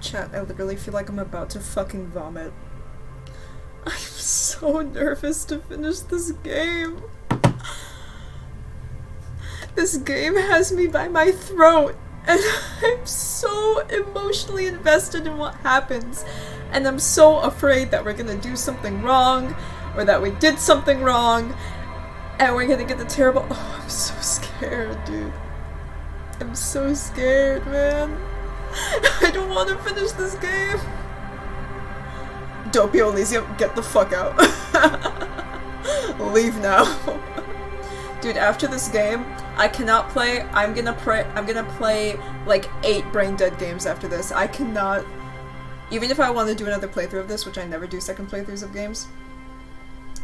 Chat, I literally feel like I'm about to fucking vomit. I'm so nervous to finish this game. This game has me by my throat, and I'm so emotionally invested in what happens, and I'm so afraid that we're gonna do something wrong, or that we did something wrong, and we're gonna get the terrible— oh, I'm so scared, dude. I'm so scared, man. I don't want to finish this game. Dopey Elysium, get the fuck out. Leave now. Dude, after this game, I cannot play— I'm gonna play like 8 brain dead games after this. I cannot— even if I want to do another playthrough of this, which I never do second playthroughs of games,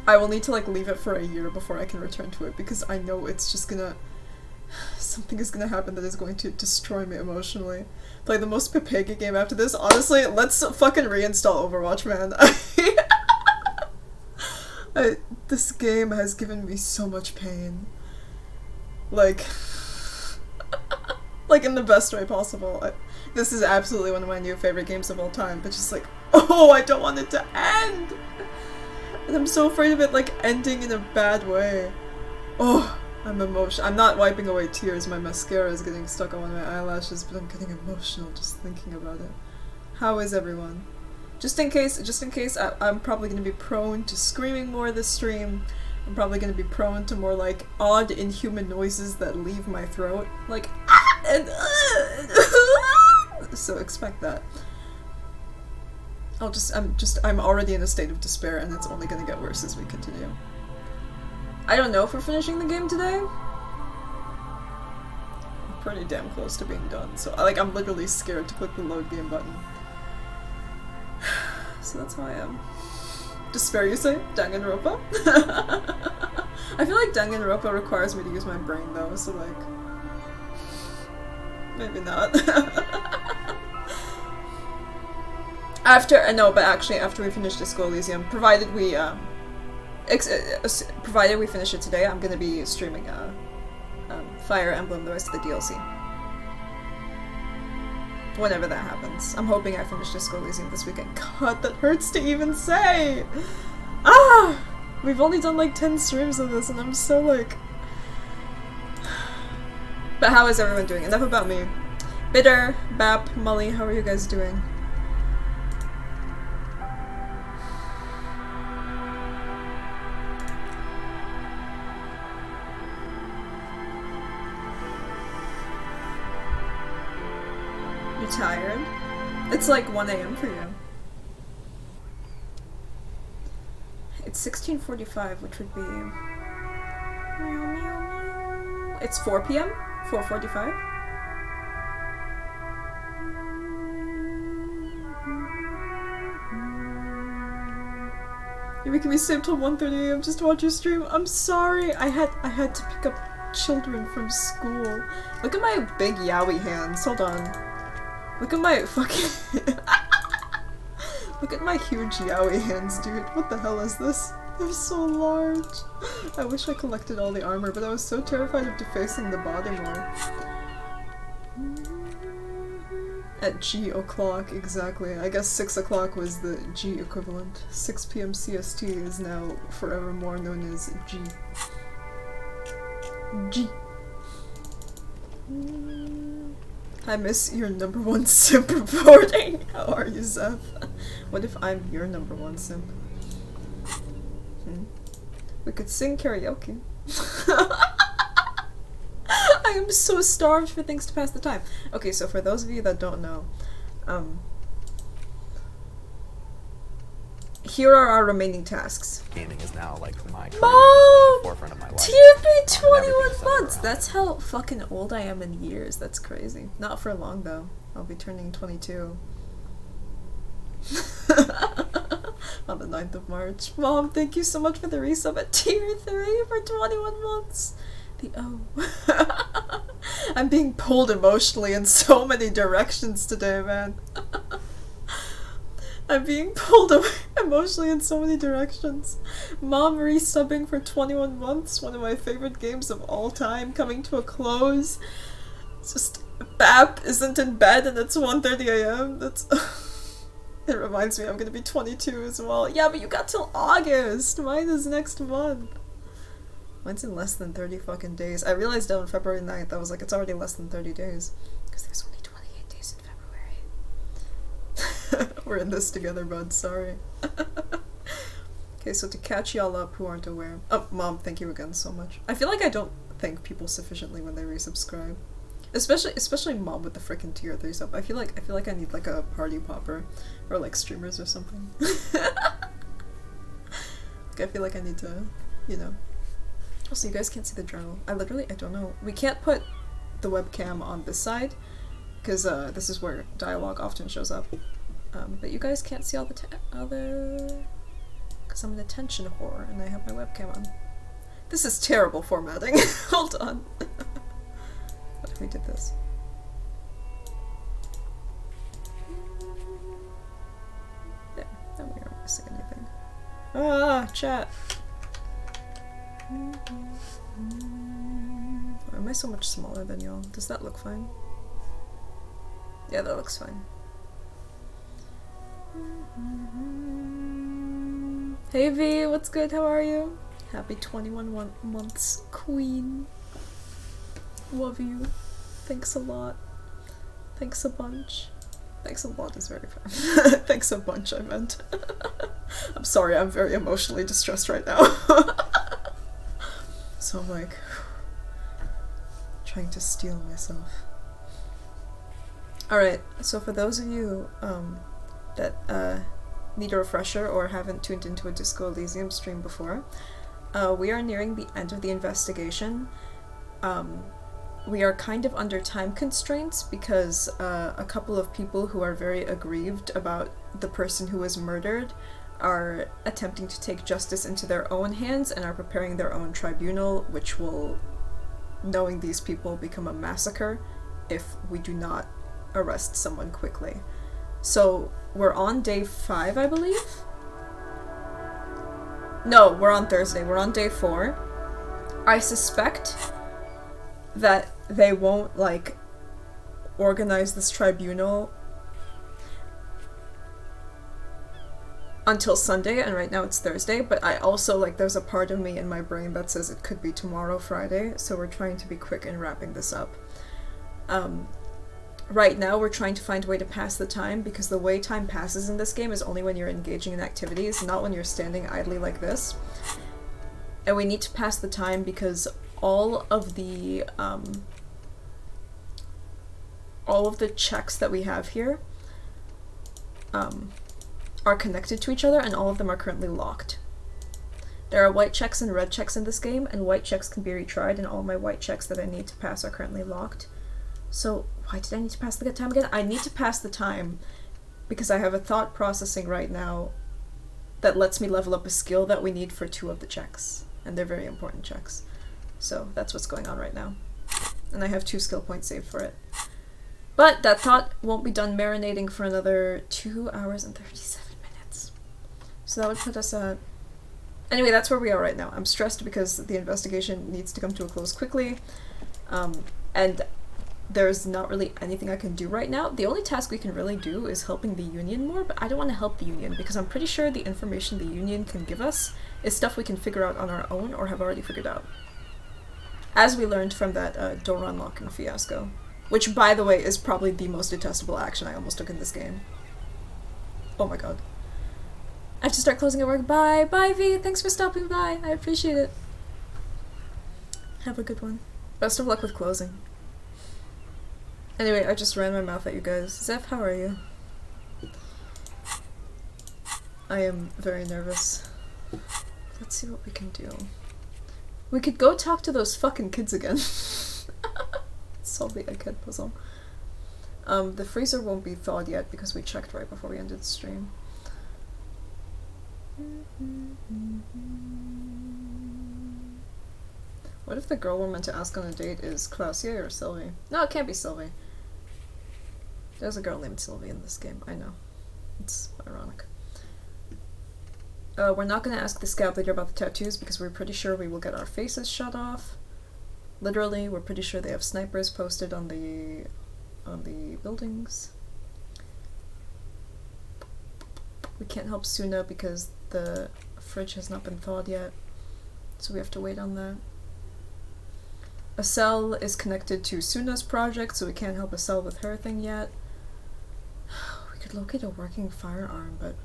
I will need to like leave it for a year before I can return to it, because I know it's just gonna— something is gonna happen that is going to destroy me emotionally. Play the most Pepega game after this? Honestly, let's fucking reinstall Overwatch, man. This game has given me so much pain. Like, like in the best way possible. This is absolutely one of my new favorite games of all time, but just like, oh, I don't want it to end! And I'm so afraid of it, like, ending in a bad way. Oh, I'm emotional. I'm not wiping away tears. My mascara is getting stuck on one of my eyelashes, but I'm getting emotional just thinking about it. How is everyone? Just in case, I'm probably going to be prone to screaming more this stream. I'm probably going to be prone to more, like, odd, inhuman noises that leave my throat. Like, ah! And so expect that. I'm already in a state of despair, and it's only going to get worse as we continue. I don't know if we're finishing the game today. I'm pretty damn close to being done, so like I'm literally scared to click the load game button. So that's how I am. Despair, you say? Danganronpa? I feel like Danganronpa requires me to use my brain though, so like maybe not. After we finish Disco Elysium, provided we finish it today, I'm gonna be streaming Fire Emblem, the rest of the DLC. Whenever that happens. I'm hoping I finish Disco Elysium this weekend. God, that hurts to even say! Ah! We've only done like 10 streams of this and I'm so like— But how is everyone doing? Enough about me. Bitter, Bap, Molly, how are you guys doing? You tired? It's like 1 AM for you. It's 16:45, which would be— it's 4 PM? 4:45? You're making me stay up till 1:30 AM just to watch your stream. I'm sorry. I had to pick up children from school. Look at my big yaoi hands. Hold on. Look at my fucking— look at my huge yaoi hands, dude. What the hell is this? They're so large. I wish I collected all the armor, but I was so terrified of defacing the body more. At G o'clock, exactly. I guess 6 o'clock was the G equivalent. 6 PM CST is now forevermore known as G. G. I miss your #1 simp reporting. How are you, Zeph? What if I'm your #1 simp? We could sing karaoke. I am so starved for things to pass the time. Okay, so for those of you that don't know, here are our remaining tasks. Gaming is now like my forefront of my life. TFB 21 months! That's how fucking old I am in years. That's crazy. Not for long though. I'll be turning 22. On the 9th of March. Mom, thank you so much for the resub at tier 3 for 21 months. The O. I'm being pulled emotionally in so many directions today, man. I'm being pulled away emotionally in so many directions. Mom resubbing for 21 months, one of my favorite games of all time, coming to a close. It's just— Bap isn't in bed and it's 1:30 a.m. That's... It reminds me I'm gonna be 22 as well. Yeah, but you got till August! Mine is next month. Mine's in less than 30 fucking days. I realized that on February 9th, I was like, it's already less than 30 days. Because there's only 28 days in February. We're in this together, bud. Sorry. Okay, so to catch y'all up who aren't aware... Oh, Mom, thank you again so much. I feel like I don't thank people sufficiently when they resubscribe. Especially Mom with the frickin' tier 3 sub. I feel like I need like a party popper. Or like streamers or something. Like, I feel like I need to, you know... Also, you guys can't see the journal. I don't know. We can't put the webcam on this side, because this is where dialogue often shows up. But you guys can't see all the because I'm an attention whore and I have my webcam on. This is terrible formatting. Hold on. What if we did this? There. Now we aren't missing anything. Ah, chat. Why am I so much smaller than y'all? Does that look fine? Yeah, that looks fine. Hey V, what's good? How are you? Happy 21 months, queen. Love you. Thanks a lot. Thanks a bunch. Thanks a lot is very fun. Thanks a bunch, I meant. I'm sorry, I'm very emotionally distressed right now. So I'm like, trying to steel myself. Alright, so for those of you that need a refresher or haven't tuned into a Disco Elysium stream before, we are nearing the end of the investigation. We are kind of under time constraints because a couple of people who are very aggrieved about the person who was murdered are attempting to take justice into their own hands and are preparing their own tribunal, which will, knowing these people, become a massacre if we do not arrest someone quickly. So we're on day 5, I believe? No, we're on Thursday. We're on day 4. I suspect that they won't, like, organize this tribunal until Sunday, and right now it's Thursday, but I also, like, there's a part of me in my brain that says it could be tomorrow, Friday, so we're trying to be quick in wrapping this up. Right now we're trying to find a way to pass the time, because the way time passes in this game is only when you're engaging in activities, not when you're standing idly like this. And we need to pass the time because all of the checks that we have here are connected to each other, and all of them are currently locked. There are white checks and red checks in this game, and white checks can be retried, and all my white checks that I need to pass are currently locked. So, why did I need to pass the time again? I need to pass the time because I have a thought processing right now that lets me level up a skill that we need for 2 of the checks, and they're very important checks. So, that's what's going on right now. And I have 2 skill points saved for it. But that thought won't be done marinating for another 2 hours and 37 minutes. So that would put us at... Anyway, that's where we are right now. I'm stressed because the investigation needs to come to a close quickly. And there's not really anything I can do right now. The only task we can really do is helping the Union more, but I don't want to help the Union because I'm pretty sure the information the Union can give us is stuff we can figure out on our own or have already figured out. As we learned from that door unlocking fiasco. Which, by the way, is probably the most detestable action I almost took in this game. Oh my god. I have to start closing at work. Bye! Bye, V! Thanks for stopping by! I appreciate it. Have a good one. Best of luck with closing. Anyway, I just ran my mouth at you guys. Zeph, how are you? I am very nervous. Let's see what we can do. We could go talk to those fucking kids again. Solve the egghead puzzle. The freezer won't be thawed yet because we checked right before we ended the stream. What if the girl we're meant to ask on a date is Clausia or Sylvie? No, it can't be Sylvie. There's a girl named Sylvie in this game, I know. It's ironic. We're not gonna ask the scout leader about the tattoos because we're pretty sure we will get our faces shut off. Literally, we're pretty sure they have snipers posted on the on the buildings. We can't help Suna because the fridge has not been thawed yet, so we have to wait on that. A cell is connected to Suna's project, so we can't help a cell with her thing yet. We could locate a working firearm, but...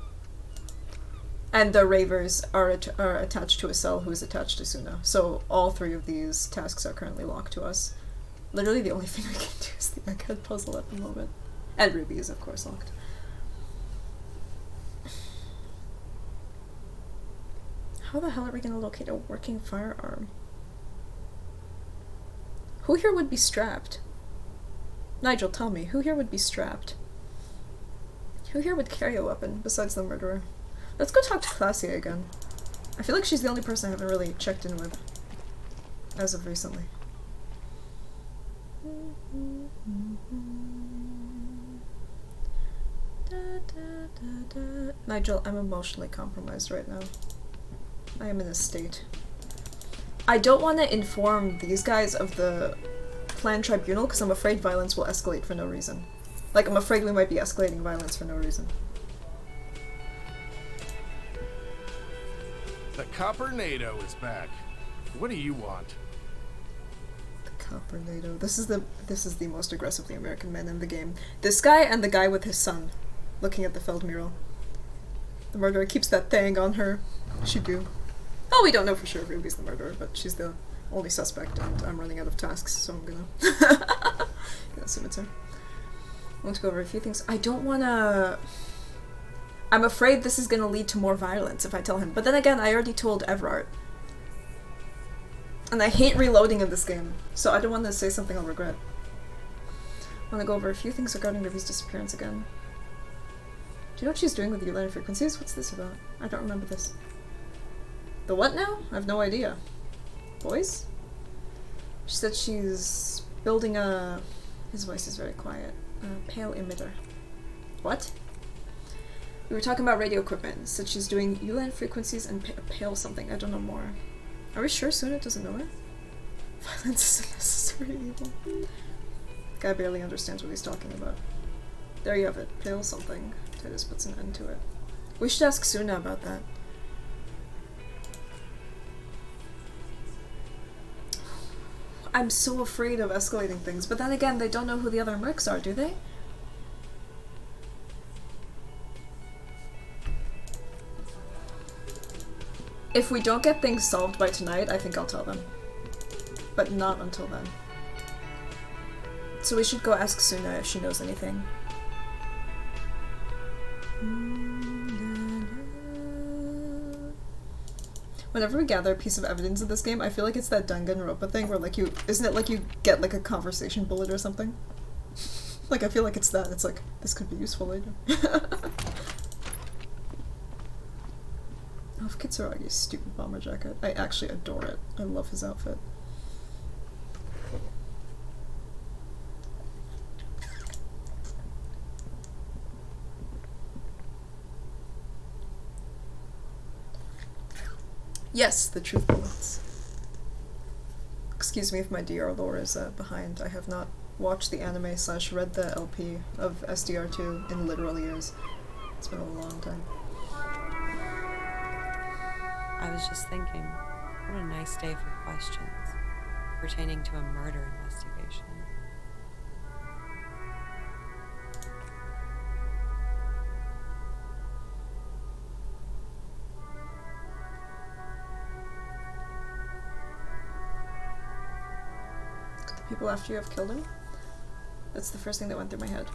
And the Ravers are attached to a cell who is attached to Suna, so all 3 of these tasks are currently locked to us. Literally the only thing we can do is the egghead puzzle at the moment. And Ruby is of course locked. How the hell are we gonna locate a working firearm? Who here would be strapped? Nigel, tell me, who here would be strapped? Who here would carry a weapon besides the murderer? Let's go talk to Classia again. I feel like she's the only person I haven't really checked in with as of recently. Nigel, I'm emotionally compromised right now. I am in a state. I don't want to inform these guys of the planned tribunal because I'm afraid violence will escalate for no reason. Like, I'm afraid we might be escalating violence for no reason. The Copper-NATO is back. What do you want? The Copper-NATO. This is the most aggressively American man in the game. This guy and the guy with his son, looking at the Feld mural. The murderer keeps that thing on her. She do. Oh, we don't know for sure if Ruby's the murderer, but she's the only suspect, and I'm running out of tasks, so I'm gonna assume it's her. I want to go over a few things. I don't wanna... I'm afraid this is gonna lead to more violence if I tell him, but then again, I already told Everard. And I hate reloading in this game, so I don't want to say something I'll regret. I want to go over a few things regarding Ruby's disappearance again. Do you know what she's doing with the Elysium frequencies? What's this about? I don't remember this. The what now? I have no idea. Boys? She said she's building a... His voice is very quiet. A pale emitter. What? We were talking about radio equipment. Said she's doing ULAN frequencies and pale something. I don't know more. Are we sure Suna doesn't know it? Violence is a necessary evil. Guy barely understands what he's talking about. There you have it. Pale something. Titus puts an end to it. We should ask Suna about that. I'm so afraid of escalating things, but then again, they don't know who the other mercs are, do they? If we don't get things solved by tonight, I think I'll tell them. But not until then. So we should go ask Suna if she knows anything. Whenever we gather a piece of evidence in this game, I feel like it's that Danganronpa thing where like isn't it like you get like a conversation bullet or something? Like I feel like it's that. It's like, this could be useful later. Oh, Kitsuragi's stupid bomber jacket. I actually adore it. I love his outfit. Yes, the truth bullets. Excuse me if my DR lore is behind. I have not watched the anime / read the LP of SDR2 in literal years. It's been a long time. I was just thinking, what a nice day for questions pertaining to a murder investigation. People after you have killed him? That's the first thing that went through my head.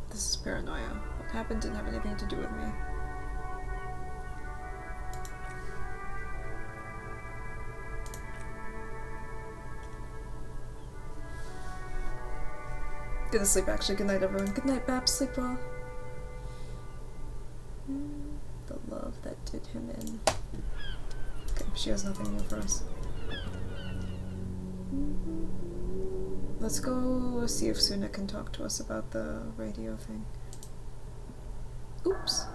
This is paranoia. What happened didn't have anything to do with me. Gonna sleep actually. Good night everyone. Good night Babs. Sleep well. The love that did him in. Okay, she has nothing new for us. Let's go see if Suna can talk to us about the radio thing. Oops.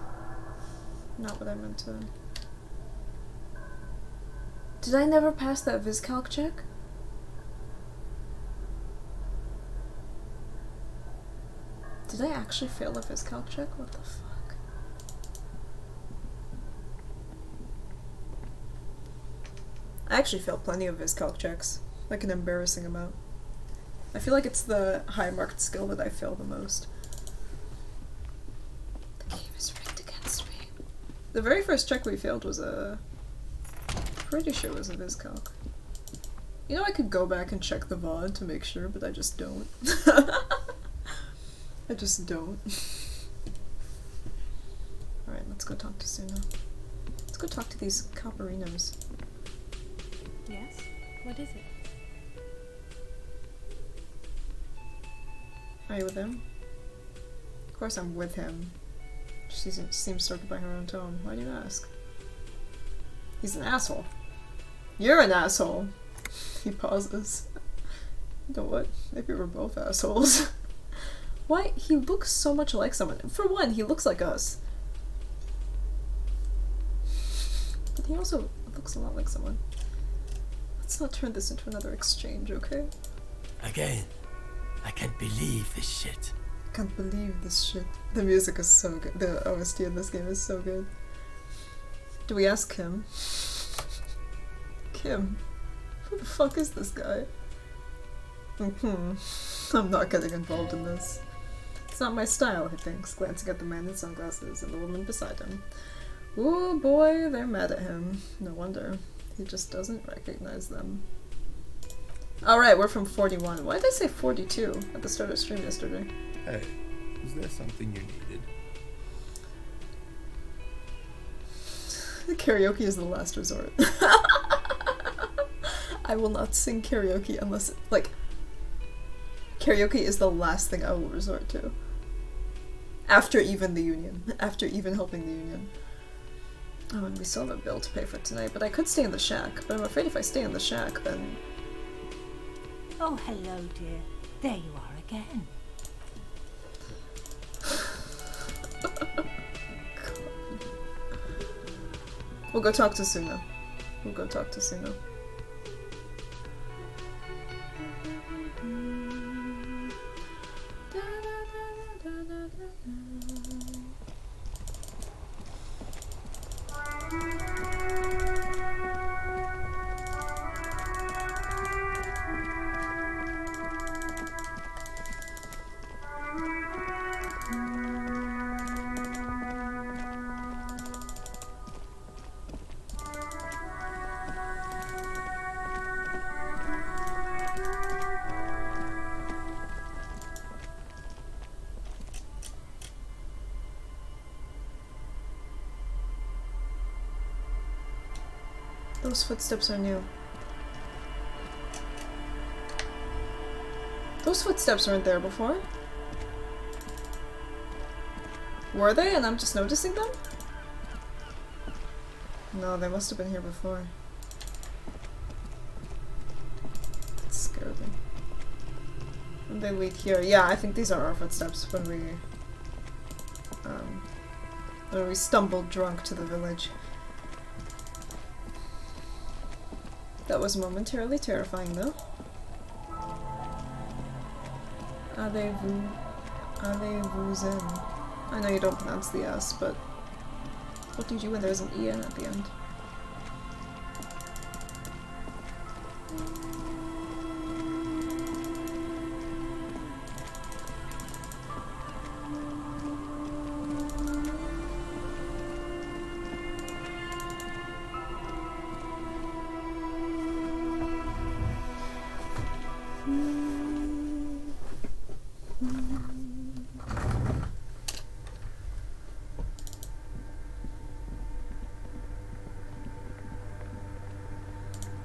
Not what I meant to Did I never pass that VisCalc check? Did I actually fail a VisCalc check? What the fuck? I actually failed plenty of VisCalc checks. Like an embarrassing amount. I feel like it's the high marked skill that I fail the most. The game is rigged against me. The very first check we failed was a... pretty sure it was a VisCalc. You know, I could go back and check the VOD to make sure, but I just don't. I just don't. Alright, let's go talk to Suna. Let's go talk to these Copperinos. Yes? What is it? Are you with him? Of course I'm with him. She seems circled by her own tone. Why do you ask? He's an asshole. You're an asshole! He pauses. You know what? Maybe we're both assholes. Why? He looks so much like someone. For one, he looks like us. But he also looks a lot like someone. Let's not turn this into another exchange, okay? Again, I can't believe this shit. I can't believe this shit. The music is so good. The OST in this game is so good. Do we ask Kim? Kim? Who the fuck is this guy? I'm not getting involved in this. It's not my style, he thinks, glancing at the man in sunglasses and the woman beside him. Ooh boy, they're mad at him. No wonder. He just doesn't recognize them. Alright, we're from 41. Why did I say 42 at the start of stream yesterday? Hey, is there something you needed? Karaoke is the last resort. I will not sing karaoke unless, like, karaoke is the last thing I will resort to. After even the union. After even helping the union. Oh, and we still have a bill to pay for tonight, but I could stay in the shack. But I'm afraid if I stay in the shack, then... Oh, hello, dear. There you are again. We'll go talk to Suna. We'll go talk to Suna. Those footsteps are new. Those footsteps weren't there before. Were they and I'm just noticing them? No, they must have been here before. That scared me. And they lead here. Yeah, I think these are our footsteps when we stumbled drunk to the village. That was momentarily terrifying, though. Allez-vous in. I know you don't pronounce the S, but what do you do when there's an EN at the end?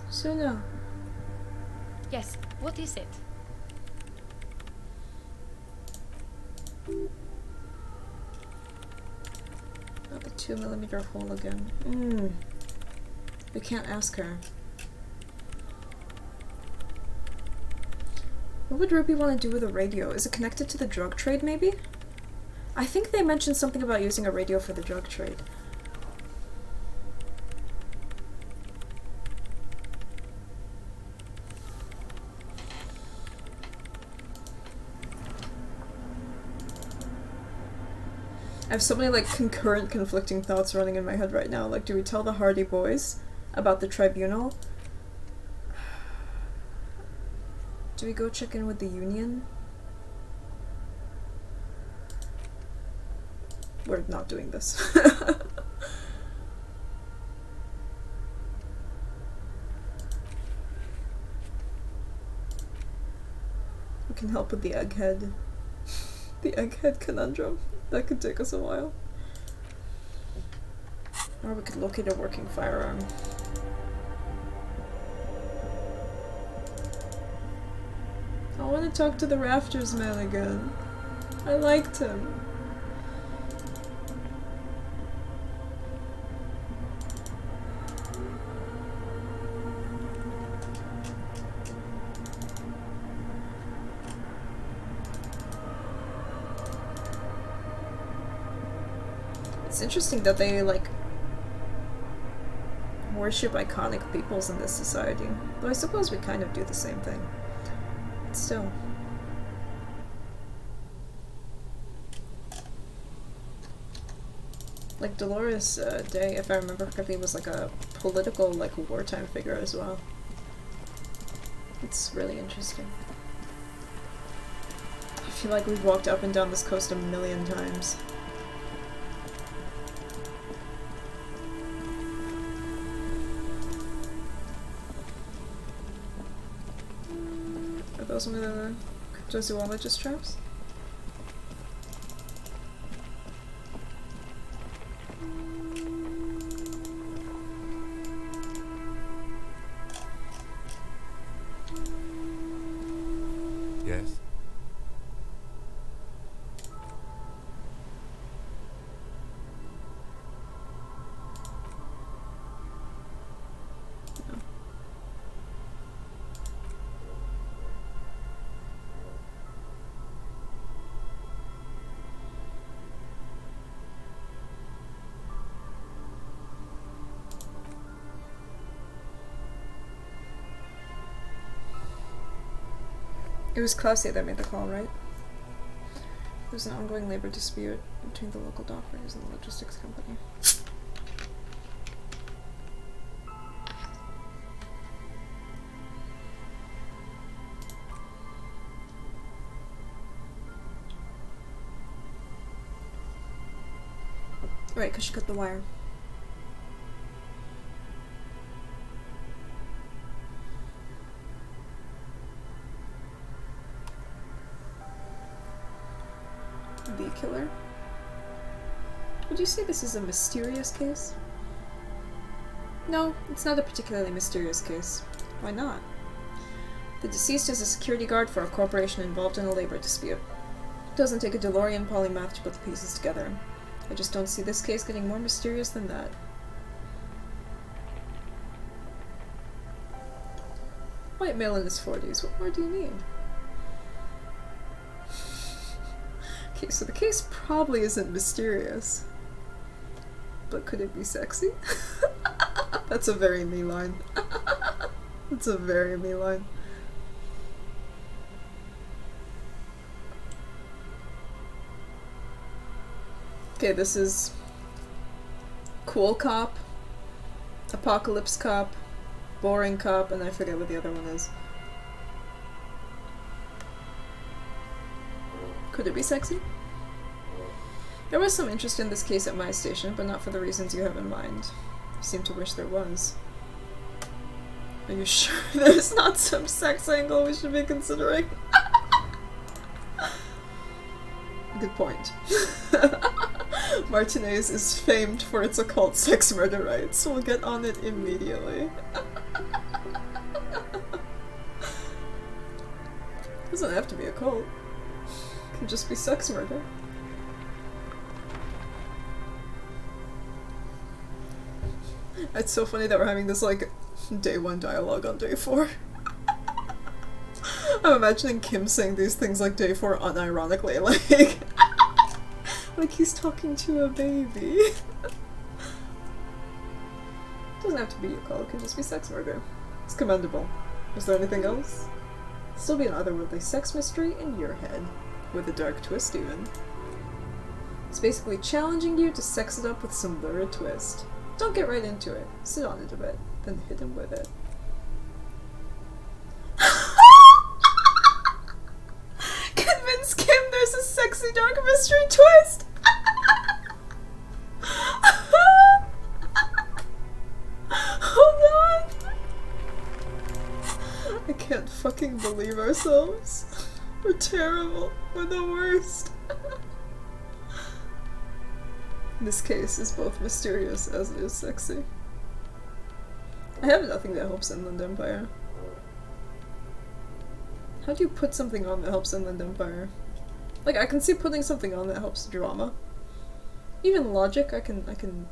Suna. Yes, what is it? Oh, the 2mm hole again. We can't ask her. What would Ruby want to do with a radio? Is it connected to the drug trade, maybe? I think they mentioned something about using a radio for the drug trade. I have so many like concurrent conflicting thoughts running in my head right now. Like, do we tell the Hardy Boys about the tribunal? Do we go check in with the Union? We're not doing this. We can help with the egghead. The egghead conundrum. That could take us a while. Or we could locate a working firearm. I want to talk to the Rafters man again. I liked him. It's interesting that they, like, worship iconic peoples in this society. Though I suppose we kind of do the same thing. But still. Like, Dolores Day, if I remember correctly, was like a political, like, wartime figure as well. It's really interesting. I feel like we've walked up and down this coast a million times. Are those one of the cryptozoologist traps? Yes? It was Klausia that made the call, right? There's an ongoing labor dispute between the local dockers and the logistics company. Right, because she cut the wire. The killer? Would you say this is a mysterious case? No, it's not a particularly mysterious case. Why not? The deceased is a security guard for a corporation involved in a labor dispute. It doesn't take a DeLorean polymath to put the pieces together. I just don't see this case getting more mysterious than that. White male in his 40s, what more do you need? Okay, so the case probably isn't mysterious. But could it be sexy? That's a very me line. That's a very me line. Okay, this is Cool Cop, Apocalypse Cop, Boring Cop, and I forget what the other one is. Could it be sexy? There was some interest in this case at my station, but not for the reasons you have in mind. I seem to wish there was. Are you sure there's not some sex angle we should be considering? Good point. Martinez is famed for its occult sex murder rights. We'll get on it immediately. Doesn't have to be a cult. It can just be sex murder. It's so funny that we're having this, like, day 1 dialogue on day 4. I'm imagining Kim saying these things like day 4 unironically, like... like he's talking to a baby. Doesn't have to be a cult, it can just be sex murder. It's commendable. Is there anything else? Still be an otherworldly sex mystery in your head. With a dark twist, even. It's basically challenging you to sex it up with some lurid twist. Don't get right into it. Sit on it a bit, then hit him with it. Convince Kim there's a sexy dark mystery twist! Hold on! I can't fucking believe ourselves. We're terrible. We're the worst. This case is both mysterious as it is sexy. I have nothing that helps Inland Empire. How do you put something on that helps Inland Empire? Like, I can see putting something on that helps drama. Even logic, I can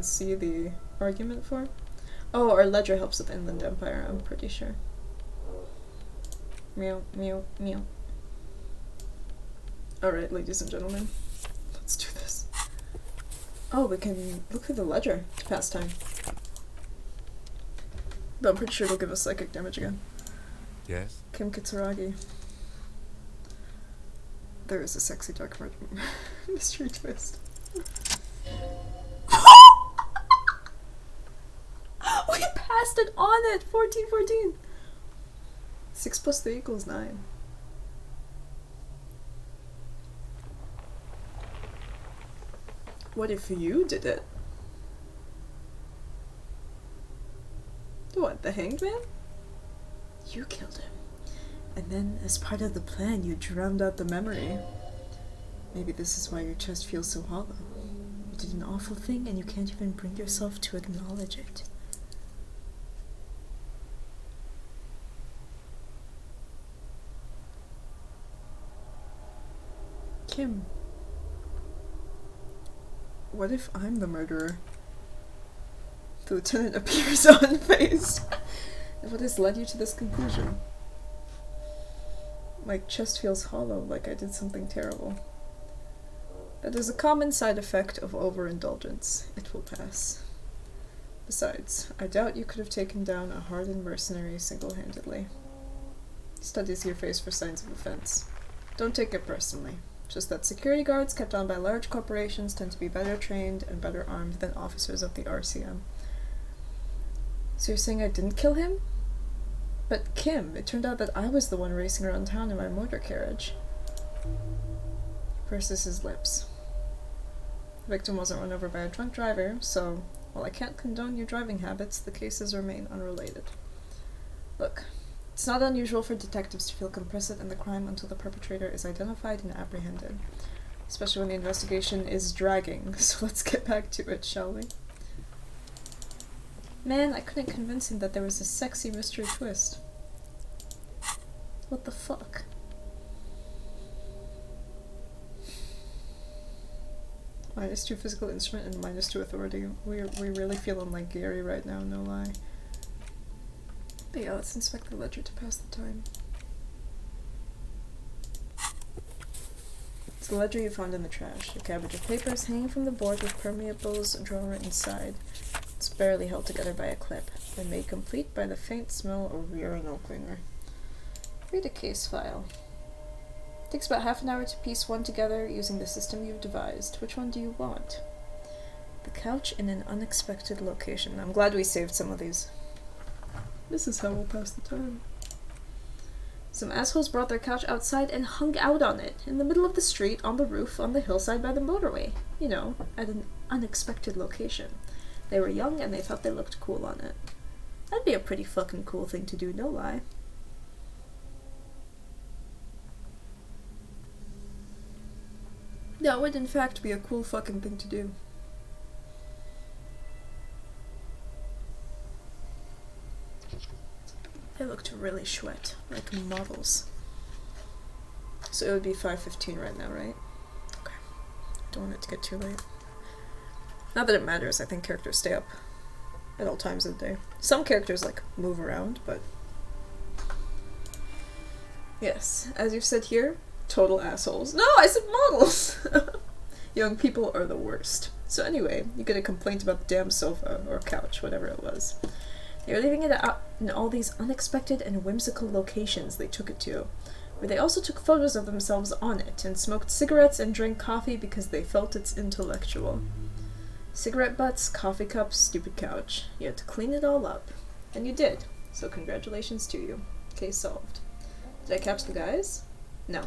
see the argument for. Oh, our ledger helps with Inland Empire, I'm pretty sure. Meow, meow, meow. Alright, ladies and gentlemen. Let's do this. Oh, we can look through the ledger to pass time. But I'm pretty sure it'll give us psychic damage again. Yes? Kim Kitsuragi. There is a sexy dark mystery twist. We passed it on it! 14. 6 plus 3 equals 9. What if you did it? What, the Hanged Man? You killed him. And then, as part of the plan, you drowned out the memory. Maybe this is why your chest feels so hollow. You did an awful thing and you can't even bring yourself to acknowledge it. Kim. What if I'm the murderer? The lieutenant appears unfazed. What has led you to this conclusion? My chest feels hollow, like I did something terrible. That is a common side effect of overindulgence. It will pass. Besides, I doubt you could have taken down a hardened mercenary single-handedly. He studies your face for signs of offense. Don't take it personally. Just that security guards kept on by large corporations tend to be better trained and better armed than officers of the RCM. So you're saying I didn't kill him? But Kim, it turned out that I was the one racing around town in my motor carriage. He purses his lips. The victim wasn't run over by a drunk driver, so while I can't condone your driving habits, the cases remain unrelated. Look, it's not unusual for detectives to feel complicit in the crime until the perpetrator is identified and apprehended. Especially when the investigation is dragging, so let's get back to it, shall we? Man, I couldn't convince him that there was a sexy mystery twist. What the fuck? -2 physical instrument and -2 authority. We're really feeling like Gary right now, no lie. But yeah, let's inspect the ledger to pass the time. It's the ledger you found in the trash. A cabbage of papers hanging from the board with permeables drawer inside. It's barely held together by a clip, and made complete by the faint smell of urinal cleaner. Read a case file. Takes about half an hour to piece one together using the system you've devised. Which one do you want? The couch in an unexpected location. I'm glad we saved some of these. This is how we'll pass the time. Some assholes brought their couch outside and hung out on it, in the middle of the street, on the roof, on the hillside by the motorway. You know, at an unexpected location. They were young and they thought they looked cool on it. That'd be a pretty fucking cool thing to do, no lie. That would in fact be a cool fucking thing to do. They looked really sweat, like models. So it would be 5:15 right now, right? Okay. Don't want it to get too late. Not that it matters, I think characters stay up at all times of the day. Some characters, like, move around, but... Yes, as you've said here, total assholes. No, I said models! Young people are the worst. So anyway, you get a complaint about the damn sofa, or couch, whatever it was. They were leaving it out in all these unexpected and whimsical locations they took it to. where they also took photos of themselves on it and smoked cigarettes and drank coffee because they felt it's intellectual. Cigarette butts, coffee cups, stupid couch. You had to clean it all up. And you did, so congratulations to you. Case solved. Did I catch the guys? No.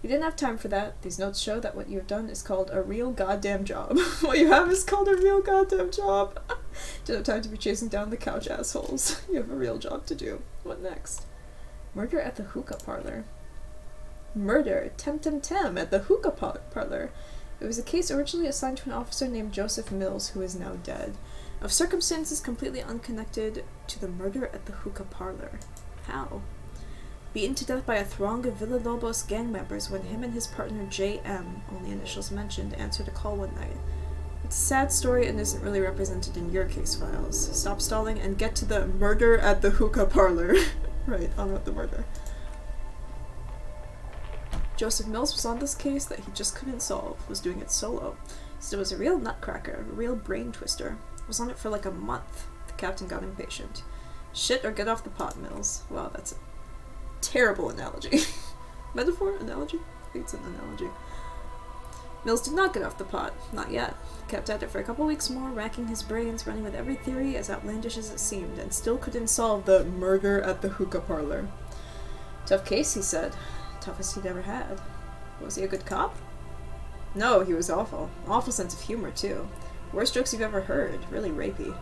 You didn't have time for that. These notes show that what you have done is called a real goddamn job. What you have is called a real goddamn job. Didn't have time to be chasing down the couch assholes. You have a real job to do. What next? Murder at the hookah parlor. Murder, tem at the hookah parlor. It was a case originally assigned to an officer named Joseph Mills, who is now dead, of circumstances completely unconnected to the murder at the hookah parlor. How? Beaten to death by a throng of Villalobos gang members when him and his partner J.M., only initials mentioned, answered a call one night. It's a sad story and isn't really represented in your case files. Stop stalling and get to the murder at the hookah parlor. Right, on with the murder. Joseph Mills was on this case that he just couldn't solve, was doing it solo. So it was a real nutcracker, a real brain twister. Was on it for like a month. The captain got impatient. Shit or get off the pot, Mills. Wow, that's a terrible analogy. Metaphor? Analogy? I think it's an analogy. Mills did not get off the pot. Not yet. Kept at it for a couple weeks more, racking his brains, running with every theory as outlandish as it seemed, and still couldn't solve the murder at the hookah parlor. Tough case, he said. Toughest he'd ever had. Was he a good cop? No, he was awful. Awful sense of humor, too. Worst jokes you've ever heard. Really rapey.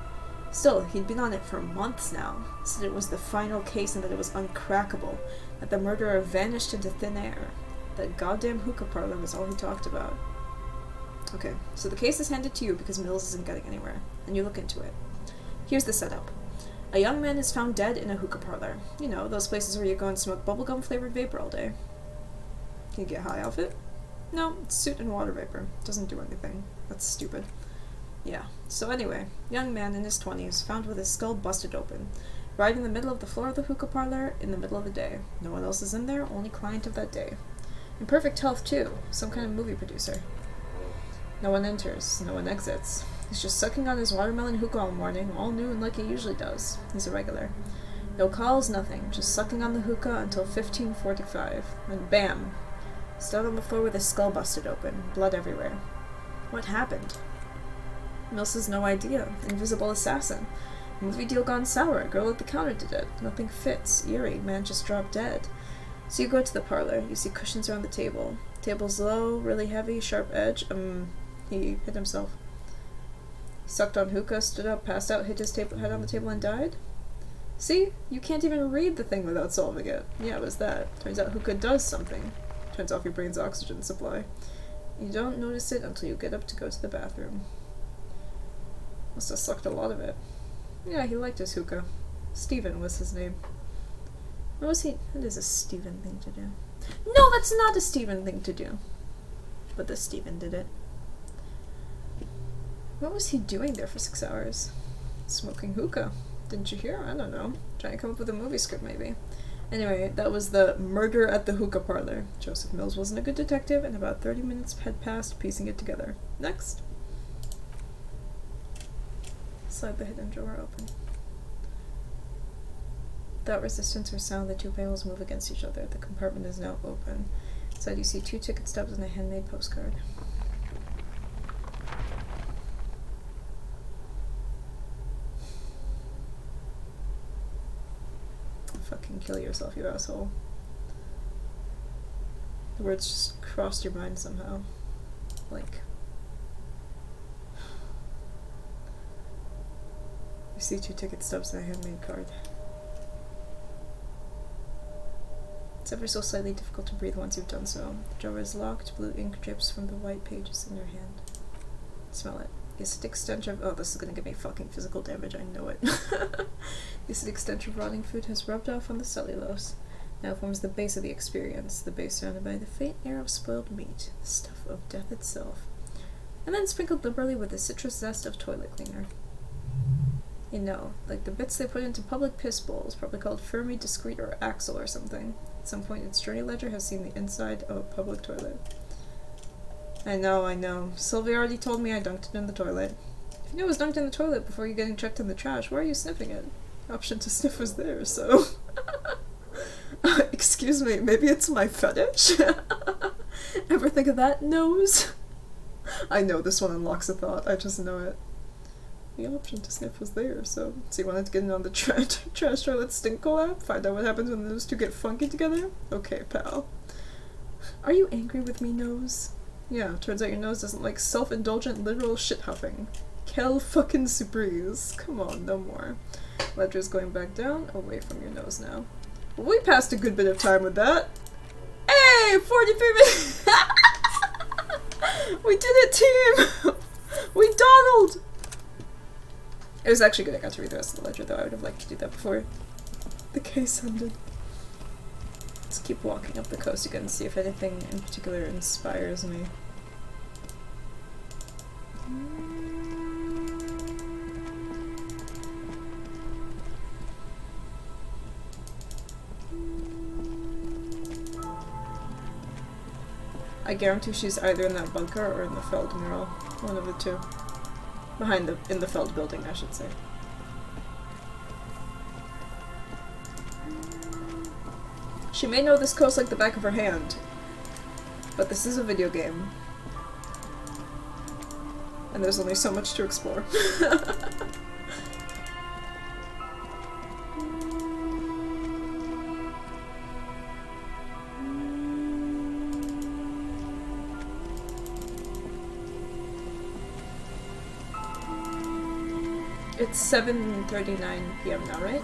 Still, he'd been on it for months now. Said it was the final case and that it was uncrackable. That the murderer vanished into thin air. That goddamn hookah parlor was all he talked about. Okay, so the case is handed to you because Mills isn't getting anywhere, and you look into it. Here's the setup. A young man is found dead in a hookah parlor. You know, those places where you go and smoke bubblegum-flavored vapor all day. Can you get high off it? No, it's soot and water vapor. Doesn't do anything. That's stupid. Yeah, so anyway, young man in his 20s, found with his skull busted open, right in the middle of the floor of the hookah parlor, in the middle of the day. No one else is in there, only client of that day. In perfect health, too. Some kind of movie producer. No one enters, no one exits. He's just sucking on his watermelon hookah all morning, all new and like he usually does. He's a regular. No calls, nothing. Just sucking on the hookah until 15:45. And bam! Stood on the floor with his skull busted open, blood everywhere. What happened? Mills has no idea. Invisible assassin. Movie deal gone sour. Girl at the counter did it. Nothing fits. Eerie. Man just dropped dead. So you go to the parlor. You see cushions around the table. Table's low, really heavy, sharp edge. He hit himself. He sucked on hookah, stood up, passed out, hit his head on the table, and died? See? You can't even read the thing without solving it. Yeah, it was that. Turns out hookah does something. Turns off your brain's oxygen supply. You don't notice it until you get up to go to the bathroom. Must have sucked a lot of it. Yeah, he liked his hookah. Stephen was his name. What was he? That is a Stephen thing to do. No, that's not a Stephen thing to do. But the Stephen did it. What was he doing there for 6 hours? Smoking hookah. Didn't you hear? I don't know. Trying to come up with a movie script, maybe. Anyway, that was the murder at the hookah parlor. Joseph Mills wasn't a good detective, and about 30 minutes had passed piecing it together. Next. Slide the hidden drawer open. Without resistance or sound, the two panels move against each other. The compartment is now open. Inside you see 2 ticket stubs and a handmade postcard. Fucking kill yourself, you asshole. The words just crossed your mind somehow. Like... You see 2 ticket stubs and a handmade card. It's ever so slightly difficult to breathe once you've done so. The drawer is locked, blue ink drips from the white pages in your hand. Smell it. The acidic stench of— oh, this is gonna give me fucking physical damage, I know it. The acidic stench of rotting food has rubbed off on the cellulose. Now forms the base of the experience, the base surrounded by the faint air of spoiled meat, the stuff of death itself. And then sprinkled liberally with the citrus zest of toilet cleaner. You know, like the bits they put into public piss bowls, probably called Fermi, Discreet, or Axle or something. At some point its journey ledger has seen the inside of a public toilet. I know. Sylvia already told me I dunked it in the toilet. If you knew it was dunked in the toilet before you getting checked in the trash, why are you sniffing it? The option to sniff was there, so... Excuse me, maybe it's my fetish? Ever think of that, nose? I know this one unlocks a thought, I just know it. The option to sniff was there, so you wanted to get in on the Trash Toilet Stink collab? Find out what happens when those two get funky together? Okay, pal. Are you angry with me, nose? Yeah, turns out your nose doesn't like self-indulgent literal shit-huffing. Kel fucking surprise. Come on, no more. Ledger's going back down, away from your nose now. Well, we passed a good bit of time with that. Hey! 43 minutes! We did it, team! We Donald! It was actually good I got to read the rest of the ledger, though. I would have liked to do that before the case ended. Let's keep walking up the coast again and see if anything in particular inspires me. I guarantee she's either in that bunker or in the Feld mural. One of the two. In the Feld building, I should say. She may know this coast like the back of her hand, but this is a video game. And there's only so much to explore. It's 7:39 p.m. now, right?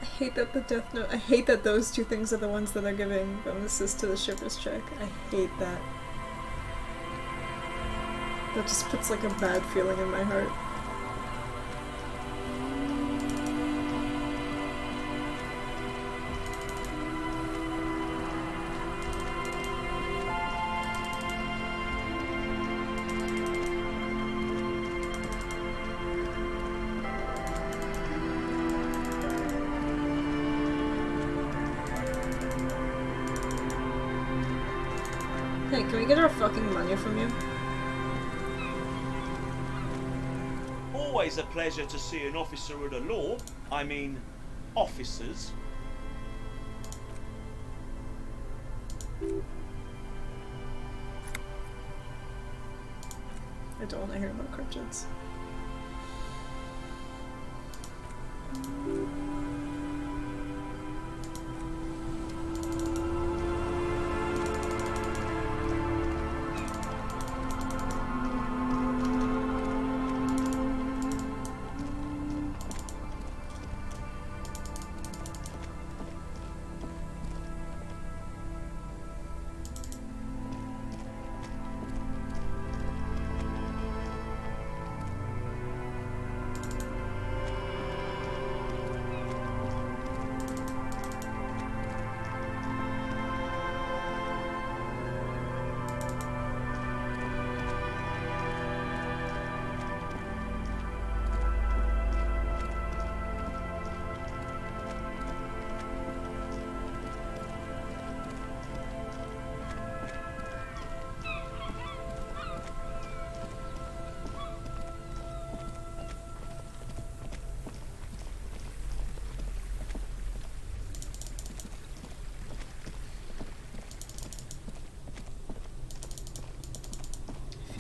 I hate that the Death Note. I hate that those two things are the ones that are giving bonuses to the shipper's check. I hate that. That just puts like a bad feeling in my heart. Hey, can we get our fucking money from you? Always a pleasure to see an officer of the law. I mean, officers. I don't want to hear about cryptids.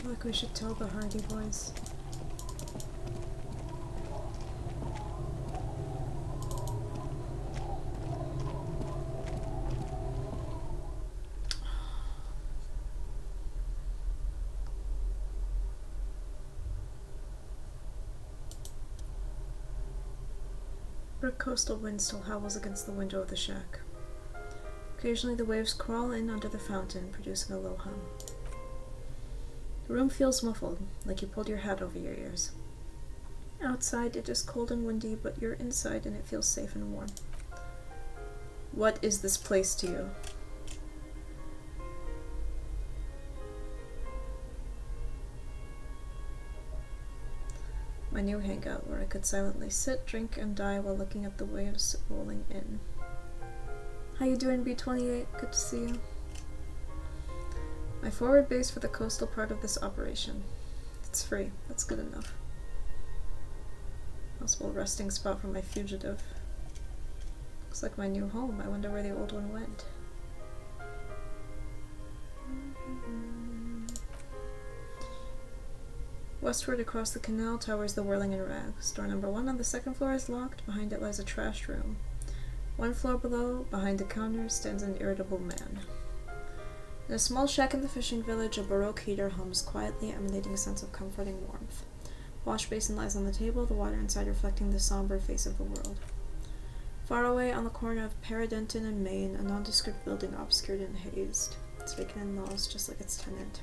feel like we should tell the Hardy Boys. A coastal wind still howls against the window of the shack. Occasionally the waves crawl in under the fountain, producing a low hum. The room feels muffled, like you pulled your hat over your ears. Outside it is cold and windy, but you're inside and it feels safe and warm. What is this place to you? My new hangout, where I could silently sit, drink, and die while looking at the waves rolling in. How you doing, B28? Good to see you. My forward base for the coastal part of this operation. It's free. That's good enough. Possible resting spot for my fugitive. Looks like my new home. I wonder where the old one went. Westward across the canal towers the Whirling and Rags. Door number 1 on the 2nd floor is locked. Behind it lies a trash room. 1 floor below, behind a counter, stands an irritable man. In a small shack in the fishing village, a Baroque heater hums quietly, emanating a sense of comforting warmth. A wash basin lies on the table, the water inside reflecting the somber face of the world. Far away, on the corner of Paradenton and Main, a nondescript building obscured and hazed. It's vacant and lost, just like its tenant.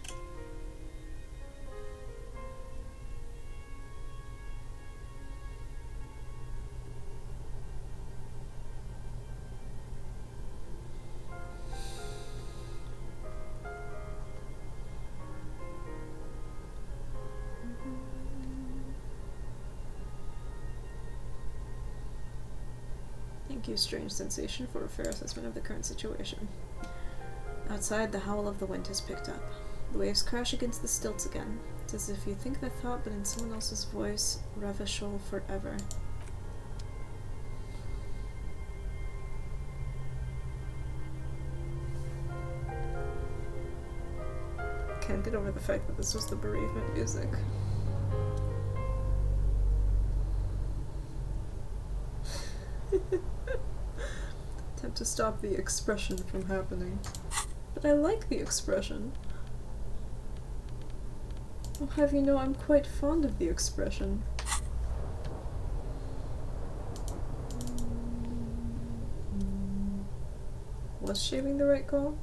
Thank you, strange sensation, for a fair assessment of the current situation. Outside, the howl of the wind has picked up. The waves crash against the stilts again. It's as if you think the thought, but in someone else's voice, Revachol forever. Can't get over the fact that this was the bereavement music. Attempt to stop the expression from happening. But I like the expression. I'll have you know I'm quite fond of the expression. Was shaving the right call?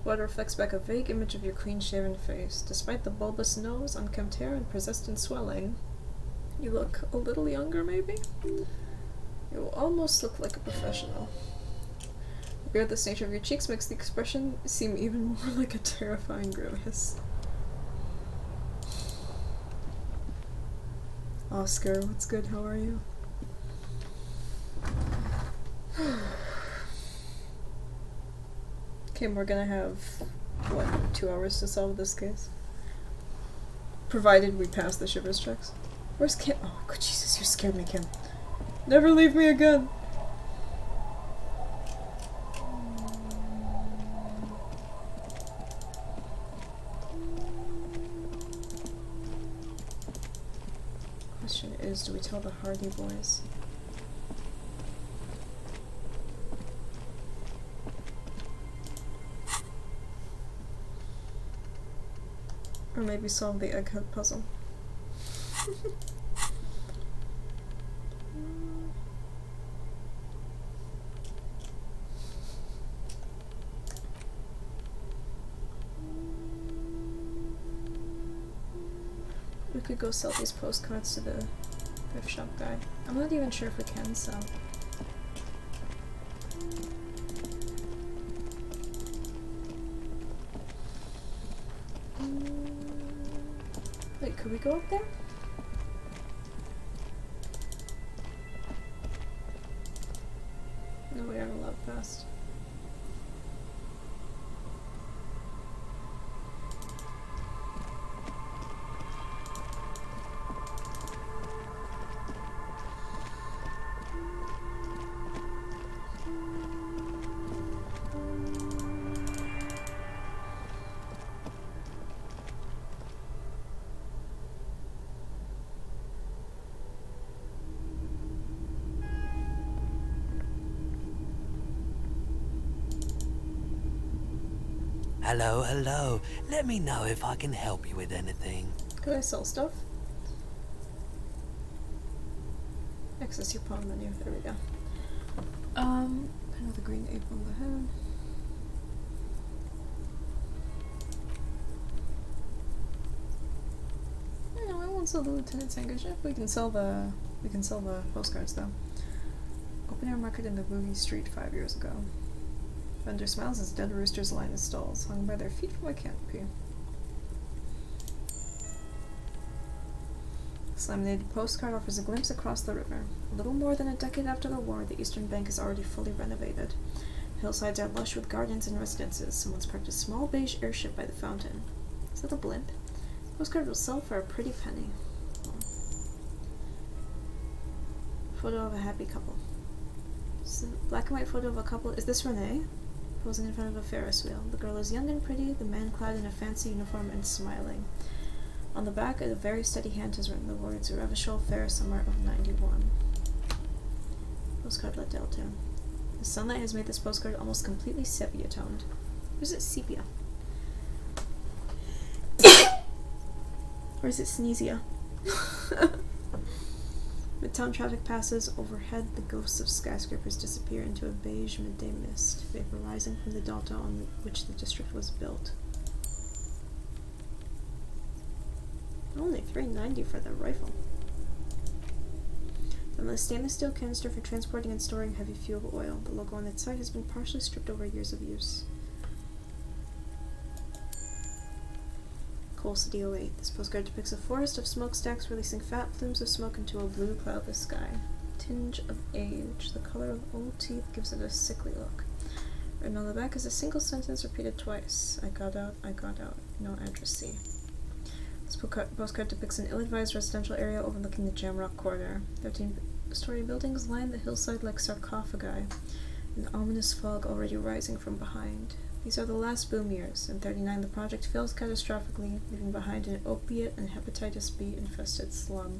Water reflects back a vague image of your clean-shaven face. Despite the bulbous nose, unkempt hair, and persistent swelling, you look a little younger, maybe? You almost look like a professional. The beardless nature of your cheeks makes the expression seem even more like a terrifying grimace. Oscar, what's good? How are you? Okay, we're gonna have, what, 2 hours to solve this case? Provided we pass the shivers checks. Where's Kim? Oh, God, Jesus, you scared me, Kim. Never leave me again! Question is, do we tell the Hardy Boys? Or maybe solve the egghead puzzle. We could go sell these postcards to the thrift shop guy. I'm not even sure if we can sell. Wait, could we go up there? No, we aren't allowed past. Hello, hello. Let me know if I can help you with anything. Could I sell stuff? Access your pawn menu. There we go. Another green ape on the head. No, I won't sell the lieutenant's handkerchief. We can sell the postcards though. Open air market in the Boogie Street 5 years ago. Vendor smiles as dead roosters line his stalls, hung by their feet from a canopy. This laminated postcard offers a glimpse across the river. A little more than a decade after the war, the eastern bank is already fully renovated. The hillsides are lush with gardens and residences. Someone's parked a small beige airship by the fountain. Is that a blimp? The postcard will sell for a pretty penny. Photo of a happy couple. This is a black and white photo of a couple. Is this Renee? Posing in front of a Ferris wheel. The girl is young and pretty, the man clad in a fancy uniform and smiling. On the back, a very steady hand has written the words, Revachol Fair Summer of 91. Postcard let Delta. The sunlight has made this postcard almost completely sepia-toned. Or is it sepia? Or is it sneezia? Midtown traffic passes. Overhead, the ghosts of skyscrapers disappear into a beige midday mist, vapor rising from the delta on which the district was built. Only $3.90 for the rifle. And the stainless steel canister for transporting and storing heavy fuel oil. The logo on its side has been partially stripped over years of use. Coal City 08. This postcard depicts a forest of smokestacks releasing fat plumes of smoke into a blue, cloudless sky. Tinge of age. The color of old teeth gives it a sickly look. Written on the back is a single sentence repeated twice. I got out, no address C. This postcard depicts an ill-advised residential area overlooking the Jamrock corridor. 13-story buildings line the hillside like sarcophagi, an ominous fog already rising from behind. These are the last boom years. In 39, the project fails catastrophically, leaving behind an opiate and hepatitis B infested slum.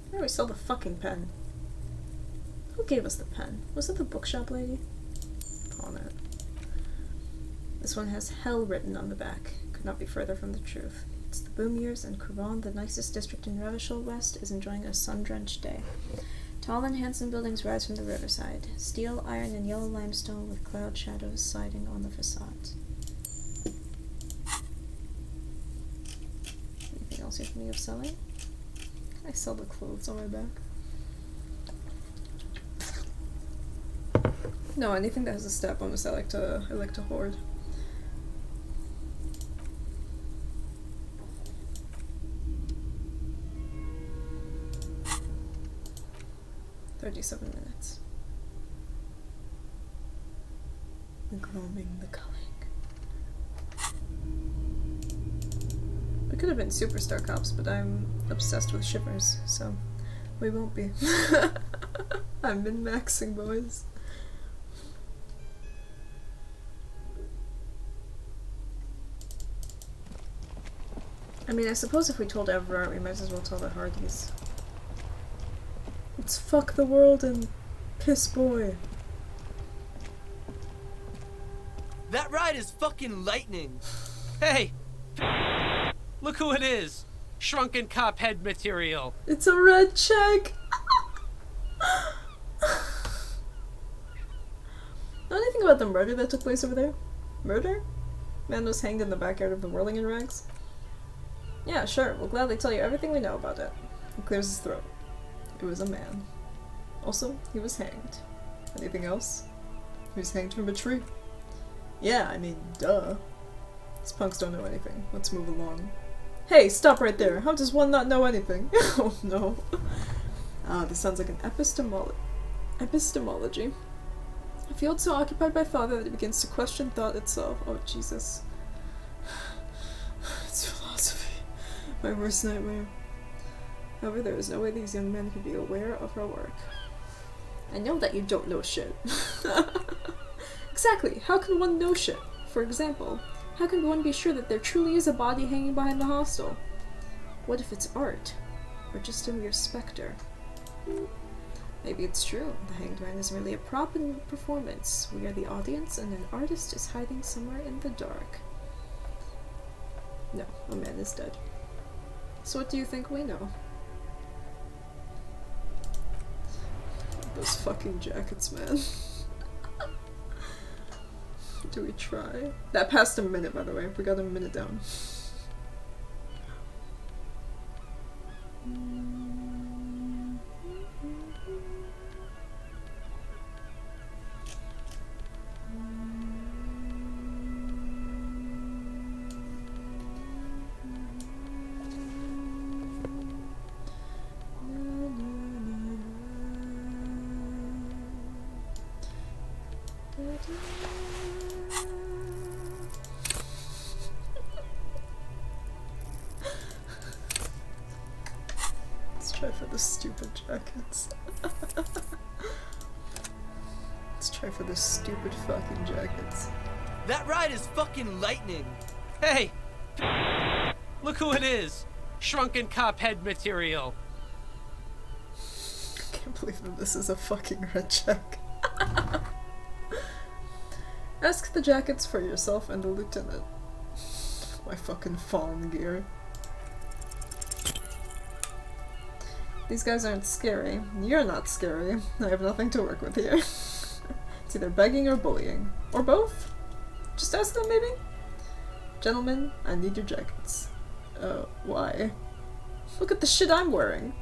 Where do we sell the fucking pen? Who gave us the pen? Was it the bookshop lady? Pawn it. This one has hell written on the back. Could not be further from the truth. It's the boom years, and Couronne, the nicest district in Revachol West, is enjoying a sun-drenched day. Tall and handsome buildings rise from the riverside. Steel, iron, and yellow limestone with cloud shadows siding on the facade. Anything else you're thinking of selling? I sell the clothes on my back. No, anything that has a stat bonus I like to hoard. "37 minutes. The gloaming, the culling. We could have been superstar cops, but I'm obsessed with shippers, so we won't be. I'm min-maxing, boys. I mean, I suppose if we told Everard, we might as well tell the Hardys. It's fuck the world and piss boy. That ride is fucking lightning. Hey! Look who it is! Shrunken cop head material. It's a red check! Know anything about the murder that took place over there? Murder? Man was hanged in the backyard of the Whirling in Rags? Yeah, sure, we'll gladly tell you everything we know about it. He clears his throat. It was a man. Also, he was hanged. Anything else? He was hanged from a tree. Yeah, I mean, duh. These punks don't know anything. Let's move along. Hey, stop right there! How does one not know anything? Oh no. This sounds like an epistemology. A field so occupied by thought that it begins to question thought itself. Oh, Jesus. It's philosophy. My worst nightmare. However, there is no way these young men could be aware of her work. I know that you don't know shit. Exactly. How can one know shit? For example, how can one be sure that there truly is a body hanging behind the hostel? What if it's art? or just a mere specter? Maybe it's true. The Hanged Man is merely a prop in a performance. We are the audience, and an artist is hiding somewhere in the dark. No, a man is dead. So what do you think we know? Those fucking jackets, man. Do we try? That passed a minute, by the way. We got a minute down. Let's try for the stupid jackets. Let's try for the stupid fucking jackets. That ride is fucking lightning. Hey, look who it is. Shrunken cop head material. I can't believe that this is a fucking red check. Ask the jackets for yourself and the lieutenant. My fucking fallen gear. These guys aren't scary. You're not scary. I have nothing to work with here. It's either begging or bullying. Or both? Just ask them, maybe? Gentlemen, I need your jackets. Why? Look at the shit I'm wearing.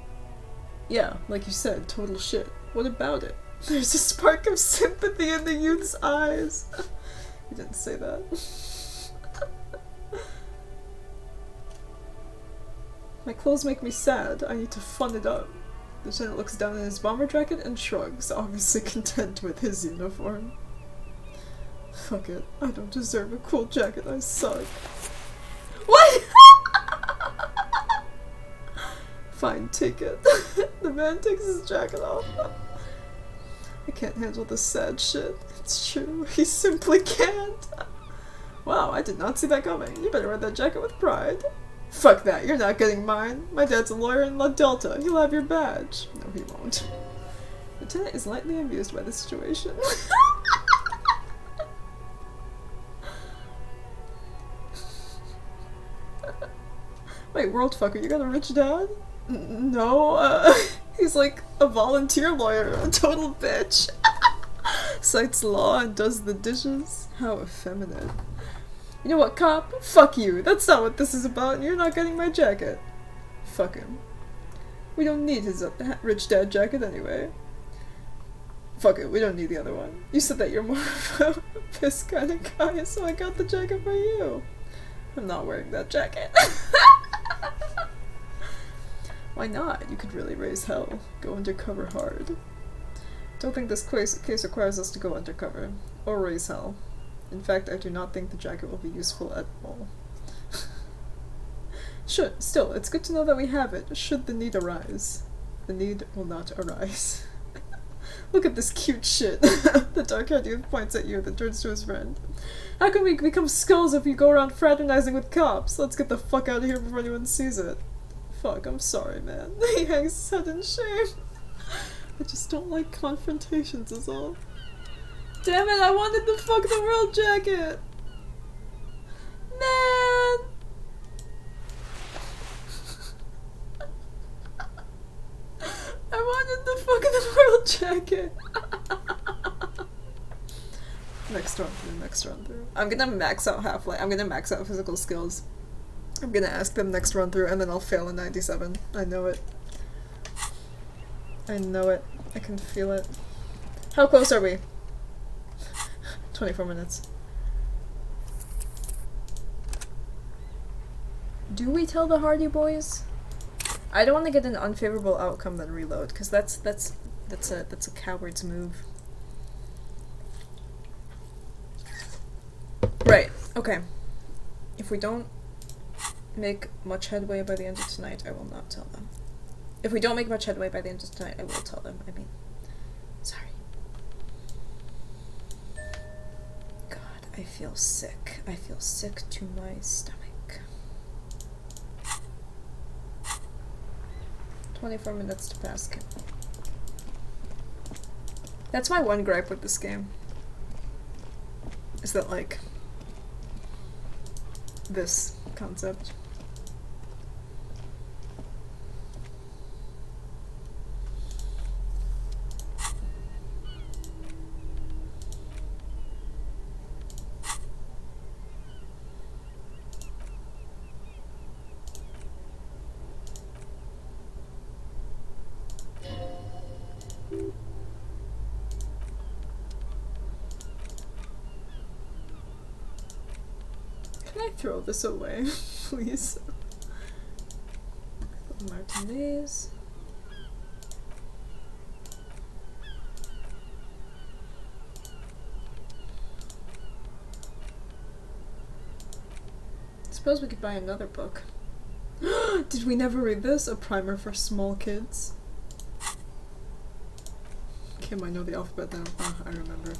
Yeah, like you said, total shit. What about it? There's a spark of sympathy in the youth's eyes. You didn't say that. My clothes make me sad. I need to fun it up. The lieutenant looks down at his bomber jacket and shrugs, obviously content with his uniform. Fuck it. I don't deserve a cool jacket. I suck. What? Fine, take it. The man takes his jacket off. I can't handle this sad shit. It's true. He simply can't. Wow, I did not see that coming. You better wear that jacket with pride. Fuck that, you're not getting mine. My dad's a lawyer in La Delta. He'll have your badge. No, he won't. Lieutenant is lightly amused by the situation. Wait, world fucker, you got a rich dad? No, he's like a volunteer lawyer, a total bitch. Cites law and does the dishes. How effeminate. You know what, cop? Fuck you. That's not what this is about, and you're not getting my jacket. Fuck him. We don't need his rich dad jacket anyway. Fuck it, we don't need the other one. You said that you're more of a piss kind of guy, so I got the jacket for you. I'm not wearing that jacket. Why not? You could really raise hell. Go undercover hard. Don't think this case requires us to go undercover. Or raise hell. In fact, I do not think the jacket will be useful at all. Still, it's good to know that we have it, should the need arise. The need will not arise. Look at this cute shit. The dark-haired youth points at you, then turns to his friend. How can we become skulls if you go around fraternizing with cops? Let's get the fuck out of here before anyone sees it. Fuck, I'm sorry, man. He hangs his head in shame. I just don't like confrontations is all. Damn it, I wanted the fuck the world jacket! Man! I wanted the fuck the world jacket! Next run through. I'm gonna max out Half-Life. I'm gonna max out physical skills. I'm gonna ask them next run through and then I'll fail in 97. I know it. I know it. I can feel it. How close are we? 24 minutes. Do we tell the Hardy Boys? I don't want to get an unfavorable outcome then reload, because that's a coward's move. Right, okay. If we don't make much headway by the end of tonight, I will not tell them. If we don't make much headway by the end of tonight, I will tell them. I mean, sorry. God, I feel sick. I feel sick to my stomach. 24 minutes to pass. That's my one gripe with this game. Is that, like, this concept. Can I throw this away, please? Martinez. Suppose we could buy another book. Did we never read this? A primer for small kids. Kim, I know the alphabet now. Oh, I remember.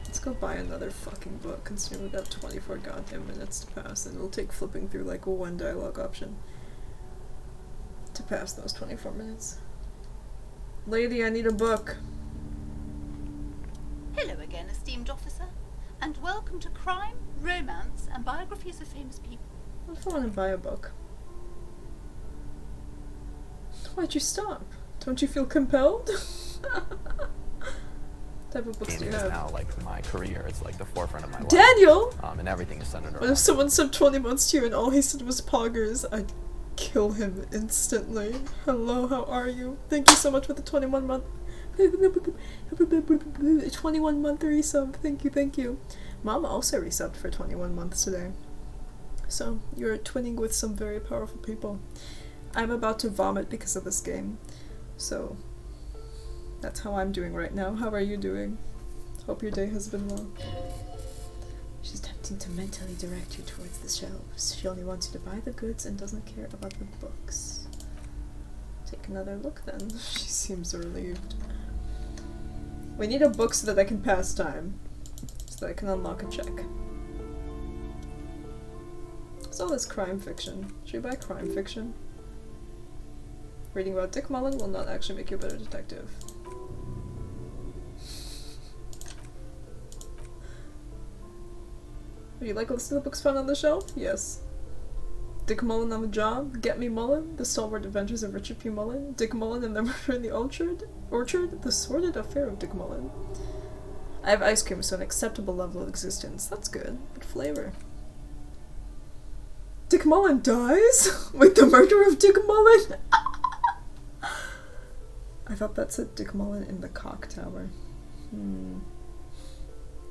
Let's go buy another fucking book, considering we got 24 goddamn minutes to pass, and it'll take flipping through like one dialogue option to pass those 24 minutes. Lady, I need a book. Hello again, esteemed officer, and welcome to Crime, Romance, and Biographies of Famous People. What if I want to buy a book? Why'd you stop? Don't you feel compelled? What type of books do you Gaming is have? now like my career. It's like the forefront of my life. Daniel! And everything is centered What around. if someone said 20 months to you and all he said was poggers? I'd kill him instantly. Hello, how are you? Thank you so much for the 21 month 21 month resub. Thank you, thank you. Mama also resubbed for 21 months today. So, you're twinning with some very powerful people. I'm about to vomit because of this game. So, that's how I'm doing right now. How are you doing? Hope your day has been well. She's tempting to mentally direct you towards the shelves. She only wants you to buy the goods and doesn't care about the books. Take another look then. She seems relieved. We need a book so that I can pass time. So that I can unlock a check. What's all this crime fiction? Should we buy crime fiction? Reading about Dick Mullen will not actually make you a better detective. Would you like a list of the books found on the shelf? Yes. Dick Mullen on the Job, Get Me Mullen, The Stalwart Adventures of Richard P. Mullen, Dick Mullen and the Murder in the Orchard, The Sordid Affair of Dick Mullen. I have ice cream, so an acceptable level of existence. That's good. Good flavor. Dick Mullen dies? Wait, the murder of Dick Mullen? I thought that said Dick Mullen in the Cock Tower.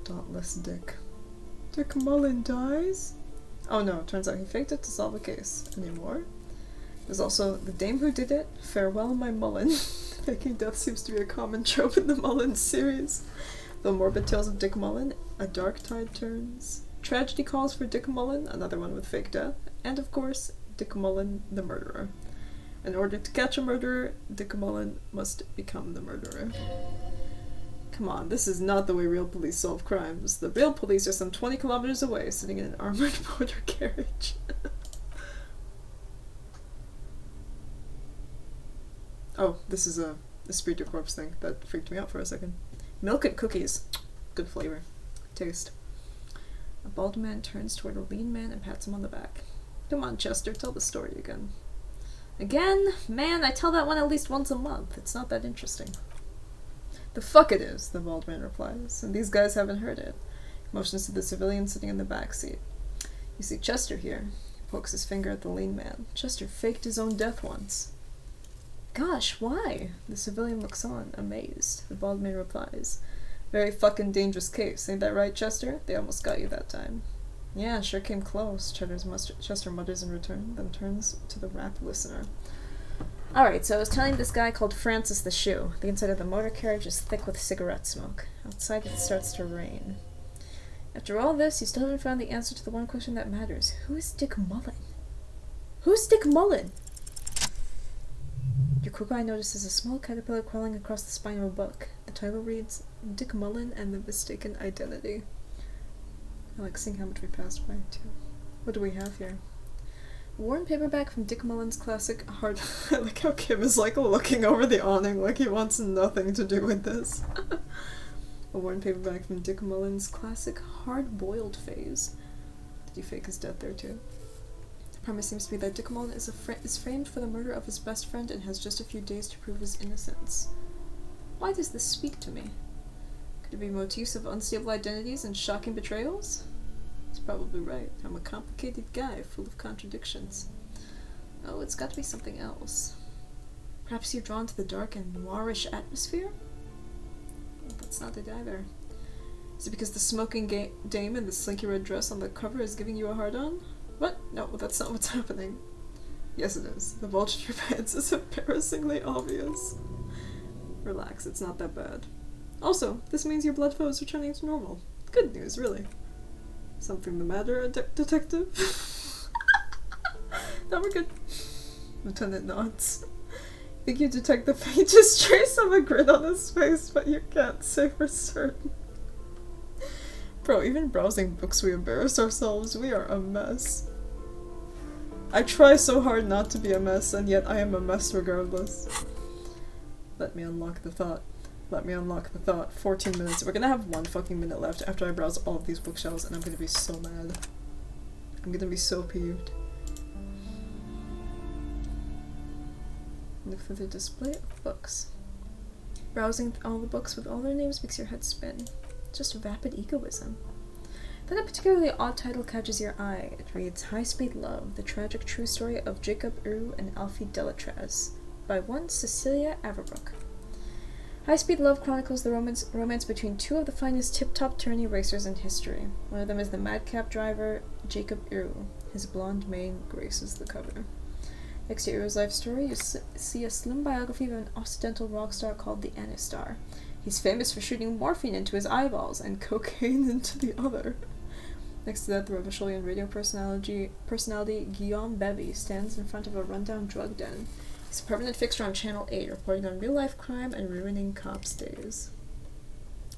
Dauntless Dick. Dick Mullen dies? Oh no, turns out he faked it to solve a case. Any more? There's also The Dame Who Did It, Farewell My Mullen. Faking death seems to be a common trope in the Mullen series. The Morbid Tales of Dick Mullen, A Dark Tide Turns. Tragedy Calls for Dick Mullen, another one with fake death. And of course, Dick Mullen, the Murderer. In order to catch a murderer, Dick Mullen must become the murderer. Come on, this is not the way real police solve crimes. The real police are some 20 kilometers away, sitting in an armored motor carriage. Oh, this is a Esprit de Corps thing. That freaked me out for a second. Milk and cookies. Good flavor. Taste. A bald man turns toward a lean man and pats him on the back. Come on, Chester, tell the story again. Again? Man, I tell that one at least once a month. It's not that interesting. The fuck it is, the bald man replies, and these guys haven't heard it. He motions to the civilian sitting in the back seat. You see Chester here. He pokes his finger at the lean man. Chester faked his own death once. Gosh, why? The civilian looks on, amazed. The bald man replies, very fucking dangerous case, ain't that right, Chester? They almost got you that time. Yeah, sure came close, Chester mutters in return, then turns to the rapt listener. Alright, so I was telling this guy called Francis the Shoe. The inside of the motor carriage is thick with cigarette smoke. Outside it starts to rain. After all this, you still haven't found the answer to the one question that matters. Who is Dick Mullen? Who's Dick Mullen? Your quick eye notices a small caterpillar crawling across the spine of a book. The title reads, Dick Mullen and the Mistaken Identity. I like seeing how much we passed by, too. What do we have here? Worn paperback from Dick Mullen's classic hard... I like how Kim is like looking over the awning like he wants nothing to do with this. A worn paperback from Dick Mullen's classic hard-boiled phase. Did he fake his death there too? The premise seems to be that Dick Mullen is framed for the murder of his best friend and has just a few days to prove his innocence. Why does this speak to me? Could it be motifs of unstable identities and shocking betrayals? He's probably right. I'm a complicated guy, full of contradictions. Oh, it's got to be something else. Perhaps you're drawn to the dark and noirish atmosphere? Well, that's not it either. Is it because the smoking dame in the slinky red dress on the cover is giving you a hard-on? What? No, that's not what's happening. Yes, it is. The bulge in your pants is embarrassingly obvious. Relax, it's not that bad. Also, this means your blood flow is returning to normal. Good news, really. Something the matter, detective? No, we're good. Lieutenant nods. Think you detect the faintest trace of a grin on his face, but you can't say for certain. Bro, even browsing books we embarrass ourselves. We are a mess. I try so hard not to be a mess, and yet I am a mess regardless. Let me unlock the thought. Let me unlock the thought. 14 minutes. We're gonna have 1 fucking minute left after I browse all of these bookshelves, and I'm gonna be so mad. I'm gonna be so peeved. Look through the display of books. Browsing all the books with all their names makes your head spin. Just vapid egoism. Then a particularly odd title catches your eye. It reads High Speed Love, the tragic true story of Jacob Eru and Alfie Delatraz, by one Cecilia Averbrook. High Speed Love chronicles the romance between 2 of the finest tip-top tourney racers in history. One of them is the madcap driver, Jacob Eru. His blonde mane graces the cover. Next to Eru's life story, you see a slim biography of an Occidental rock star called the Anistar. He's famous for shooting morphine into his eyeballs and cocaine into the other. Next to that, the Revacholian radio personality Guillaume Bevy stands in front of a rundown drug den. He's a permanent fixture on Channel 8, reporting on real-life crime and ruining cops' days.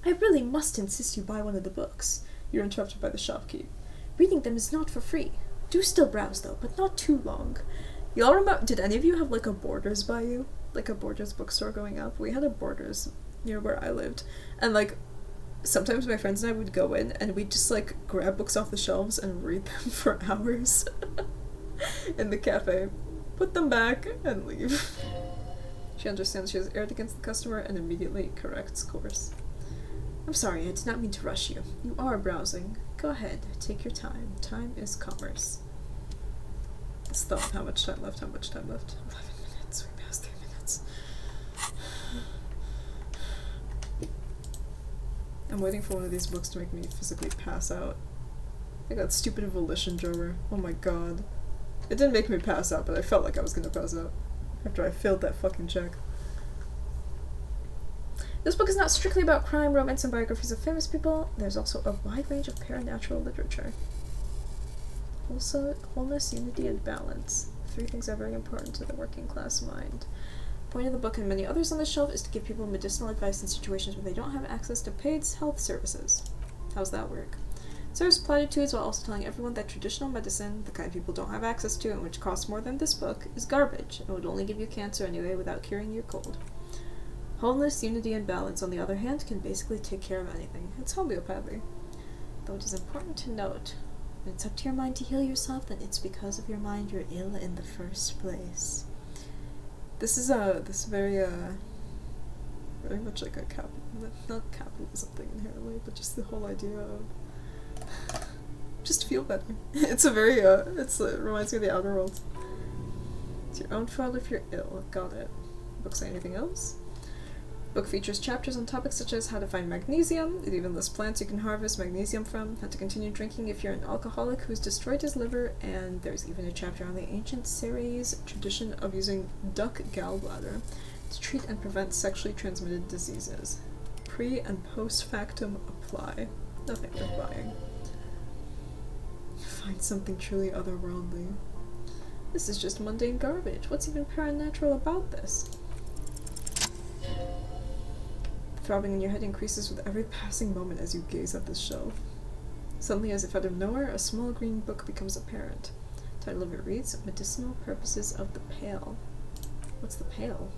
I really must insist you buy one of the books. You're interrupted by the shopkeep. Reading them is not for free. Do still browse, though, but not too long. Y'all remember, did any of you have, like, a Borders by you? Like, a Borders bookstore going up? We had a Borders near where I lived. And, like, sometimes my friends and I would go in, and we'd just, like, grab books off the shelves and read them for hours in the cafe. Put them back, and leave. She understands she has erred against the customer and immediately corrects course. I'm sorry, I did not mean to rush you. You are browsing. Go ahead, take your time. Time is commerce. Let's thought. How much time left? 11 minutes. We passed 3 minutes. I'm waiting for one of these books to make me physically pass out. Like that stupid volition drawer. Oh my god. It didn't make me pass out, but I felt like I was gonna pass out after I failed that fucking check. This book is not strictly about crime, romance, and biographies of famous people. There's also a wide range of paranatural literature. Also, wholeness, unity, and balance. 3 things are very important to the working class mind. The point of the book and many others on the shelf is to give people medicinal advice in situations where they don't have access to paid health services. How's that work? Serves platitudes while also telling everyone that traditional medicine, the kind people don't have access to and which costs more than this book, is garbage and would only give you cancer anyway without curing your cold. Wholeness, unity, and balance, on the other hand, can basically take care of anything. It's homeopathy. Though it is important to note, when it's up to your mind to heal yourself, then it's because of your mind you're ill in the first place. This is very much like a not capitalism thing inherently, but just the whole idea of just feel better. It's a very, it reminds me of the Outer Worlds. It's your own fault if you're ill. Got it. Book say anything else? Book features chapters on topics such as how to find magnesium, it even lists plants you can harvest magnesium from, how to continue drinking if you're an alcoholic who's destroyed his liver, and there's even a chapter on the ancient Ceres tradition of using duck gallbladder to treat and prevent sexually transmitted diseases. Pre and post factum apply. Nothing worth buying. Find something truly otherworldly. This is just mundane garbage. What's even paranatural about this? The throbbing in your head increases with every passing moment as you gaze at this shelf. Suddenly, as if out of nowhere, a small green book becomes apparent. Title of it reads, Medicinal Purposes of the Pale. What's the pale?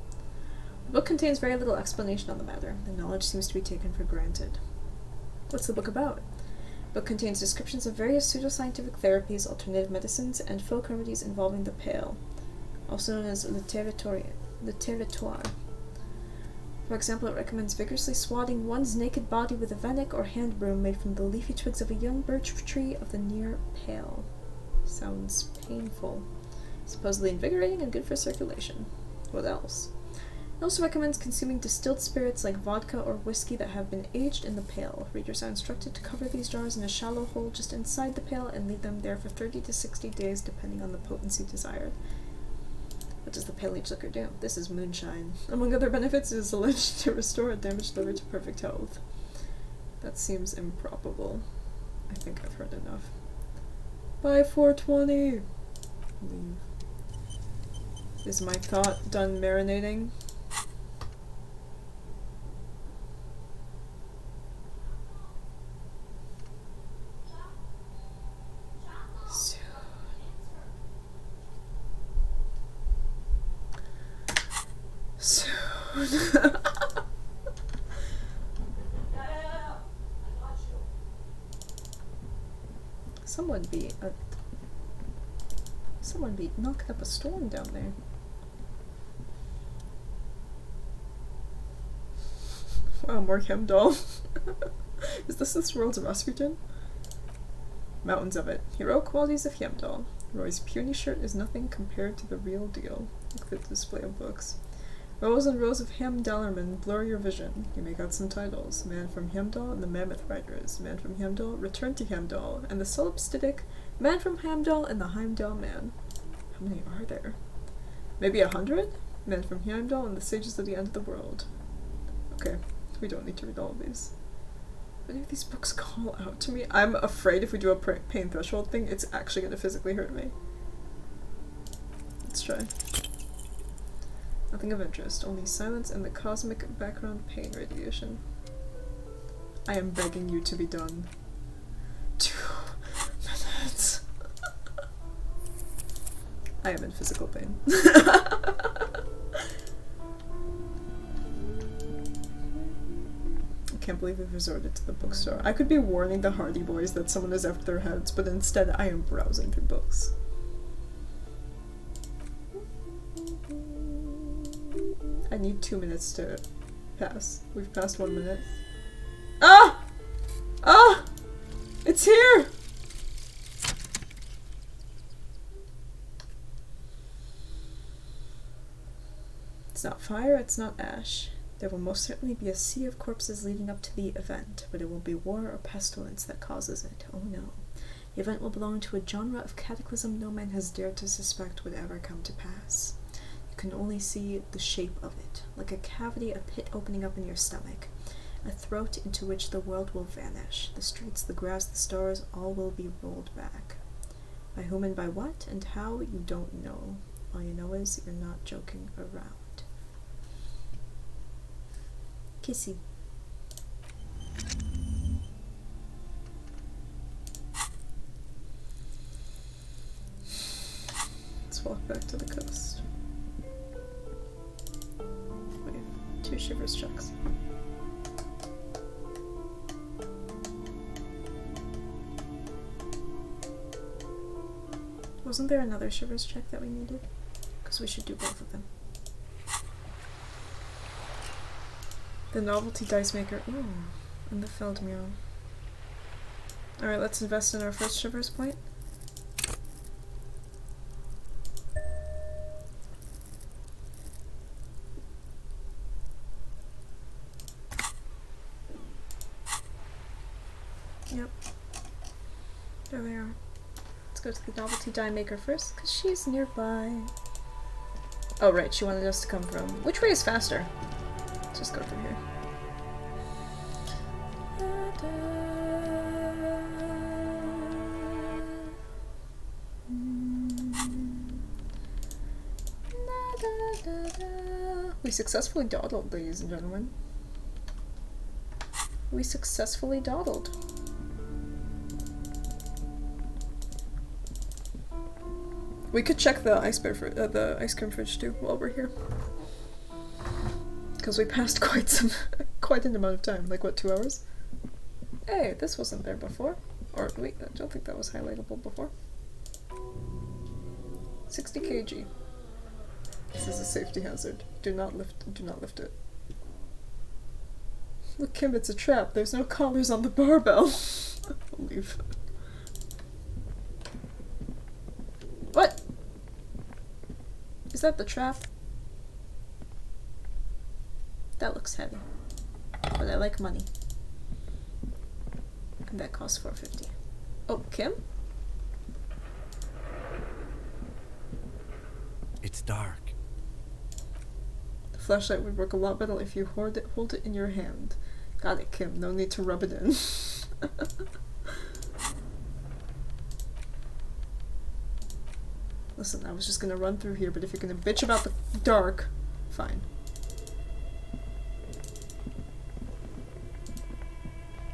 The book contains very little explanation on the matter. The knowledge seems to be taken for granted. What's the book about? The book contains descriptions of various pseudoscientific therapies, alternative medicines, and folk remedies involving the pale, also known as le territoire. For example, it recommends vigorously swadding one's naked body with a venek or hand broom made from the leafy twigs of a young birch tree of the near pale. Sounds painful. Supposedly invigorating and good for circulation. What else? It also recommends consuming distilled spirits like vodka or whiskey that have been aged in the pail. Readers are instructed to cover these jars in a shallow hole just inside the pail and leave them there for 30 to 60 days depending on the potency desired. What does the pale age liquor do? This is moonshine. Among other benefits, it is alleged to restore a damaged liver to perfect health. That seems improbable. I think I've heard enough. Bye 420! Leave. Is my thought done marinating? Soon. Someone be knocking up a storm down there. Wow, more Hemdall. Is this world's Rasputin? Mountains of it. Heroic qualities of Hemdall. Roy's puny shirt is nothing compared to the real deal. Look at the display of books. Rows and rows of Hemdallermen blur your vision. You make out some titles. Man from Hemdall and the Mammoth Riders. Man from Hemdall, Return to Hemdall, and the Solipstidic, Man from Hemdall and the Heimdall Man. How many are there? Maybe 100? Man from Heimdall and the Sages of the End of the World. Okay, we don't need to read all of these. Any of these books call out to me? I'm afraid if we do a pain threshold thing, it's actually going to physically hurt me. Let's try. Nothing of interest, only silence and the cosmic background pain radiation. I am begging you to be done. 2 minutes. I am in physical pain. I can't believe we've resorted to the bookstore. I could be warning the Hardy Boys that someone is after their heads, but instead I am browsing through books. I need 2 minutes to pass. We've passed 1 minute. Ah! Ah! It's here! It's not fire, it's not ash. There will most certainly be a sea of corpses leading up to the event, but it won't be war or pestilence that causes it. Oh no. The event will belong to a genre of cataclysm no man has dared to suspect would ever come to pass. You can only see the shape of it, like a cavity, a pit opening up in your stomach, a throat into which the world will vanish. The streets, the grass, the stars, all will be rolled back. By whom and by what and how, you don't know. All you know is you're not joking around. Kissy. Let's walk back to the coast. We have 2 shivers checks. Wasn't there another shivers check that we needed? Because we should do both of them. The novelty dice maker. Ooh, and the Feldmuir. Alright, let's invest in our first shivers point. Yep. There they are. Let's go to the novelty die maker first, because she's nearby. Oh right, she wanted us to come from... Which way is faster? Let's just go through here. We successfully dawdled, ladies and gentlemen. We successfully dawdled. We could check the the ice cream fridge too while we're here. Because we passed quite an amount of time. Like, what, 2 hours? Hey, this wasn't there before. Or, wait, I don't think that was highlightable before. 60 kg. This is a safety hazard. Do not lift it. Look, Kim, it's a trap. There's no collars on the barbell. I'll leave. What? Is that the trap? That looks heavy. But I like money. And that costs $4.50. Oh, Kim? It's dark. The flashlight would work a lot better if you hold it in your hand. Got it, Kim. No need to rub it in. Listen, I was just gonna run through here, but if you're gonna bitch about the dark, fine.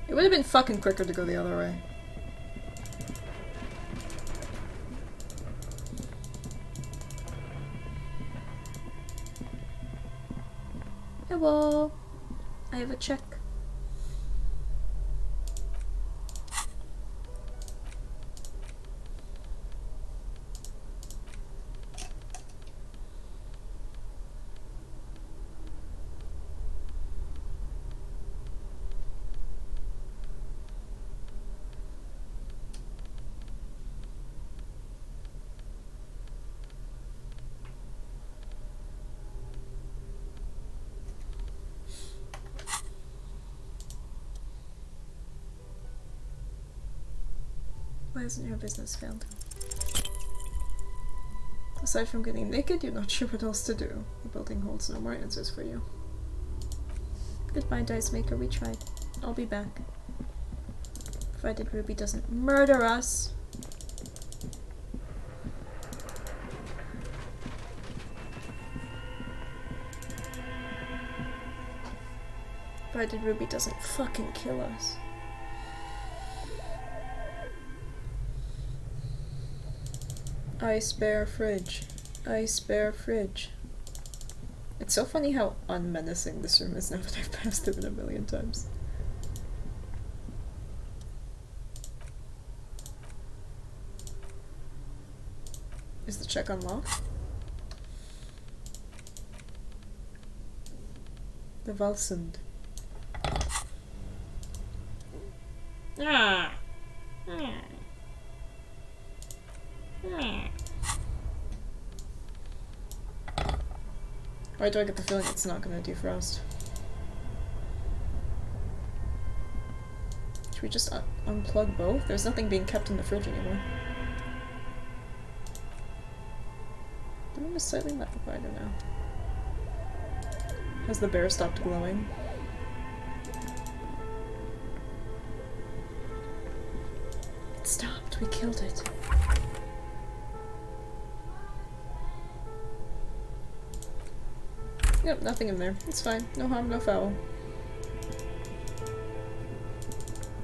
It would have been fucking quicker to go the other way. Hello. I have a check. Why isn't your business found? Aside from getting naked, you're not sure what else to do. The building holds no more answers for you. Goodbye, Dice Maker, we tried. I'll be back. Provided Ruby doesn't murder us. Provided Ruby doesn't fucking kill us. I spare fridge. I spare fridge. It's so funny how unmenacing this room is now that I've passed through it a million times. Is the check unlocked? The Valsund. Ah! Why do I get the feeling it's not gonna defrost? Should we just unplug both? There's nothing being kept in the fridge anymore. The room is slightly magnified now. Has the bear stopped glowing? It stopped. We killed it. Yep, nothing in there. It's fine. No harm, no foul.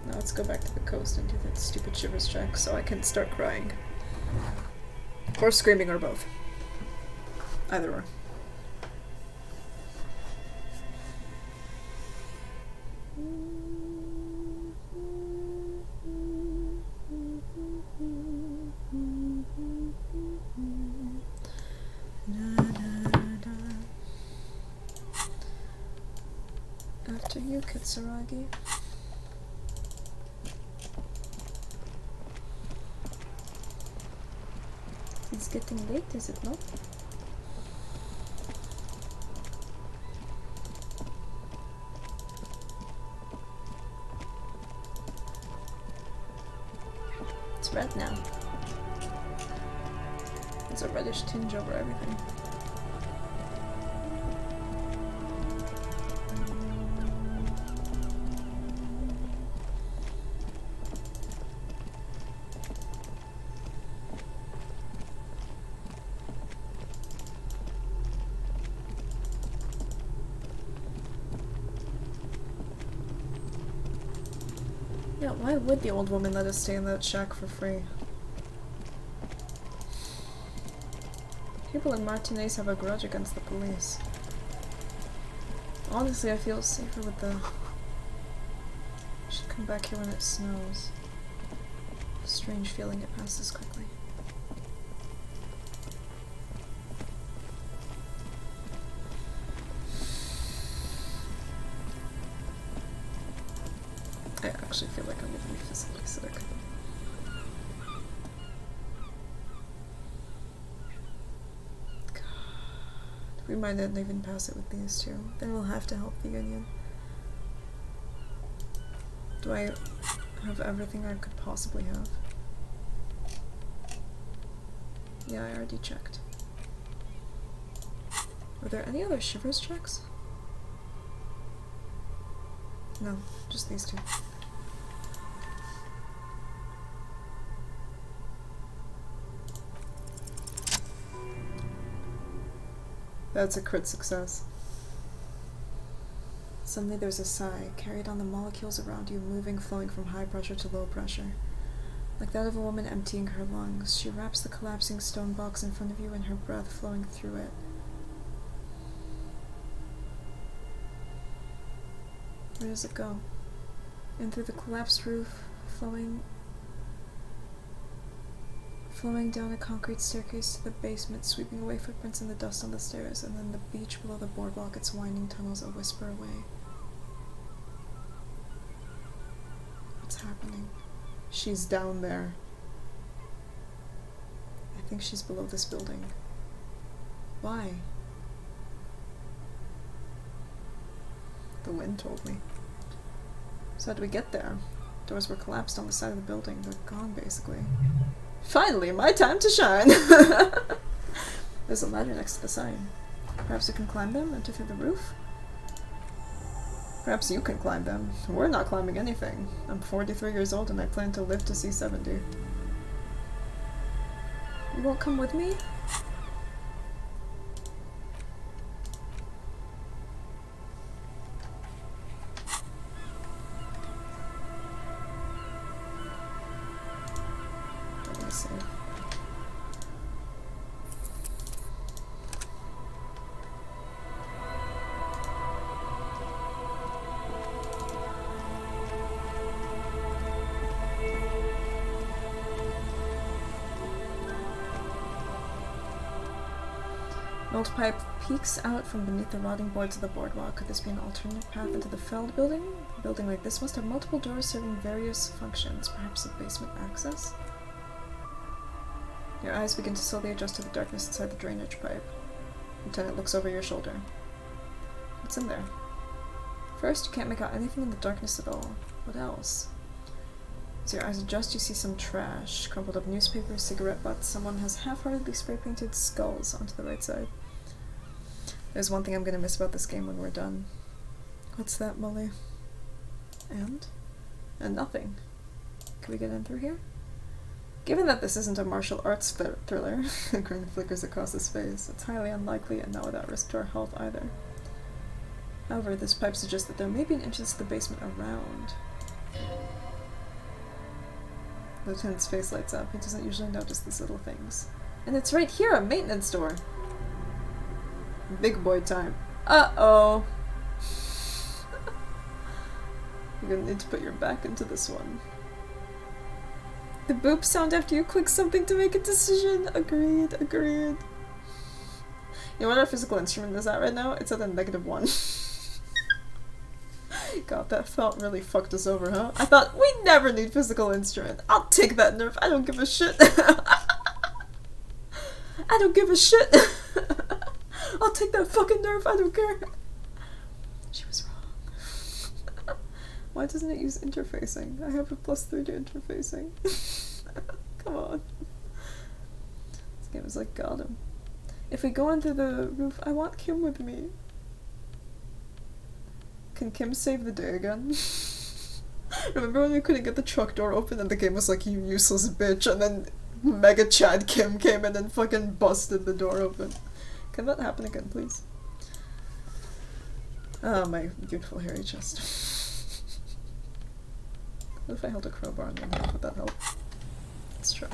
Now let's go back to the coast and do that stupid shivers check so I can start crying. Or screaming, or both. Either or. After you, Kitsuragi. It's getting late, is it not? It's red now. There's a reddish tinge over everything. Yeah, why would the old woman let us stay in that shack for free? People in Martinez have a grudge against the police. Honestly, I feel safer with the... Should come back here when it snows. Strange feeling it passes quickly. I actually feel like I'm gonna be physically sick. God. We might not even pass it with these two. Then we'll have to help the Union. Do I have everything I could possibly have? Yeah, I already checked. Were there any other Shivers checks? No, just these two. That's a crit success. Suddenly there's a sigh, carried on the molecules around you, moving, flowing from high pressure to low pressure. Like that of a woman emptying her lungs, she wraps the collapsing stone box in front of you and her breath flowing through it. Where does it go? In through the collapsed roof, flowing down a concrete staircase to the basement, sweeping away footprints in the dust on the stairs, and then the beach below the boardwalk, its winding tunnels a whisper away. What's happening? She's down there. I think she's below this building. Why? The wind told me. So how do we get there? Doors were collapsed on the side of the building. They're gone, basically. Finally, my time to shine! There's a ladder next to the sign. Perhaps we can climb them, enter through the roof? Perhaps you can climb them. We're not climbing anything. I'm 43 years old and I plan to live to see 70. You won't come with me? An old pipe peeks out from beneath the rotting boards of the boardwalk. Could this be an alternate path into the Feld building? A building like this must have multiple doors serving various functions, perhaps a basement access? Your eyes begin to slowly adjust to the darkness inside the drainage pipe. Lieutenant looks over your shoulder. What's in there? First, you can't make out anything in the darkness at all. What else? As your eyes adjust, you see some trash. Crumpled up newspapers, cigarette butts. Someone has half-heartedly spray-painted skulls onto the right side. There's one thing I'm gonna miss about this game when we're done. What's that, Molly? And nothing. Can we get in through here? Given that this isn't a martial arts thriller, a grin flickers across his face. It's highly unlikely and not without risk to our health either. However, this pipe suggests that there may be an entrance to the basement around. Lieutenant's face lights up. He doesn't usually notice these little things. And it's right here, a maintenance door! Big boy time. Uh-oh! You're gonna need to put your back into this one. The boop sound after you click something to make a decision. Agreed, agreed. You know what our physical instrument is at right now? It's at a -1. God, that thought really fucked us over, huh? I thought, we never need physical instrument. I'll take that nerf. I don't give a shit. I don't give a shit. I'll take that fucking nerf. I don't care. She was wrong. Why doesn't it use interfacing? I have a +3 to interfacing. Come on. This game is like Gotham. If we go onto the roof, I want Kim with me. Can Kim save the day again? Remember when we couldn't get the truck door open and the game was like, you useless bitch, and then Mega Chad Kim came in and fucking busted the door open. Can that happen again, please? Oh, my beautiful hairy chest. What if I held a crowbar in one hand? Would that help? Let's try.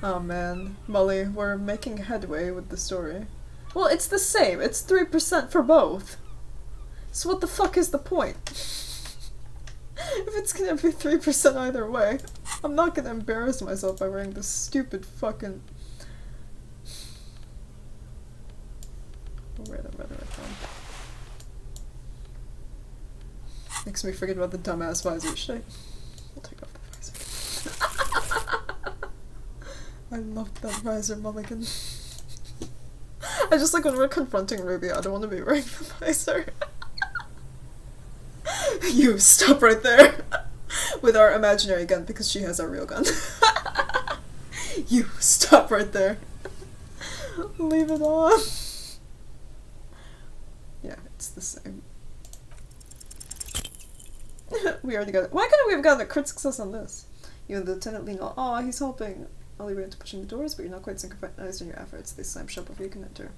Oh man, Molly, we're making headway with the story. Well, it's the same. It's 3% for both. So what the fuck is the point? If it's gonna be 3% either way, I'm not gonna embarrass myself by wearing this stupid fucking... I'll wear the rhetoric one. Makes me forget about the dumbass visor. Should I... I'll take off the visor. I loved that visor, Mulligan. I just like when we're confronting Ruby, I don't want to be wearing the visor. You, stop right there! With our imaginary gun, because she has our real gun. You, stop right there. Leave it on. Yeah, it's the same. We already got it. Why couldn't we have gotten a crit success on this? You and the lieutenant lean all, aw, he's helping. I'll leave you into pushing the doors, but you're not quite synchronized in your efforts. They slam shut before you can enter.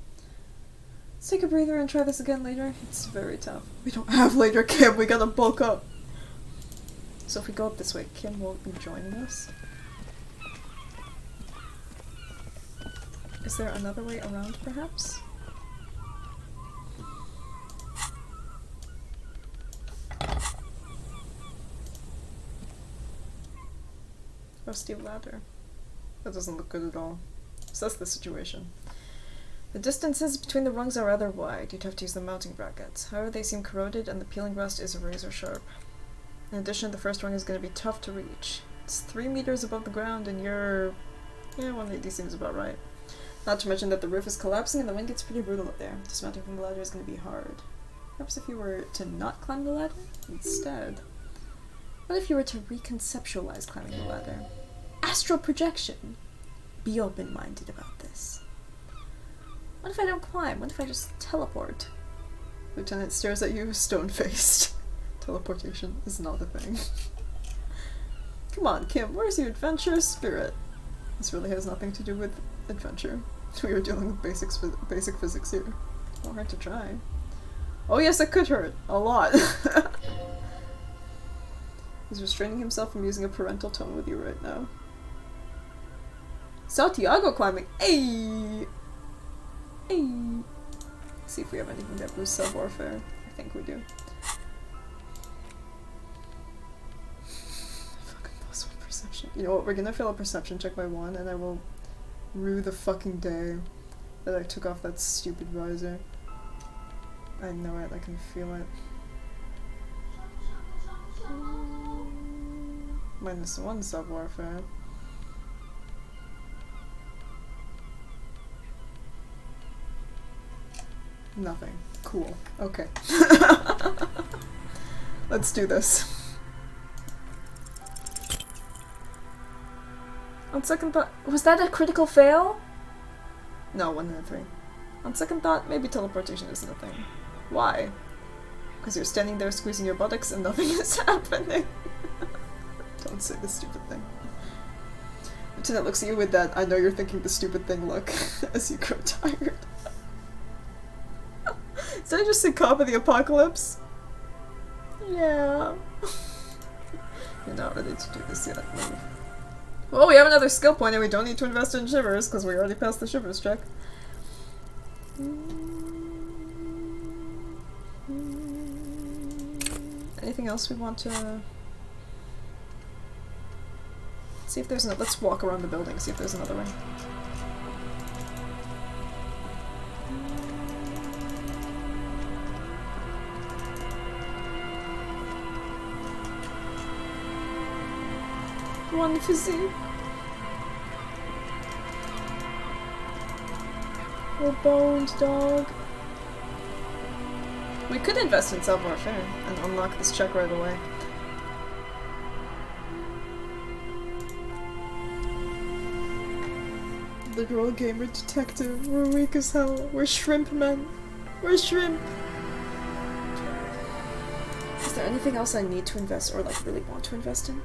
Let's take a breather and try this again later. It's very tough. We don't have later, Kim. We gotta bulk up. So if we go up this way, Kim won't be joining us. Is there another way around, perhaps? Rusty ladder. That doesn't look good at all. So that's the situation. The distances between the rungs are rather wide. You'd have to use the mounting brackets. However, they seem corroded and the peeling rust is razor sharp. In addition, the first rung is going to be tough to reach. It's 3 meters above the ground and you're... yeah, 180 seems about right. Not to mention that the roof is collapsing and the wind gets pretty brutal up there. Dismounting from the ladder is going to be hard. Perhaps if you were to not climb the ladder instead. What if you were to reconceptualize climbing the ladder? Astral projection! Be open-minded about this. What if I don't climb? What if I just teleport? Lieutenant stares at you, stone-faced. Teleportation is not a thing. Come on, Kim, where's your adventurous spirit? This really has nothing to do with adventure. We are dealing with basic physics here. Not hard to try. Oh yes, it could hurt. A lot. He's restraining himself from using a parental tone with you right now. Santiago climbing! Ayy! Ayy! See if we have anything that boosts self-warfare. I think we do. Fucking +1 perception. You know what, we're gonna fail a perception check by 1 and I will rue the fucking day that I took off that stupid visor. I know it, I can feel it. -1 self-warfare. Nothing. Cool. Okay. Let's do this. On second thought, was that a critical fail? No, 1 in 3. On second thought, maybe teleportation isn't a thing. Why? Because you're standing there squeezing your buttocks and nothing is happening. Don't say the stupid thing. Lieutenant looks at you with that, I know you're thinking the stupid thing look, as you grow tired. Did I just say cop of the apocalypse? Yeah. You're not ready to do this yet. Move. Well, we have another skill point and we don't need to invest in shivers because we already passed the shivers check. Anything else we want to... see if there's no... let's walk around the building, see if there's another way. One physique. We're boned, dog. We could invest in self-warfare and unlock this check right away. Literal gamer detective. We're weak as hell. We're shrimp men. We're shrimp. Is there anything else I need to invest or like really want to invest in?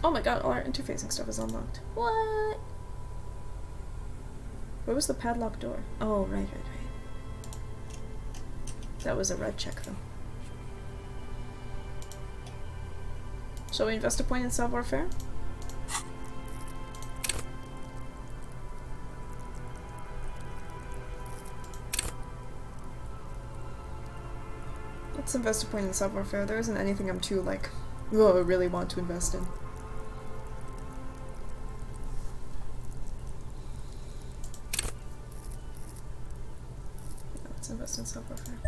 Oh my god, all our interfacing stuff is unlocked. What? Where was the padlock door? Oh, right. That was a red check, though. Shall we invest a point in savoir-faire? Let's invest a point in savoir-faire. There isn't anything I'm too, like, oh, I really want to invest in. Let's invest in savoir-faire.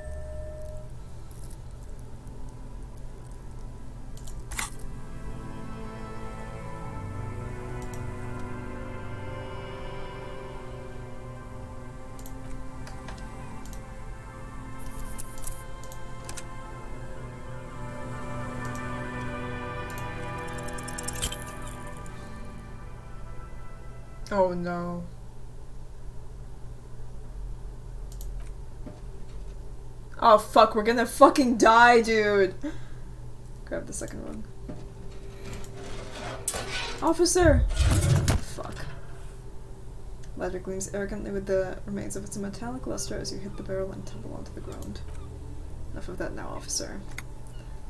Oh no. Oh fuck, we're gonna fucking die, dude! Grab the second one. Officer! Fuck. Ladder gleams arrogantly with the remains of its metallic luster as you hit the barrel and tumble onto the ground. Enough of that now, officer.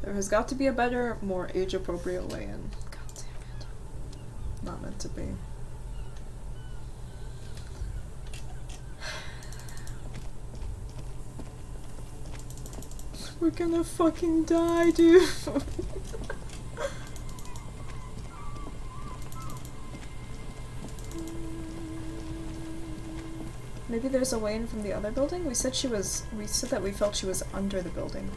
There has got to be a better, more age-appropriate way in. God damn it. Not meant to be. We're gonna fucking die, dude. Maybe there's a way in from the other building? We said that we felt she was under the building.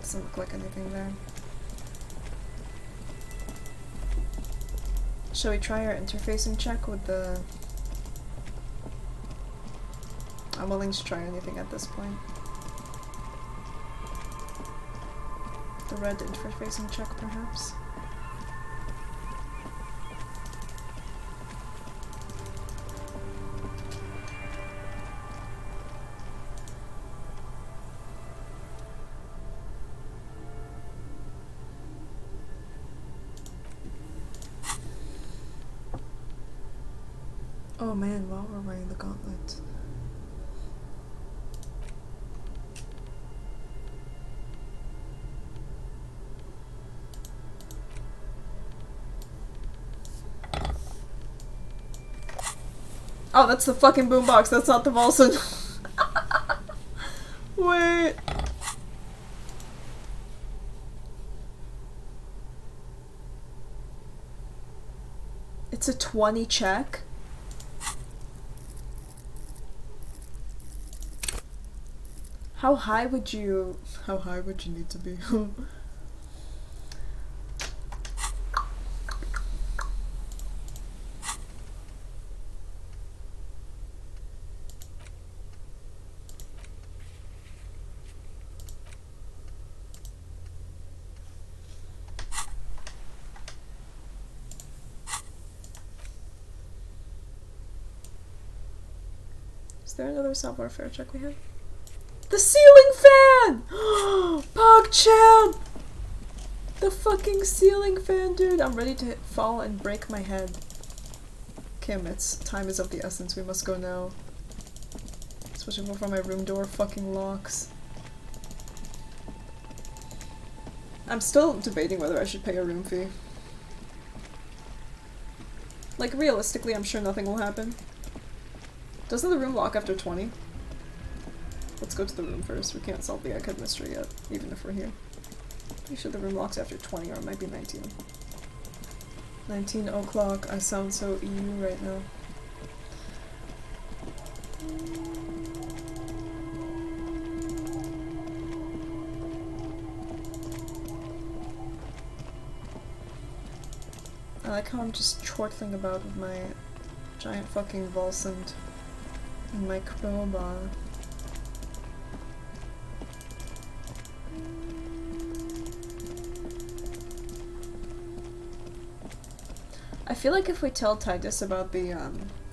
Doesn't look like anything there. Shall we try our interfacing check with the... I'm willing to try anything at this point. The red interfacing check, perhaps? Oh man, while we're wearing the gauntlet. Oh, that's the fucking boombox, that's not the Volson. Wait. It's a 20 check? How high would you need to be? Is there another savoir-faire check we have? The ceiling fan! PogChamp! The fucking ceiling fan, dude! I'm ready to fall and break my head. Kim, time is of the essence. We must go now. Especially before my room door fucking locks. I'm still debating whether I should pay a room fee. Like, realistically, I'm sure nothing will happen. Doesn't the room lock after 20? Let's go to the room first. We can't solve the egghead mystery yet, even if we're here. Pretty sure the room locks after 20, or it might be 19. 19 o'clock. I sound so EU right now. I like how I'm just chortling about with my giant fucking Volsund and my crowbar. I feel like if we tell Titus about the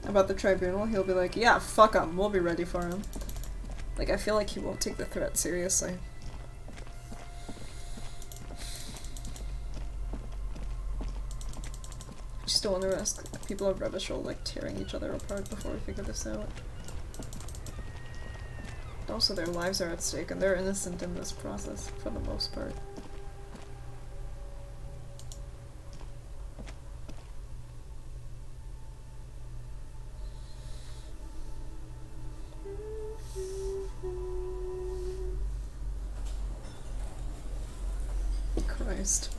about the tribunal, he'll be like, yeah, fuck him, we'll be ready for him. Like, I feel like he won't take the threat seriously. I just don't want to risk people of Revachol, like, tearing each other apart before we figure this out. Also, their lives are at stake, and they're innocent in this process, for the most part. Christ.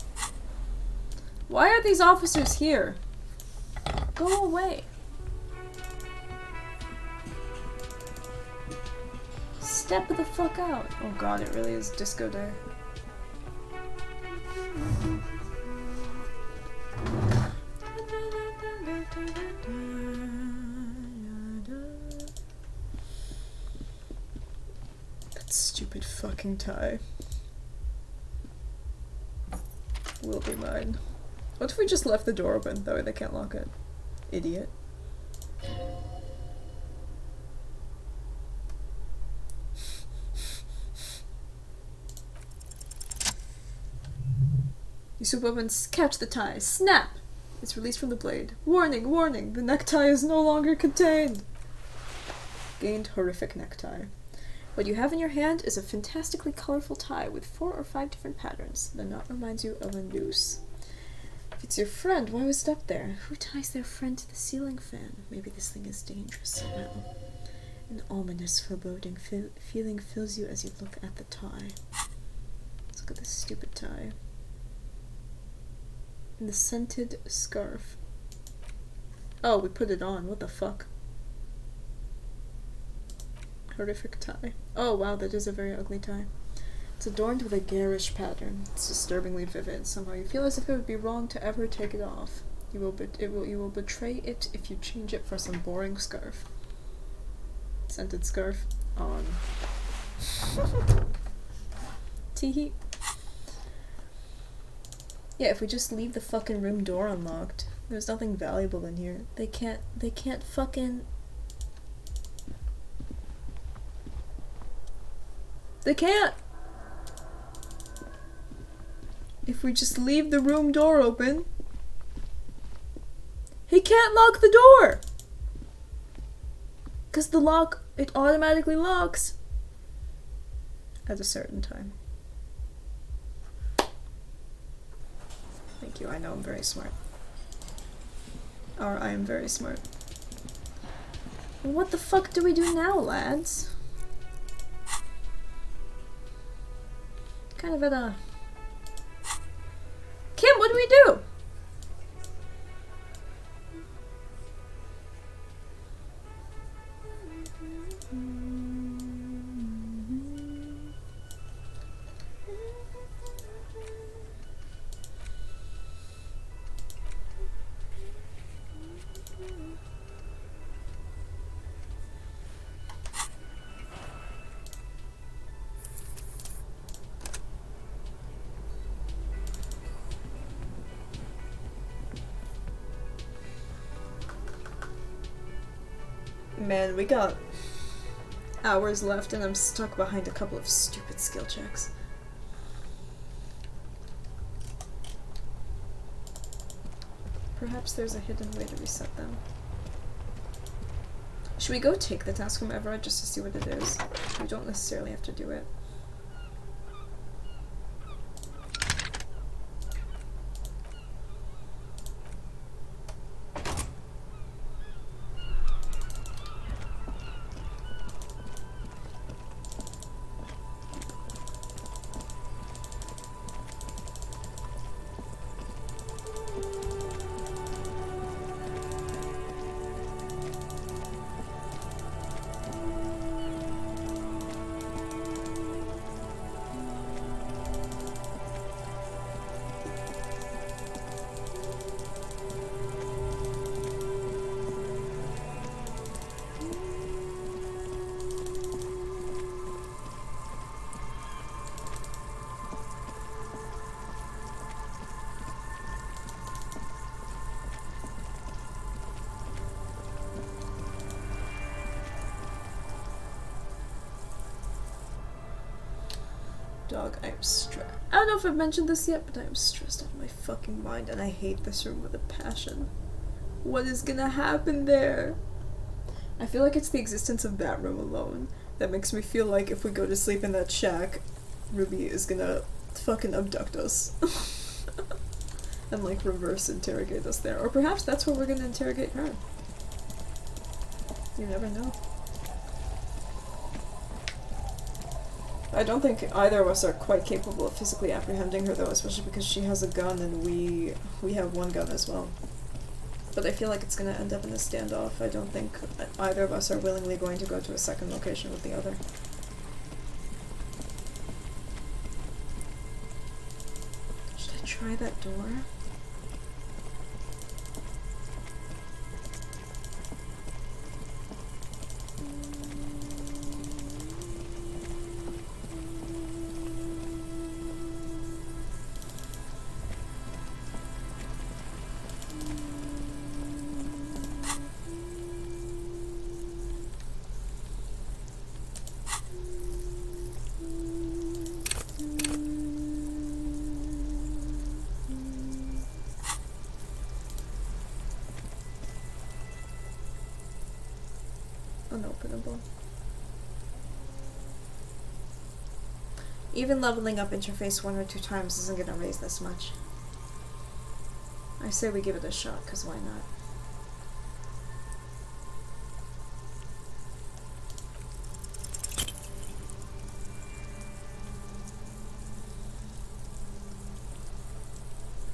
Why are these officers here? Go away. Step the fuck out. Oh god, it really is disco day. That stupid fucking tie will be mine. What if we just left the door open? That way they can't lock it. Idiot. You swoop up and catch the tie. Snap! It's released from the blade. Warning, warning! The necktie is no longer contained! Gained horrific necktie. What you have in your hand is a fantastically colorful tie with 4 or 5 different patterns. The knot reminds you of a noose. If it's your friend, why was it up there? Who ties their friend to the ceiling fan? Maybe this thing is dangerous now. An ominous, foreboding feeling fills you as you look at the tie. Let's look at this stupid tie. And the scented scarf. Oh, we put it on. What the fuck? Horrific tie. Oh wow, that is a very ugly tie. It's adorned with a garish pattern. It's disturbingly vivid. Somehow you feel as if it would be wrong to ever take it off. You will betray it if you change it for some boring scarf. Scented scarf on. Teehee. Yeah, if we just leave the fucking room door unlocked, there's nothing valuable in here. They can't fucking... They can't! If we just leave the room door open, he can't lock the door! 'Cause the lock, it automatically locks at a certain time. Thank you, I know I'm very smart. Or I am very smart. What the fuck do we do now, lads? Kind of at a... Kim, what do we do? Man, we got hours left and I'm stuck behind a couple of stupid skill checks. Perhaps there's a hidden way to reset them. Should we go take the task from Everett just to see what it is? We don't necessarily have to do it. Dog, I am stressed. I don't know if I've mentioned this yet, but I am stressed out of my fucking mind and I hate this room with a passion. What is gonna happen there? I feel like it's the existence of that room alone that makes me feel like if we go to sleep in that shack, Ruby is gonna fucking abduct us. And like reverse interrogate us there. Or perhaps that's where we're gonna interrogate her. You never know. I don't think either of us are quite capable of physically apprehending her though, especially because she has a gun and we have one gun as well. But I feel like it's gonna end up in a standoff. I don't think either of us are willingly going to go to a second location with the other. Should I try that door? Unopenable. Even leveling up interface 1 or 2 times isn't gonna raise this much. I say we give it a shot, cause why not?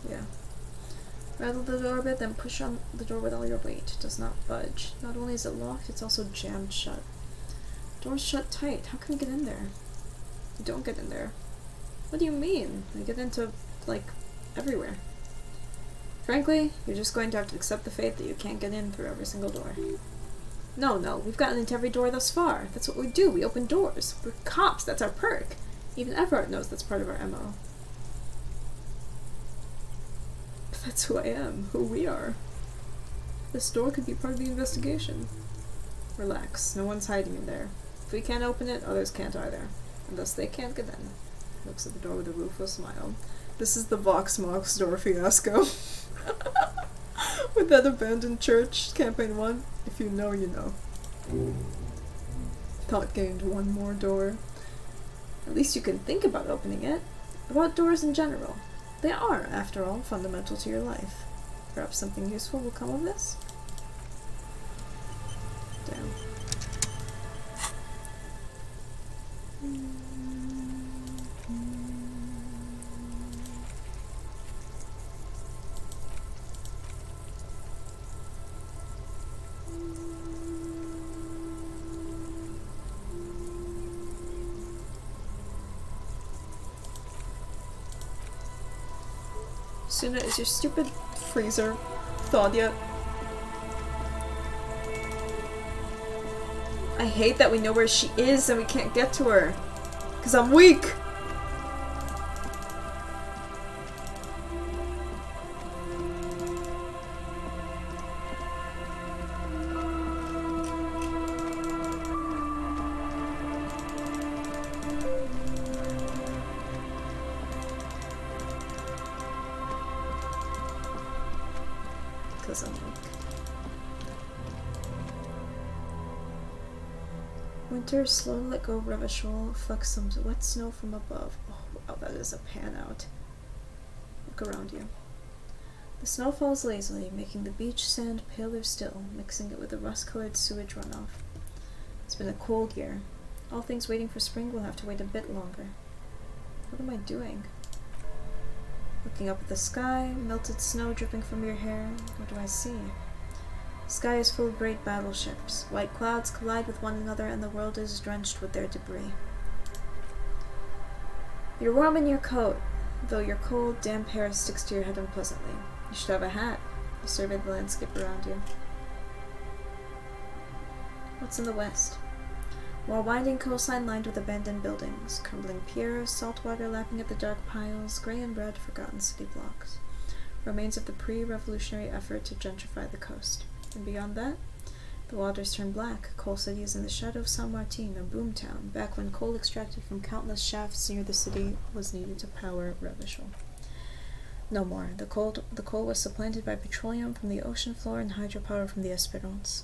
Yeah. Rattle the door a bit, then push on the door with all your weight. It does not budge. Not only is it locked, it's also jammed shut. Door's shut tight. How can we get in there? You don't get in there. What do you mean? We get into, like, everywhere. Frankly, you're just going to have to accept the fate that you can't get in through every single door. No, we've gotten into every door thus far. That's what we do. We open doors. We're cops. That's our perk. Even Everard knows that's part of our MO. That's who I am, who we are. This door could be part of the investigation. Relax, no one's hiding in there. If we can't open it, others can't either. And thus they can't get in. Looks at the door with a rueful smile. This is the Vox Mox door fiasco. With that abandoned church, campaign 1. If you know, you know. Thought gained one more door. At least you can think about opening it. About doors in general. They are, after all, fundamental to your life. Perhaps something useful will come of this? Damn. Suna, is your stupid freezer thawed yet? I hate that we know where she is and we can't get to her. 'Cause I'm weak! Winter, slowly let go of Revachol, flex some wet snow from above. Oh, wow, that is a pan out. Look around you. The snow falls lazily, making the beach sand paler still, mixing it with the rust-colored sewage runoff. It's been a cold year. All things waiting for spring will have to wait a bit longer. What am I doing? Looking up at the sky, melted snow dripping from your hair. What do I see? Sky is full of great battleships. White clouds collide with one another and the world is drenched with their debris. You're warm in your coat, though your cold, damp hair sticks to your head unpleasantly. You should have a hat. You survey the landscape around you. What's in the west? More winding coastline lined with abandoned buildings, crumbling piers, salt water lapping at the dark piles, grey and red forgotten city blocks. Remains of the pre-revolutionary effort to gentrify the coast. And beyond that, The waters turn black. Coal City is in the shadow of San Martin, a boomtown, back when coal extracted from countless shafts near the city was needed to power Revachol. No more. The coal was supplanted by petroleum from the ocean floor and hydropower from the Espérance.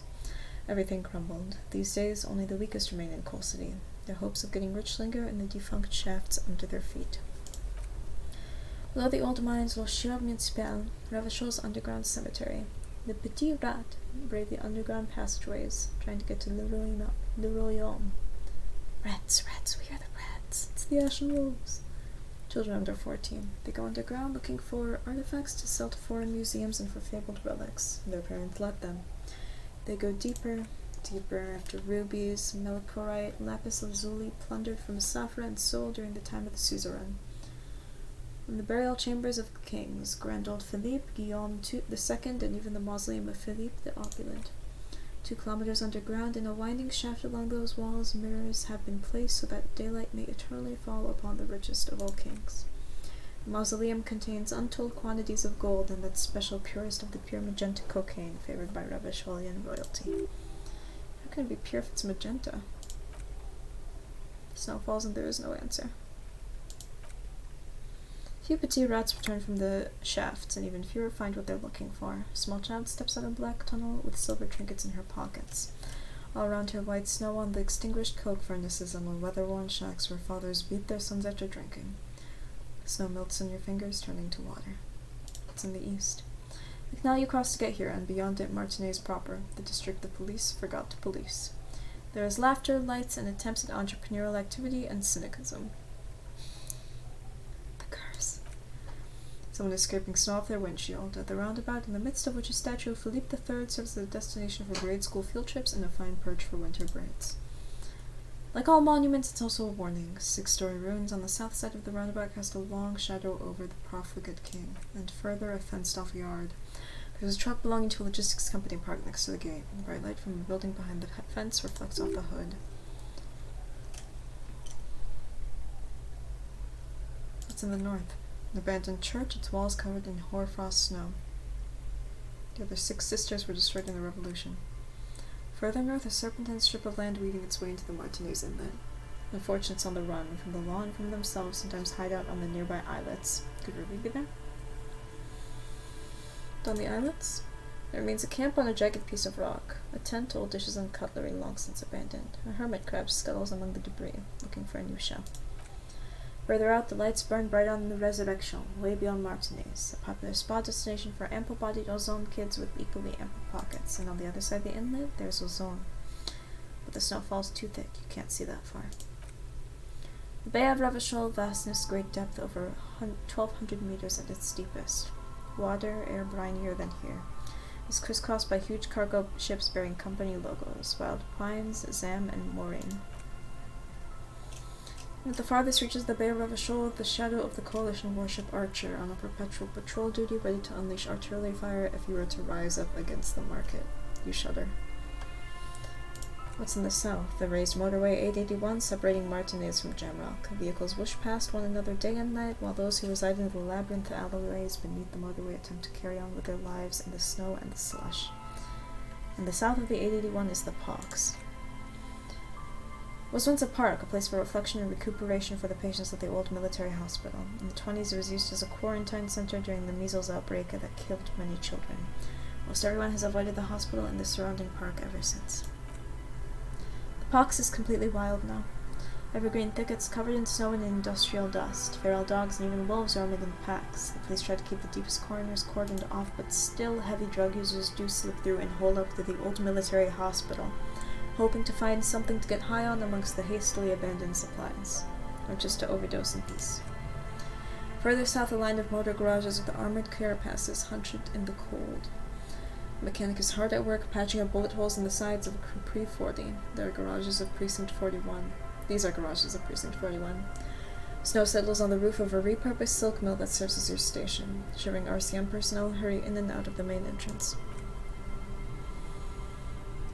Everything crumbled. These days, only the weakest remain in Coal City. Their hopes of getting rich linger in the defunct shafts under their feet. Below the old mines, Le Chien Municipal, Revachol's underground cemetery. The Petit Rat brave the underground passageways, trying to get to Le Royaume. Rats, we hear the rats. It's the Ashen Wolves. Children under 14. They go underground looking for artifacts to sell to foreign museums and for fabled relics. Their parents let them. They go deeper after rubies, melchiorite, lapis lazuli, plundered from Safra and sold during the time of the suzerain. From the burial chambers of kings, Grand Old Philippe, Guillaume II, and even the mausoleum of Philippe the Opulent. 2 kilometers underground, in a winding shaft along those walls, mirrors have been placed so that daylight may eternally fall upon the richest of all kings. The mausoleum contains untold quantities of gold and that special purest of the pure magenta cocaine favored by Revacholian royalty. How can it be pure if it's magenta? Snow falls and there is no answer. Few Petit Rats return from the shafts, and even fewer find what they're looking for. A small child steps out of a black tunnel with silver trinkets in her pockets. All around her, white snow on the extinguished coke furnaces and on weather-worn shacks where fathers beat their sons after drinking. The snow melts in your fingers, turning to water. It's in the east. The canal you cross to get here, and beyond it, Martinez proper, the district the police forgot to police. There is laughter, lights, and attempts at entrepreneurial activity and cynicism. The curse. Someone is scraping snow off their windshield, at the roundabout, in the midst of which a statue of Philippe III serves as a destination for grade school field trips and a fine perch for winter birds. Like all monuments, it's also a warning. 6-story ruins on the south side of the roundabout cast a long shadow over the profligate king, and further, a fenced-off yard. There's a truck belonging to a logistics company parked next to the gate. The bright light from a building behind the fence reflects off the hood. What's in the north? An abandoned church, its walls covered in hoarfrost snow. The other 6 sisters were destroyed in the Revolution. Further north, a serpentine strip of land weaving its way into the Martinez Inlet. Unfortunates on the run, from the law and from themselves, sometimes hide out on the nearby islets. Could Ruby be there? On the islets, there remains a camp on a jagged piece of rock, a tent, old dishes and cutlery long since abandoned. A hermit crab scuttles among the debris, looking for a new shell. Further out, the lights burn bright on the Resurrection, way beyond Martinez, a popular spa destination for ample-bodied Ozone kids with equally ample pockets, and on the other side of the inlet, there's Ozone. But the snow falls too thick, you can't see that far. The Bay of Revachol, vastness, great depth, over 1,200 meters at its deepest. Water, air brinier than here, is crisscrossed by huge cargo ships bearing company logos, wild pines, Zam, and Moraine. At the farthest reaches the Bay of Revachol, the shadow of the coalition warship Archer on a perpetual patrol duty ready to unleash artillery fire if you were to rise up against the market. You shudder. What's in the south? The raised motorway 881 separating Martinez from Jamrock. Vehicles whoosh past one another day and night, while those who reside in the labyrinth of alleyways beneath the motorway attempt to carry on with their lives in the snow and the slush. In the south of the 881 is the Pox. It was once a park, a place for reflection and recuperation for the patients at the old military hospital. In the 20s, it was used as a quarantine center during the measles outbreak that killed many children. Most everyone has avoided the hospital and the surrounding park ever since. The Pox is completely wild now. Evergreen thickets covered in snow and industrial dust. Feral dogs and even wolves roaming in packs. The police try to keep the deepest corners cordoned off, but still heavy drug users do slip through and hole up to the old military hospital, hoping to find something to get high on amongst the hastily abandoned supplies, or just to overdose in peace. Further south, a line of motor garages with armored carapasses hunched in the cold. The mechanic is hard at work patching up bullet holes in the sides of a Capri 40. There are garages of Precinct 41. These are garages of Precinct 41. Snow settles on the roof of a repurposed silk mill that serves as your station. Shivering RCM personnel hurry in and out of the main entrance.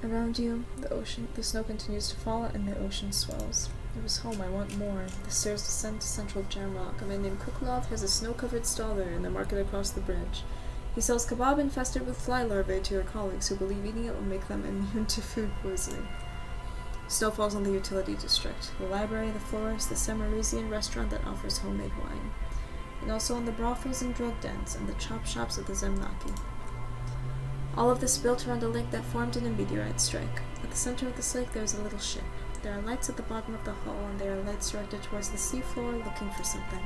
Around you, the snow continues to fall and the ocean swells. It was home, I want more. The stairs descend to central Jamrock. A man named Kuklov has a snow-covered stall there in the market across the bridge. He sells kebab infested with fly larvae to your colleagues who believe eating it will make them immune to food poisoning. Snow falls on the utility district, the library, the florist, the Semiresian restaurant that offers homemade wine, and also on the brothels and drug dens and the chop shops of the Zemnaki. All of this built around a lake that formed in a meteorite strike. At the center of this lake there is a little ship. There are lights at the bottom of the hull, and there are lights directed towards the seafloor looking for something.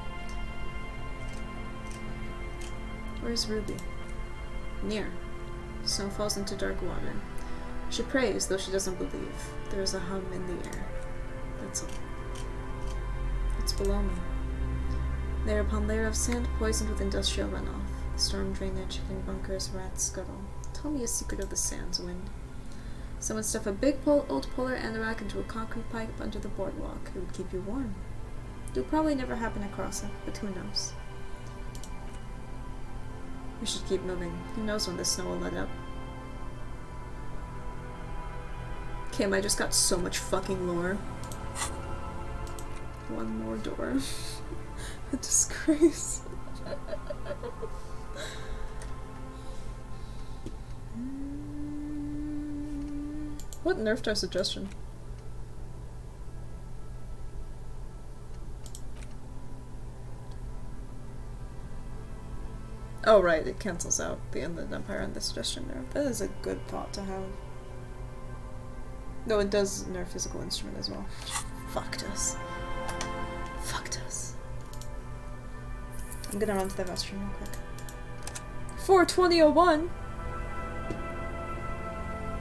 Where's Ruby? Near. Snow falls into dark water. She prays, though she doesn't believe. There is a hum in the air. That's all. It's below me. Layer upon layer of sand poisoned with industrial runoff. Storm drainage, hidden bunkers, rats scuttle. Tell me a secret of the sands, wind. Someone stuff a big old polar anorak into a concrete pipe under the boardwalk. It would keep you warm. You'll probably never happen across it, but who knows? We should keep moving. Who knows when the snow will let up. Kim, I just got so much fucking lore. One more door. A disgrace. What nerfed our suggestion? Oh right, it cancels out the Inland Empire and the suggestion nerf. That is a good thought to have. No, it does nerf physical instrument as well. Fucked us. Fucked us. I'm gonna run to the restroom real quick. 42001!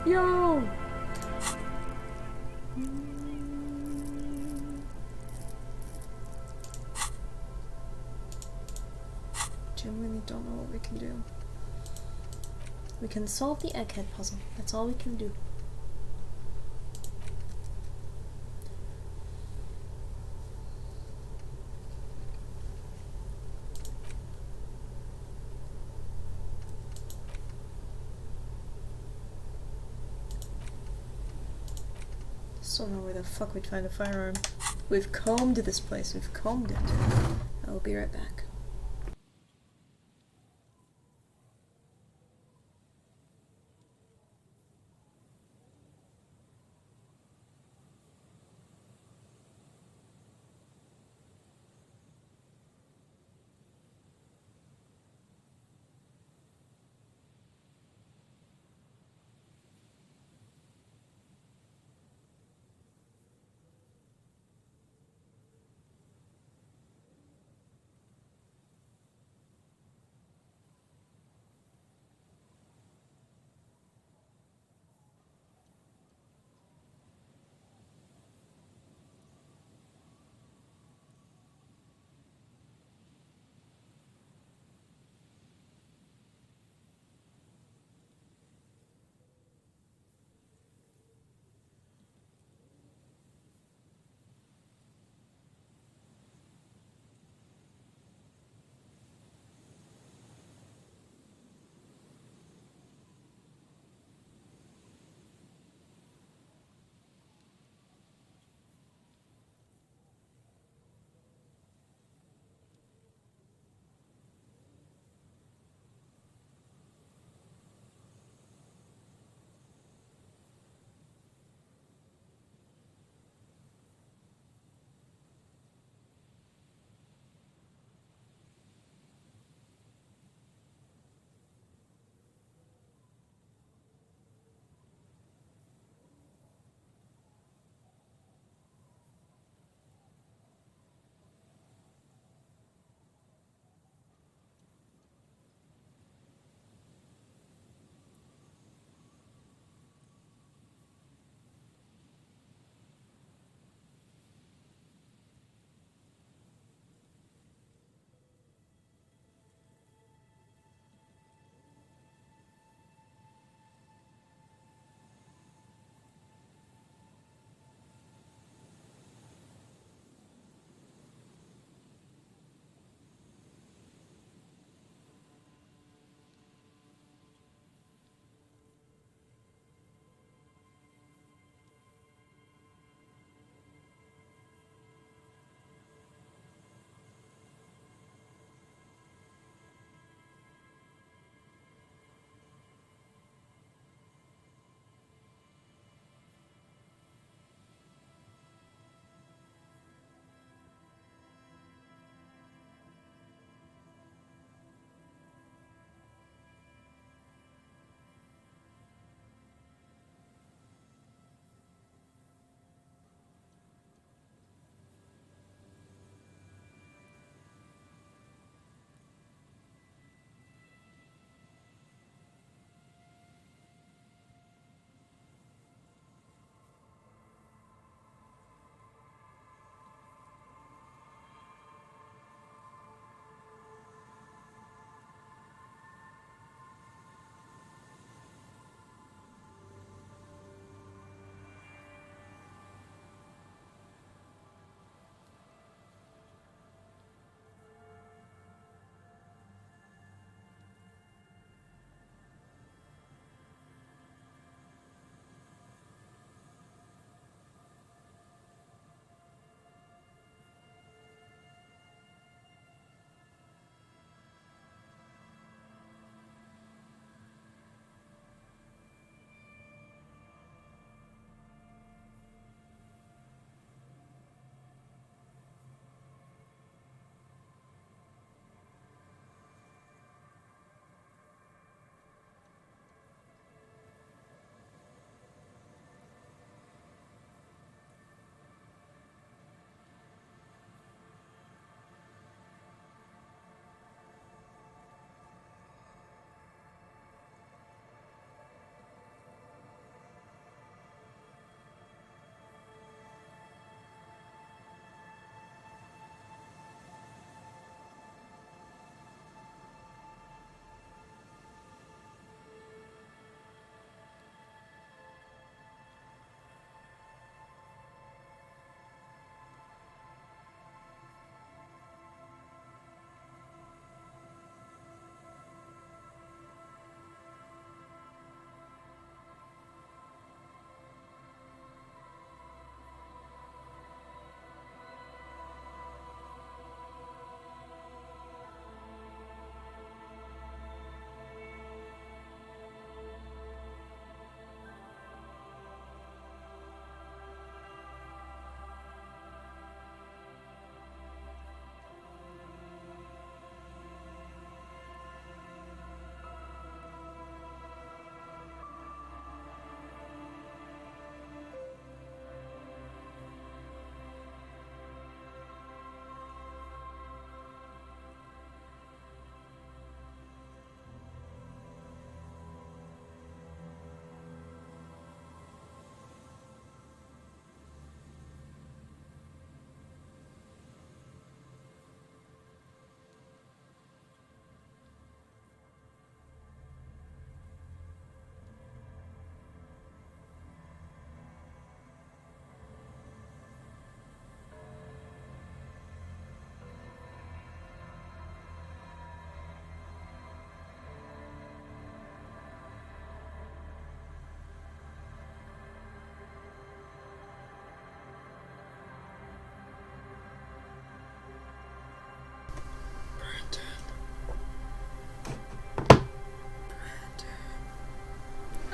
Yo! Genuinely don't know what we can do. We can solve the egghead puzzle. That's all we can do. Still don't know where the fuck we'd find a firearm. We've combed this place. We've combed it. I'll be right back.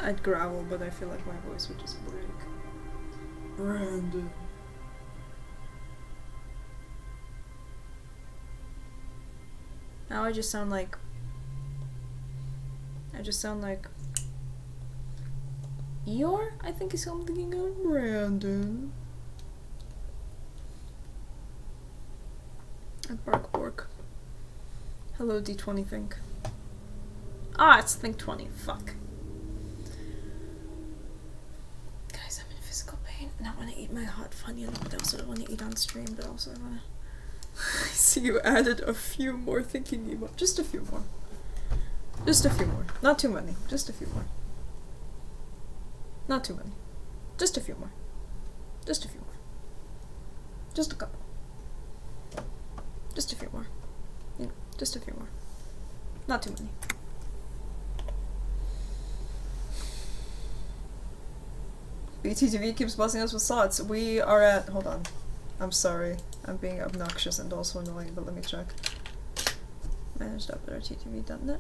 I'd growl, but I feel like my voice would just break. Brandon. Now I just sound like Eeyore, I think is who I'm thinking of. Brandon. And Bark Bork. Hello, D20 Think. Ah, it's Think 20. Fuck. Guys, I'm in physical pain and I want to eat my hot Funyun, but I also don't want to eat on stream, but also I want to... I see you added a few more thinking emotes. Just a few more. Just a few more. Not too many. Just a few more. Not too many. Just a few more. Just a few more. Just a couple. Just a few more. Yeah, just a few more. Not too many. BTTV keeps blessing us with slots. We are at... Hold on. I'm sorry. I'm being obnoxious and also annoying, but let me check. Managed up at RTTV.net.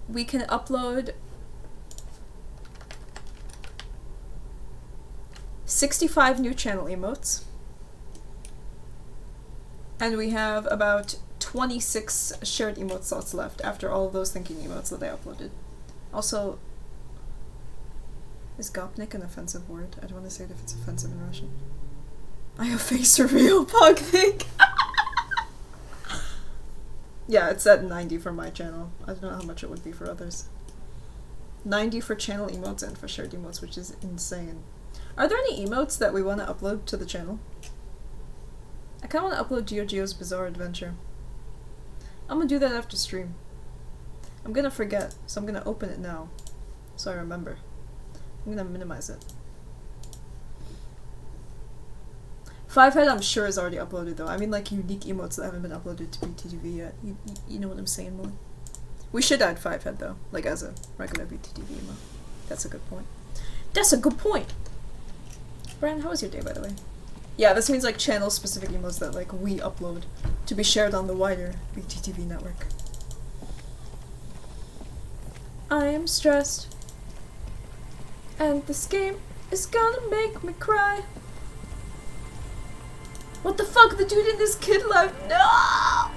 We can upload 65 new channel emotes. And we have about 26 shared emote slots left after all of those thinking emotes that I uploaded. Also, is Gopnik an offensive word? I don't want to say it if it's offensive in Russian. I have face reveal, Pognik! Yeah, it's at 90 for my channel. I don't know how much it would be for others. 90 for channel emotes and for shared emotes, which is insane. Are there any emotes that we want to upload to the channel? I kind of want to upload GeoGeo's Bizarre Adventure. I'm gonna do that after stream. I'm gonna forget, so I'm gonna open it now, so I remember. I'm gonna minimize it. 5head I'm sure is already uploaded though. I mean like unique emotes that haven't been uploaded to BTTV yet. You know what I'm saying, Molly? We should add 5head though, like as a regular BTTV emote. That's a good point. That's a good point! Brian, how was your day by the way? Yeah, this means like channel specific emotes that like we upload to be shared on the wider BTTV network. I am stressed. And this game is gonna make me cry. What the fuck? The dude in this kid life? No!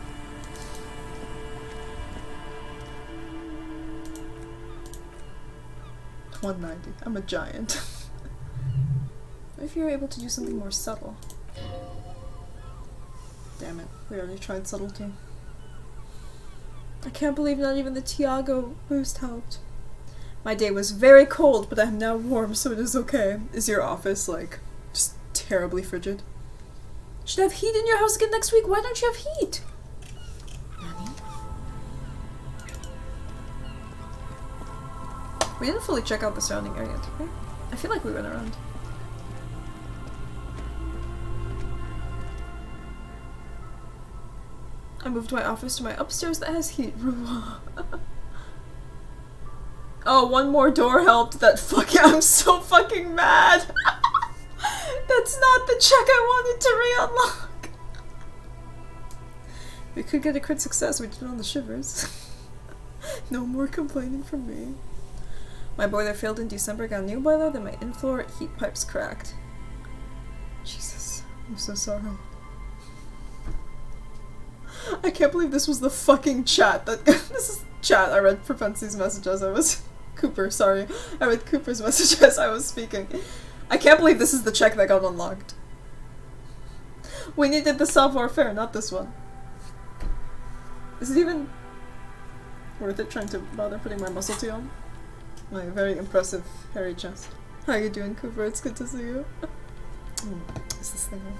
$190. I'm a giant. What if you were able to do something more subtle? Damn it. We already tried subtlety. I can't believe not even the Tiago boost helped. My day was very cold, but I am now warm, so it is okay. Is your office, like, just terribly frigid? Should have heat in your house again next week. Why don't you have heat? Nani? We didn't fully check out the surrounding area, did we? I feel like we went around. I moved my office to my upstairs that has heat. Oh, one more door helped. That fucking— I'm so fucking mad. That's not the check I wanted to re-unlock. We could get a crit success. We did it on the shivers. No more complaining from me. My boiler failed in December. Got a new boiler. Then my in-floor heat pipes cracked. Jesus, I'm so sorry. I can't believe this was the fucking chat that— this is chat. I read Propensity's message as I was— Cooper, sorry. I read Cooper's message as I was speaking. I can't believe this is the check that got unlocked. We needed the savoir-faire, not this one. Is it even worth it trying to bother putting my muscle tee on? My very impressive hairy chest. How you doing, Cooper? It's good to see you. Is this thing on?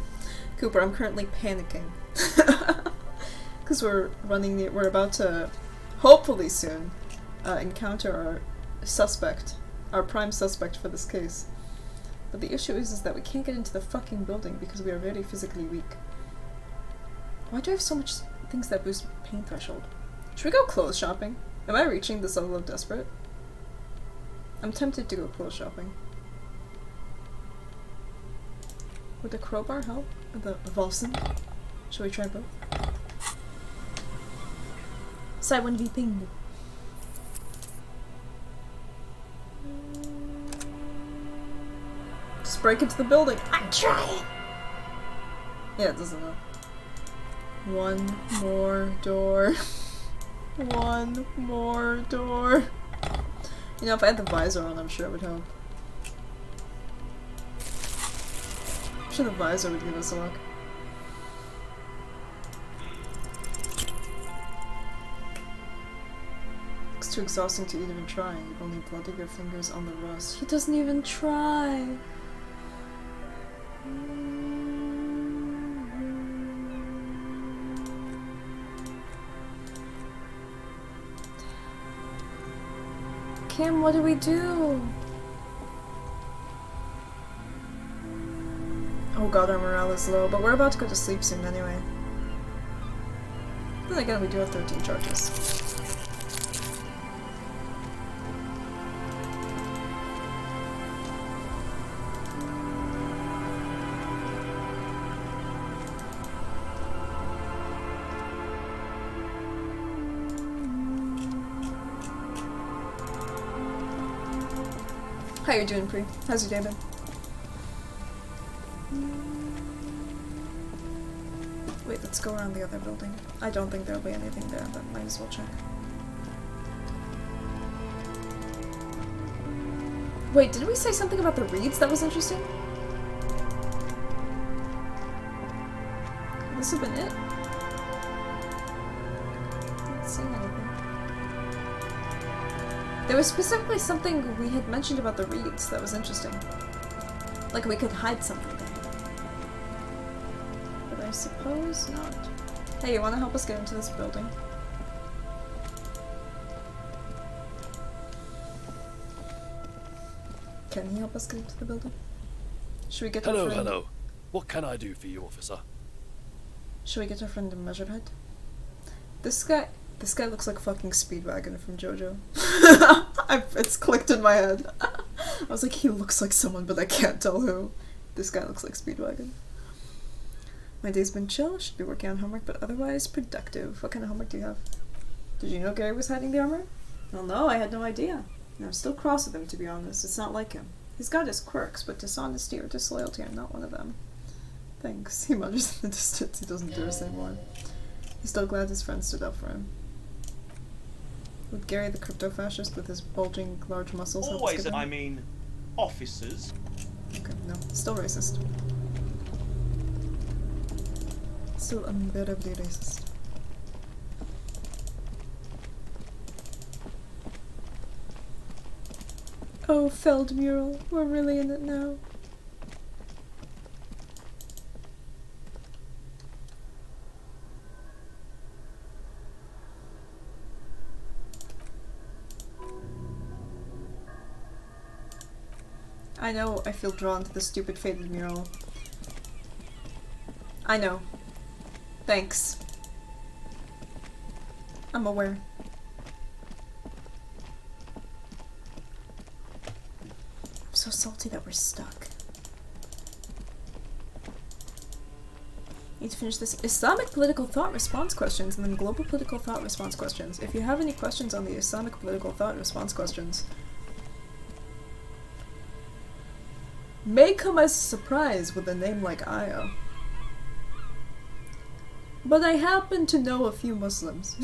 Cooper, I'm currently panicking. Because we're about to, hopefully soon, encounter our suspect, our prime suspect for this case. But the issue is that we can't get into the fucking building because we are very physically weak. Why do I have so much things that boost pain threshold? Should we go clothes shopping? Am I reaching this level of desperate? I'm tempted to go clothes shopping. Would the crowbar help? The Volson. Shall we try both? Side 1v ping. Just break into the building. I'm trying! Yeah, it doesn't know. One more door. One more door. You know, if I had the visor on, I'm sure it would help. I'm sure the visor would give us a look. It's too exhausting to even try. You've only bloodied your fingers on the rust. He doesn't even try. Kim, what do we do? Oh god, our morale is low, but we're about to go to sleep soon anyway. Then again, we do have 13 charges. How you doing, Pri? How's your day been? Wait, let's go around the other building. I don't think there'll be anything there, but might as well check. Wait, did we say something about the reeds that was interesting? Could this have been it? I don't see anything. There was specifically something we had mentioned about the reeds that was interesting. Like we could hide something there. But I suppose not. Hey, you wanna help us get into this building? Can he help us get into the building? Should we get our friend... Hello. What can I do for you, officer? Should we get our friend the Measurehead? This guy looks like fucking Speedwagon from JoJo. It's clicked in my head. I was like, he looks like someone, but I can't tell who. This guy looks like Speedwagon. My day's been chill, should be working on homework, but otherwise productive. What kind of homework do you have? Did you know Gary was hiding the armor? Well, no, I had no idea. And I'm still cross with him, to be honest. It's not like him. He's got his quirks, but dishonesty or disloyalty are not one of them. Thanks. He mutters in the distance. He doesn't dare say more. He's still glad his friend stood up for him. Would Gary the crypto-fascist with his bulging large muscles help us get him? I mean, officers. Okay, no. Still racist. Still unbearably racist. Oh, Feld mural. We're really in it now. I know I feel drawn to the stupid faded mural. I know. Thanks. I'm aware. I'm so salty that we're stuck. Need to finish this Islamic political thought response questions and then global political thought response questions. If you have any questions on the Islamic political thought response questions, may come as a surprise with a name like Io. But I happen to know a few Muslims.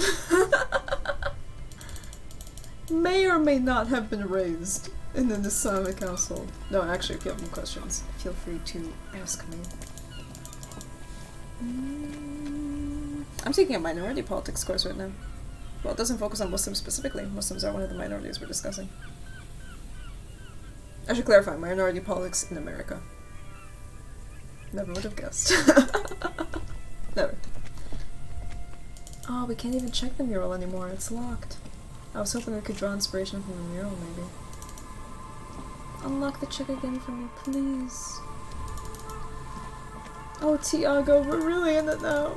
May or may not have been raised in an Islamic household. No, actually, if you have any questions, feel free to ask me. I'm taking a minority politics course right now. Well, it doesn't focus on Muslims specifically. Muslims are one of the minorities we're discussing. I should clarify, minority politics in America. Never would have guessed. Never. Oh, we can't even check the mural anymore, it's locked. I was hoping we could draw inspiration from the mural, maybe. Unlock the check again for me, please. Oh, Tiago, we're really in it now.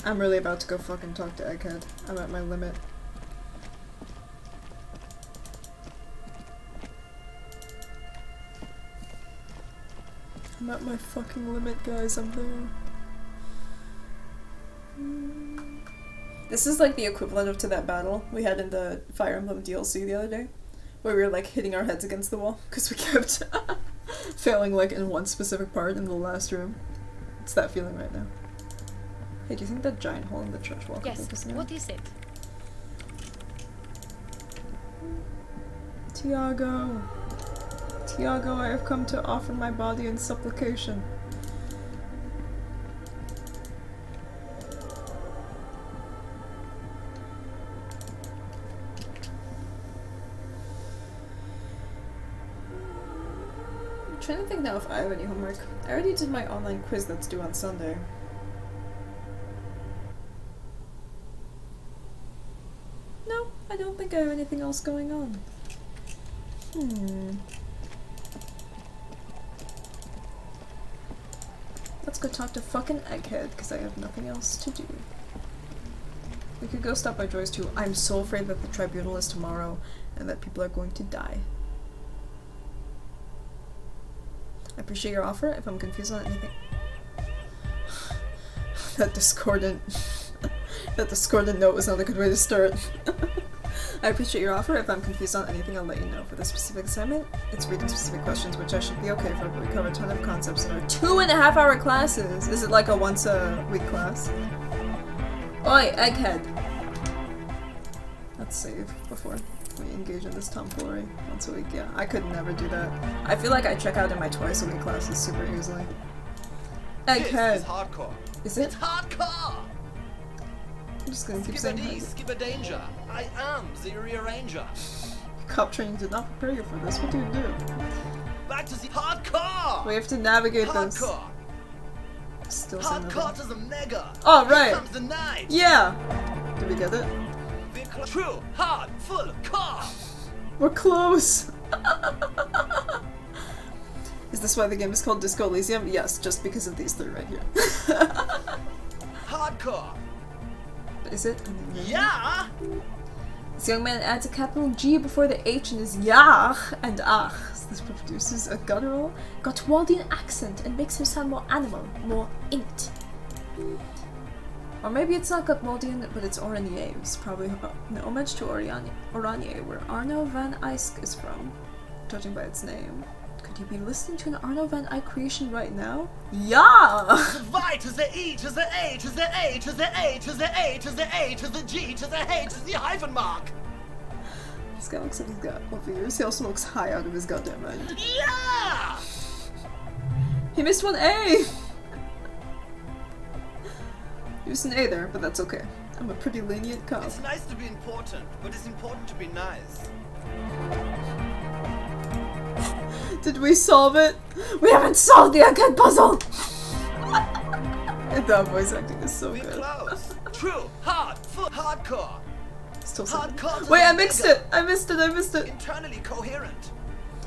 I'm really about to go fucking talk to Egghead. I'm at my limit. I'm at my fucking limit, guys. I'm there. This is like the equivalent of to that battle we had in the Fire Emblem DLC the other day, where we were like hitting our heads against the wall because we kept failing like in one specific part in the last room. It's that feeling right now. Hey, do you think that giant hole in the church wall could take us now? What is it? Tiago! Tiago, I have come to offer my body in supplication. I'm trying to think now if I have any homework. I already did my online quiz that's due on Sunday. No, I don't think I have anything else going on. Let's go talk to fucking Egghead, because I have nothing else to do. We could go stop by Joy's too. I'm so afraid that the tribunal is tomorrow, and that people are going to die. I appreciate your offer. If I'm confused on anything... that discordant note was not a good way to start. I appreciate your offer. If I'm confused on anything, I'll let you know. For the specific assignment, it's reading specific questions, which I should be okay for, but we cover a ton of concepts in our 2.5-hour classes. Is it like a once-a-week class? Oi, Egghead! Let's save before we engage in this tomfoolery. Once a week, yeah. I could never do that. I feel like I check out in my twice-a-week classes super easily. Egghead! This is hardcore. Is it? It's hardcore! I'm just gonna keep saying that. Skip a danger. I am the rearranger. Cop training did not prepare you for this. What do you do? Back to the hardcore! We have to navigate this. Hardcore! Still hardcore to the mega! Oh, right! Here comes the night! Yeah! Did we get it? True, hard, full, car! We're close! Is this why the game is called Disco Elysium? Yes, just because of these three right here. Hardcore! Is it? Yeah! This young man adds a capital G before the H in his Yach and Ach. This produces a guttural, Gottwaldian accent and makes him sound more animal, more inked. Or maybe it's not Gottwaldian, but it's Oranier. It's probably an homage to Oranier, where Arno van Eyck is from, judging by its name. Could you be listening to an Arno van Eyck creation right now? Yeah! The Y to the E to the A to the A to the A to the A to the A to the G to the H to the hyphen mark! This guy looks like he's got what ears. He also looks high out of his goddamn mind. Yeah! He missed one A! He missed an A there, but that's okay. I'm a pretty lenient cop. It's nice to be important, but it's important to be nice. Did we solve it? We haven't solved the Egghead puzzle! And that voice acting is so good. Close. True, hard, full, hardcore. Still hardcore. Wait, I mixed it! I missed it! Internally coherent.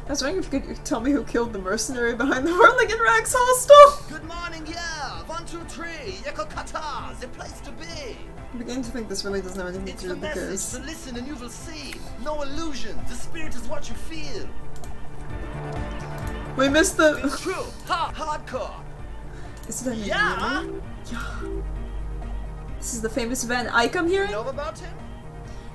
I was wondering if you could tell me who killed the mercenary behind the Whirligan Rags hostel! Good morning, yeah! 1, 2, 3, Yeko Kata, the place to be! I'm beginning to think this really doesn't have anything to do with the case. So listen and you will see. No illusion, the spirit is what you feel. We missed the... True, hardcore. Is it a yeah? Yeah. This is the famous Van Eyck I'm hearing? You know about him?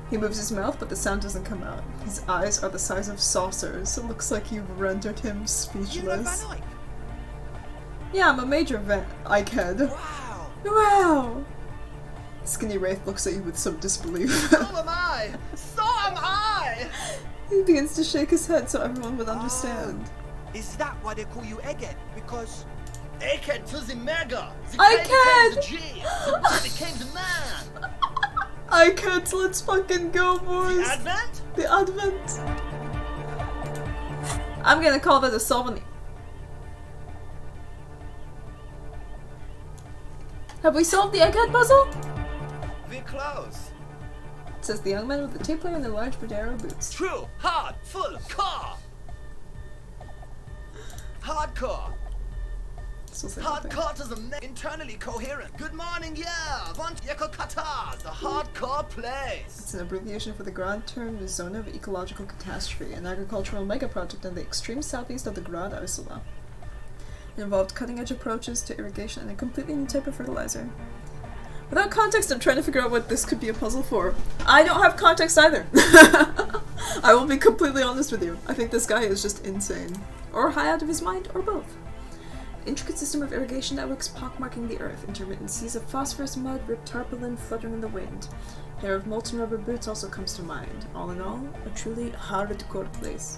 He moves his mouth, but the sound doesn't come out. His eyes are the size of saucers. It looks like you've rendered him speechless. You know Van Eyck? Yeah, I'm a major Van Eyck head. Wow! Wow! Skinny Wraith looks at you with some disbelief. So am I! So am I! He begins to shake his head so everyone would understand. Is that why they call you Egghead? Because Egghead to the mega! The Egghead! The G! The boy became the man! Egghead, let's fucking go, boys! The Advent? The Advent! I'm gonna call that a solving. Have we solved the Egghead puzzle? We're close. Says the young man with the tape player and the large Bredero boots. True, hard, full, car! Hardcore! Still say Hard nothing. court is internally coherent. Good morning, yeah. Want Yekokata, the hardcore place. It's an abbreviation for the Grand Term Zone of Ecological Catastrophe, an agricultural megaproject in the extreme southeast of the Grad Isola. It involved cutting-edge approaches to irrigation and a completely new type of fertilizer. Without context, I'm trying to figure out what this could be a puzzle for. I don't have context either. I will be completely honest with you. I think this guy is just insane. Or high out of his mind, or both. Intricate system of irrigation networks pockmarking the earth. Intermittent seas of phosphorus mud, ripped tarpaulin fluttering in the wind. Pair of molten rubber boots also comes to mind. All in all, a truly hardcore place.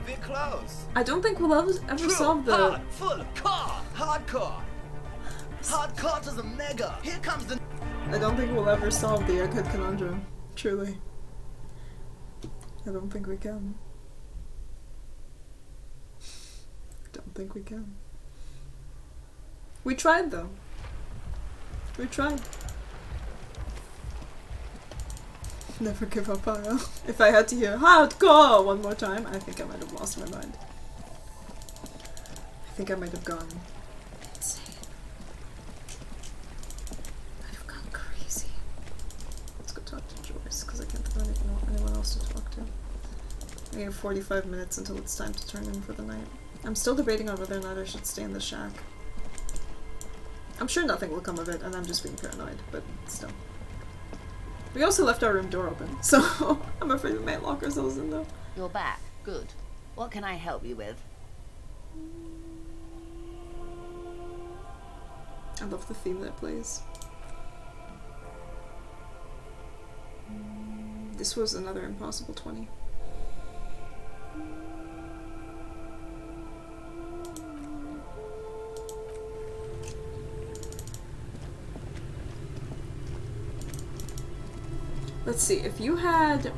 We're close. I don't think we'll ever solve the... Hard, full, core, hardcore. Hardcore is a mega. Here comes the... I don't think we'll ever solve the Egghead conundrum. Truly. I don't think we can. Don't think we can. We tried though. We tried. Never give up, Io. If I had to hear hardcore one more time, I think I might have lost my mind. I think I might have gone insane. Might have gone crazy. Let's go talk to Joyce, because I can't think of anyone else to talk to. We have 45 minutes until it's time to turn in for the night. I'm still debating on whether or not I should stay in the shack. I'm sure nothing will come of it, and I'm just being paranoid, but still. We also left our room door open, so I'm afraid we might lock ourselves in though. You're back. Good. What can I help you with? I love the theme that plays. This was another impossible 20. Let's see, if you had...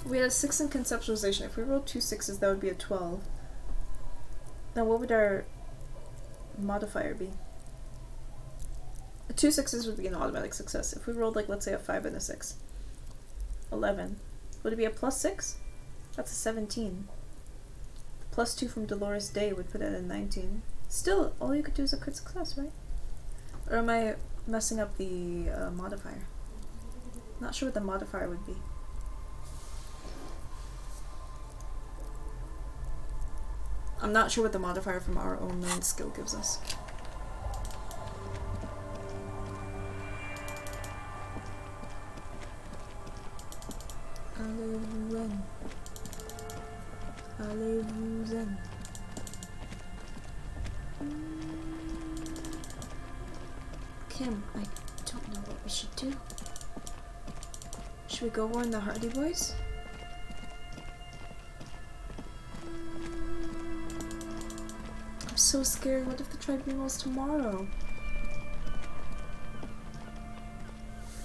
We had a 6 in conceptualization. If we rolled 2 6s, that would be a 12. Now what would our modifier be? 2 6s would be an automatic success. If we rolled, like, let's say a 5 and a 6. 11. Would it be a plus 6? That's a 17. Plus 2 from Dolores Day would put it at 19. Still, all you could do is a crit success, right? Or am I messing up the modifier? Not sure what the modifier would be. I'm not sure what the modifier from our own main skill gives us. Allez-vous-en. Kim, I don't know what we should do. Should we go warn the Hardy Boys? I'm so scared. What if the tribunal's tomorrow?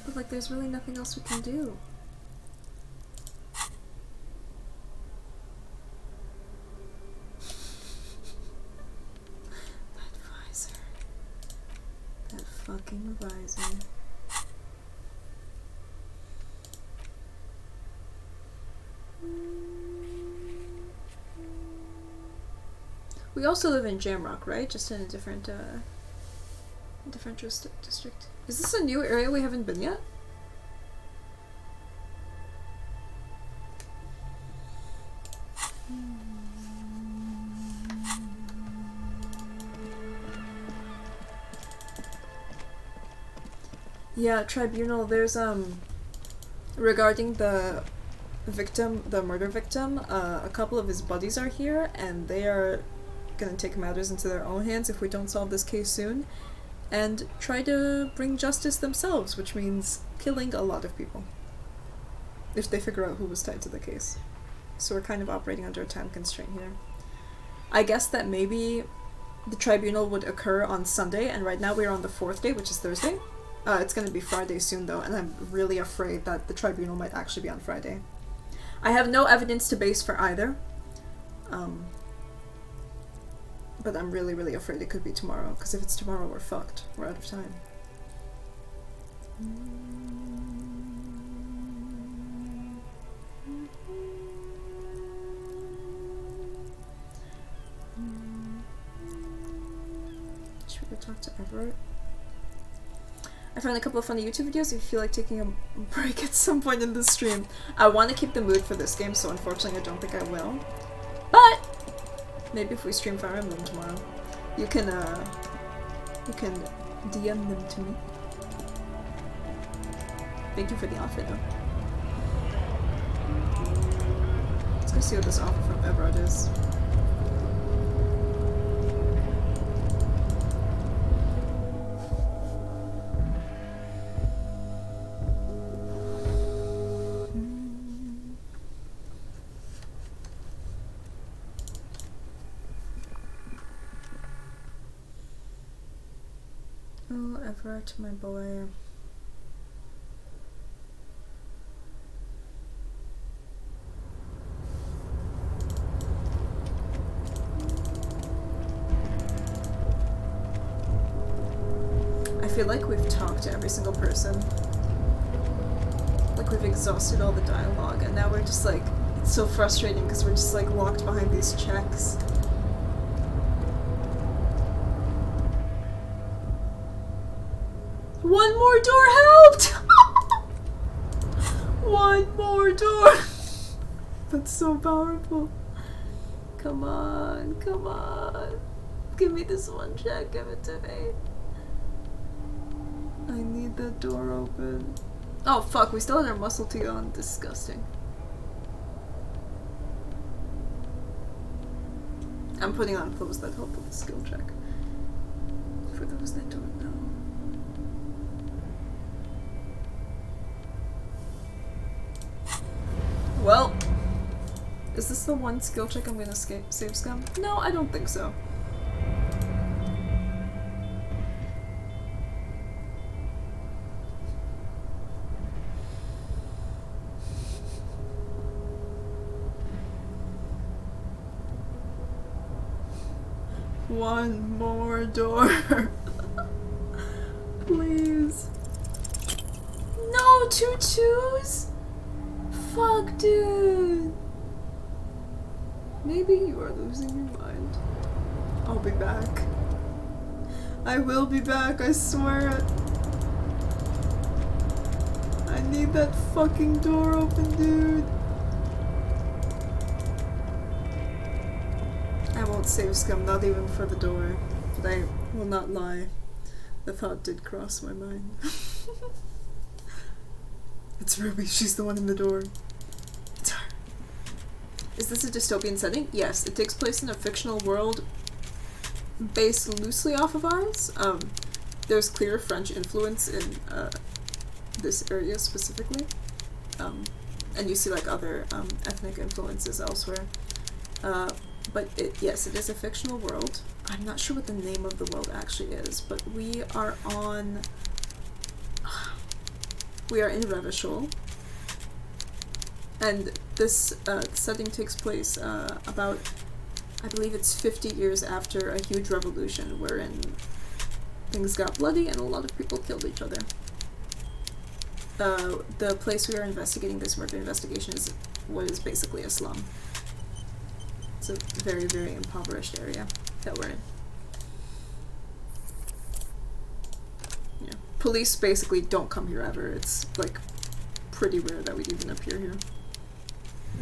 But like, there's really nothing else we can do. That visor. That fucking visor. We also live in Jamrock, right? Just in a different, district. Is this a new area we haven't been yet? Yeah, tribunal, there's, regarding the victim, the murder victim, a couple of his buddies are here, and they are gonna take matters into their own hands if we don't solve this case soon, and try to bring justice themselves, which means killing a lot of people. If they figure out who was tied to the case. So we're kind of operating under a time constraint here. I guess that maybe the tribunal would occur on Sunday, and right now we're on the 4th day, which is Thursday. It's gonna be Friday soon though, and I'm really afraid that the tribunal might actually be on Friday. I have no evidence to base for either. But I'm really, really afraid it could be tomorrow, because if it's tomorrow, we're fucked. We're out of time. talk to Everett. I found a couple of funny YouTube videos if you feel like taking a break at some point in the stream. I want to keep the mood for this game, so unfortunately I don't think I will. But maybe if we stream Fire Emblem tomorrow, you can DM them to me. Thank you for the offer though. Let's go see what this offer from Everett is. Oh, Everett, my boy. I feel like we've talked to every single person. Like we've exhausted all the dialogue, and now we're just like, it's so frustrating because we're just like locked behind these checks. One more door helped! One more door! That's so powerful. Come on, come on. Give me this one check, give it to me. I need that door open. Oh fuck, we still had our muscle tea on. Disgusting. I'm putting on clothes that help with the skill check. For those that don't know. Well, is this the one skill check I'm gonna save scum? No, I don't think so. One more door. Please. No, 2 2s? Fuck, dude. Maybe you are losing your mind. I'll be back. I will be back, I swear it. I need that fucking door open, dude. I won't save scum, not even for the door. But I will not lie. The thought did cross my mind. It's Ruby, she's the one in the door. It's her. Is this a dystopian setting? Yes, it takes place in a fictional world based loosely off of ours. There's clear French influence in this area specifically. And you see like other ethnic influences elsewhere. But yes, it is a fictional world. I'm not sure what the name of the world actually is, but we are in Revachol, and this setting takes place about, I believe it's 50 years after a huge revolution wherein things got bloody and a lot of people killed each other. The place we are investigating this murder investigation is what is basically a slum. It's a very, very impoverished area that we're in. Yeah. Police basically don't come here ever. It's like pretty rare that we'd even appear here.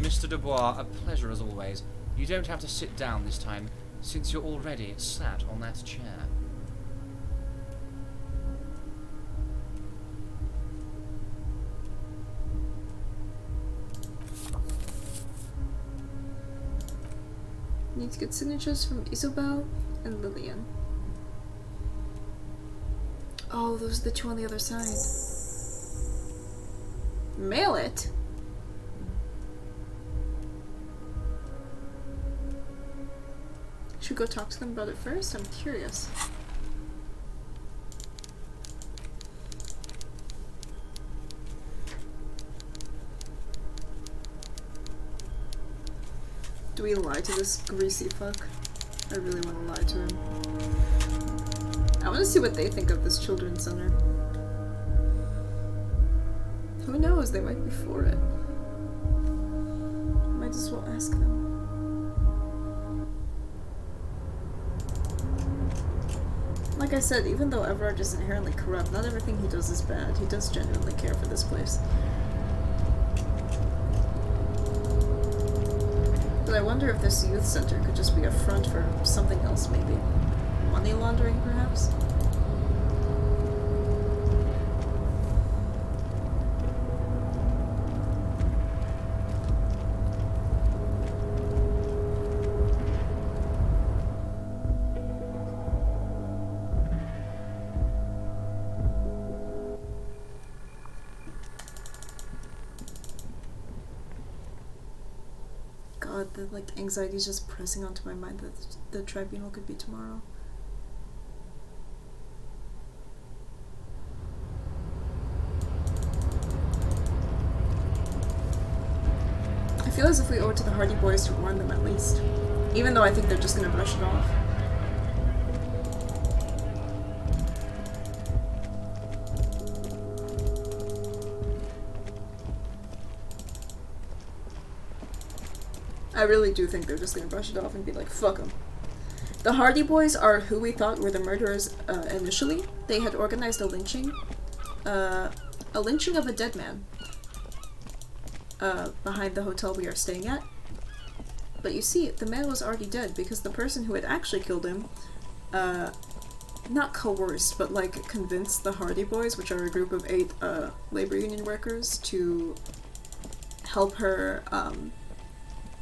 Mr. Dubois, a pleasure as always. You don't have to sit down this time, since you're already sat on that chair. Need to get signatures from Isobel and Lillian. Oh, those are the two on the other side. Mail it? Should we go talk to them about it first? I'm curious. Do we lie to this greasy fuck? I really want to lie to him. I want to see what they think of this children's center. Who knows? They might be for it. Might as well ask them. Like, like I said, even though Everard is inherently corrupt, not everything he does is bad. He does genuinely care for this place. But I wonder if this youth center could just be a front for something else, maybe. Money laundering, perhaps? God, the like anxiety is just pressing onto my mind that the tribunal could be tomorrow. I feel as if we owe it to the Hardy Boys to warn them at least, even though I think they're just gonna brush it off. I really do think they're just gonna brush it off and be like, fuck them. The Hardy Boys are who we thought were the murderers initially. They had organized a lynching of a dead man behind the hotel we are staying at. But you see, the man was already dead because the person who had actually killed him, not coerced, but like convinced the Hardy Boys, which are a group of 8 labor union workers, to help her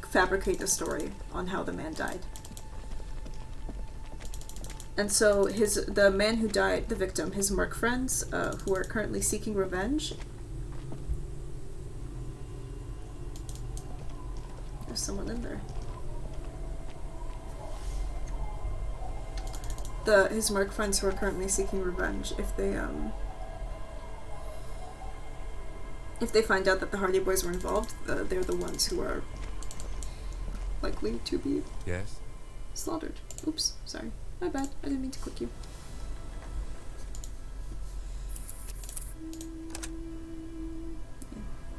fabricate a story on how the man died. And so the man who died, the victim, his merc friends, who are currently seeking revenge. There's someone in there. His merc friends who are currently seeking revenge, if they find out that the Hardy Boys were involved, they're the ones who are likely to be slaughtered. Oops, sorry. My bad. I didn't mean to click you.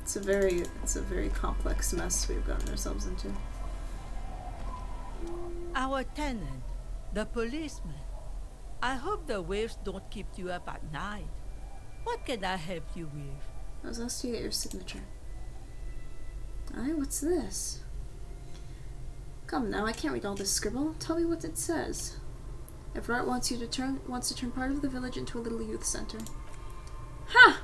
It's a very complex mess we've gotten ourselves into. Our tenant, the policeman. I hope the waves don't keep you up at night. What can I help you with? I was asked to get your signature. Aye, what's this? Come now, I can't read all this scribble. Tell me what it says. Everard wants to turn part of the village into a little youth center. Ha!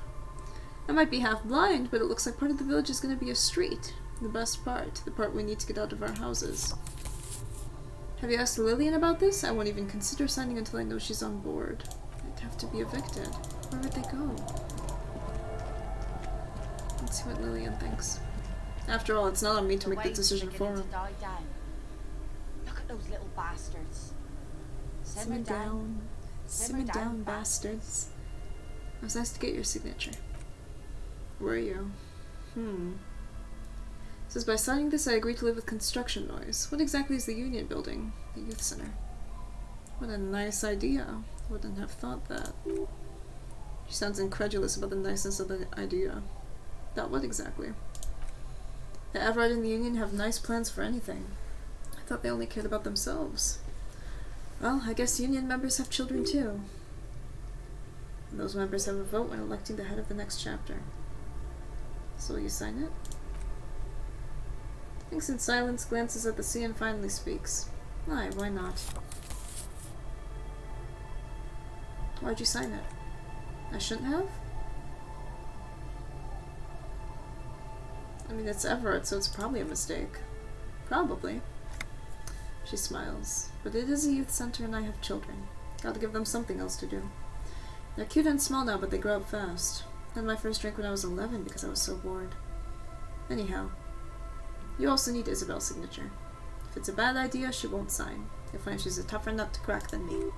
I might be half blind, but it looks like part of the village is going to be a street. The best part. The part we need to get out of our houses. Have you asked Lillian about this? I won't even consider signing until I know she's on board. I'd have to be evicted. Where would they go? Let's see what Lillian thinks. After all, it's not on me to make the decision for her. Look at those little bastards. Simmer down. Simmer down, bastards. I was asked to get your signature. Were you? It says, by signing this, I agree to live with construction noise. What exactly is the Union Building? The Youth Center. What a nice idea. Wouldn't have thought that. She sounds incredulous about the niceness of the idea. That what exactly? The Everard and the Union have nice plans for anything. I thought they only cared about themselves. Well, I guess Union members have children too. And those members have a vote when electing the head of the next chapter. So will you sign it? Thinks in silence, glances at the sea, and finally speaks. Aye, why not? Why'd you sign it? I shouldn't have? I mean, it's Everett, so it's probably a mistake. Probably. She smiles. But it is a youth center and I have children. Gotta give them something else to do. They're cute and small now, but they grow up fast. Had my first drink when I was 11 because I was so bored. Anyhow, you also need Isabel's signature. If it's a bad idea, she won't sign. You'll find she's a tougher nut to crack than me.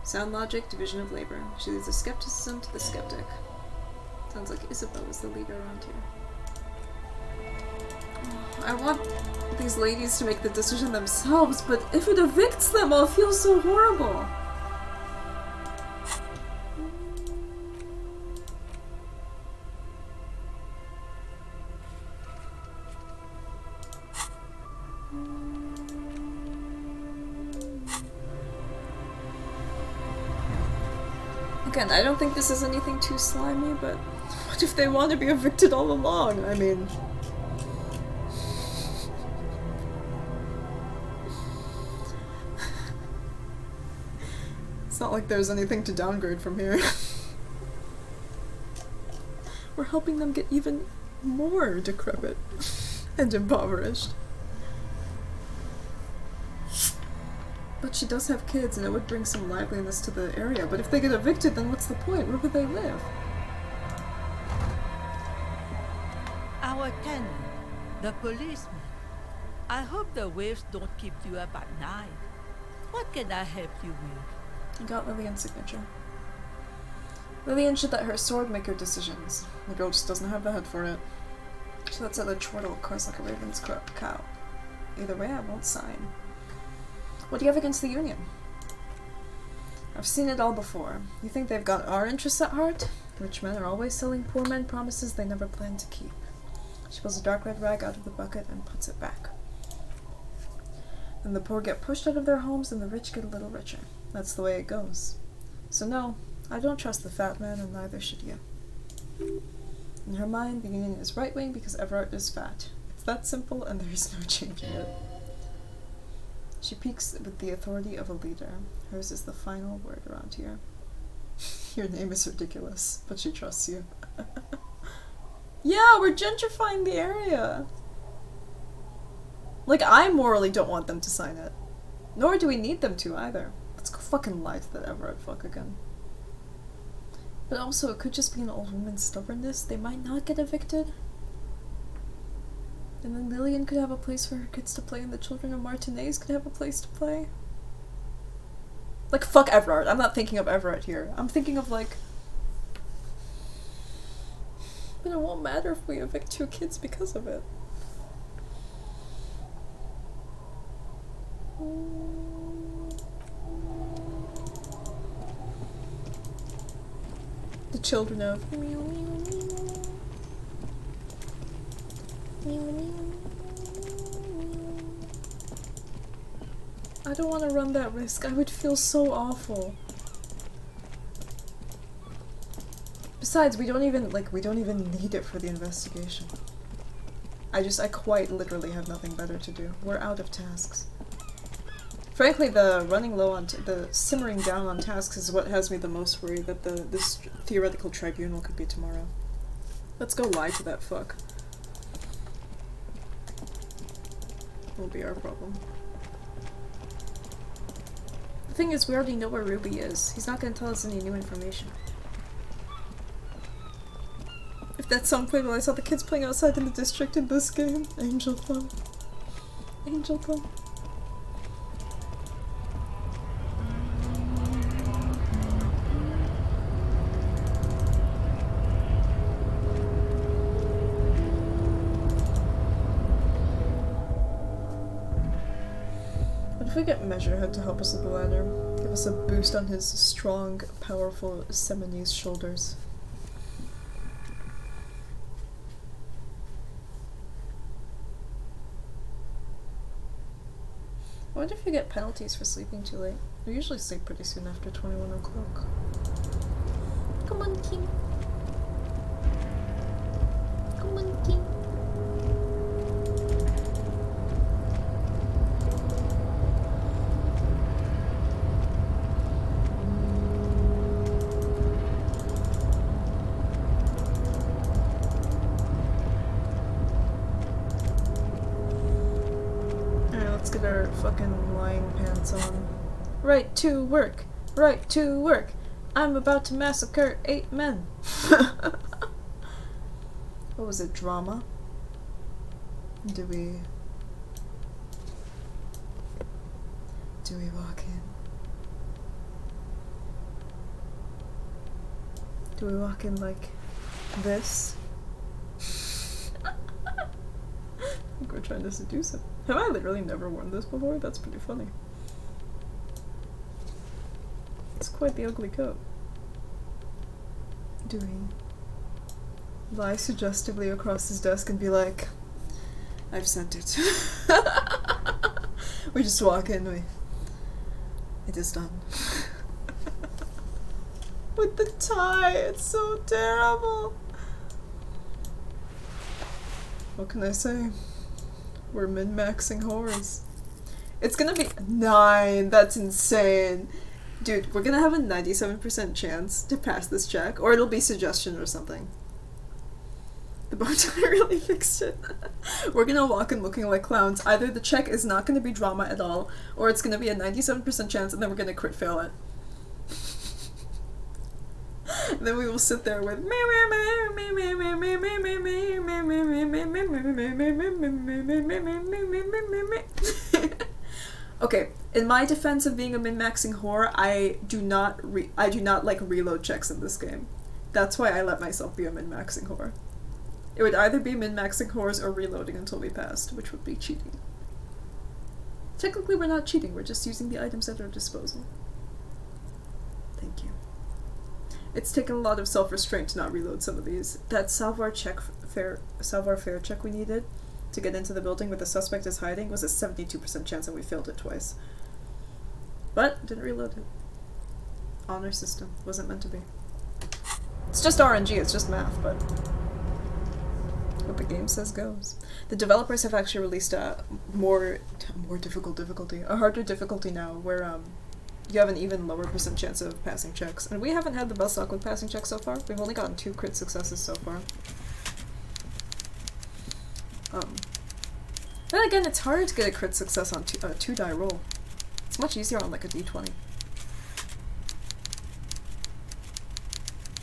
Sound logic, division of labor. She leads the skepticism to the skeptic. Sounds like Isabel is the leader around here. I want these ladies to make the decision themselves, but if it evicts them, I'll feel so horrible. Again, I don't think this is anything too slimy, but what if they want to be evicted all along? I mean... It's not like there's anything to downgrade from here. We're helping them get even more decrepit and impoverished. But she does have kids, and it would bring some liveliness to the area. But if they get evicted, then what's the point? Where would they live? Our tenant, the policeman. I hope the waves don't keep you up at night. What can I help you with? You got Lillian's signature. Lillian should let her sword make her decisions. The girl just doesn't have the head for it. She lets out a chortle, course like a raven's cow. Either way, I won't sign. What do you have against the Union? I've seen it all before. You think they've got our interests at heart? Rich men are always selling poor men promises they never plan to keep. She pulls a dark red rag out of the bucket and puts it back. Then the poor get pushed out of their homes and the rich get a little richer. That's the way it goes. So no, I don't trust the fat man, and neither should you. In her mind, the Union is right-wing because Everett is fat. It's that simple, and there is no changing it. She peaks with the authority of a leader. Hers is the final word around here. Your name is ridiculous, but she trusts you. Yeah, we're gentrifying the area! Like, I morally don't want them to sign it. Nor do we need them to, either. Let's go fucking lie to that Everett fuck again. But also, it could just be an old woman's stubbornness. They might not get evicted. And then Lillian could have a place for her kids to play, and the children of Martinez could have a place to play. Like, fuck Everett. I'm not thinking of Everett here. I'm thinking of, like... But it won't matter if we evict 2 kids because of it. The children of... I don't want to run that risk. I would feel so awful. Besides, we don't even need it for the investigation. I quite literally have nothing better to do. We're out of tasks. Frankly, the running low on the simmering down on tasks is what has me the most worried that this theoretical tribunal could be tomorrow. Let's go lie to that fuck. Will be our problem. The thing is, we already know where Ruby is. He's not going to tell us any new information. If that's some point when I saw the kids playing outside in the district in this game, angel fun. Angel fun. What if we get Measurehead to help us with the ladder? Give us a boost on his strong, powerful Seminese shoulders. I wonder if you get penalties for sleeping too late. We usually sleep pretty soon after 21 o'clock. Come on, King. Come on, King. Let's get our fucking lying pants on. Right to work! Right to work! I'm about to massacre 8 men! What was it, drama? Do we walk in? Do we walk in like this? I think we're trying to seduce him. Have I literally never worn this before? That's pretty funny. It's quite the ugly coat. Do we lie suggestively across his desk and be like, I've sent it. We just walk in, it is done. With the high. It's so terrible. What can I say? We're min-maxing horrors. It's gonna be 9. That's insane. Dude, we're gonna have a 97% chance to pass this check, or it'll be suggestion or something. The bartender really fixed it. We're gonna walk in looking like clowns. Either the check is not gonna be drama at all, or it's gonna be a 97% chance and then we're gonna crit fail it. And then we will sit there with okay, in my defense of being a min-maxing whore, I do not like reload checks in this game. That's why I let myself be a min-maxing whore. It would either be min-maxing whores or reloading until we passed, which would be cheating. Technically we're not cheating, we're just using the items at our disposal. Thank you. It's taken a lot of self-restraint to not reload some of these. That savoir faire check we needed to get into the building where the suspect is hiding was a 72% chance and we failed it twice. But, didn't reload it. Honor system. Wasn't meant to be. It's just RNG, it's just math, but what the game says goes. The developers have actually released a more difficult difficulty, a harder difficulty now, where you have an even lower % chance of passing checks. And we haven't had the best luck with passing checks so far. We've only gotten 2 crit successes so far. Then again, it's hard to get a crit success on a 2-die roll. It's much easier on like a d20.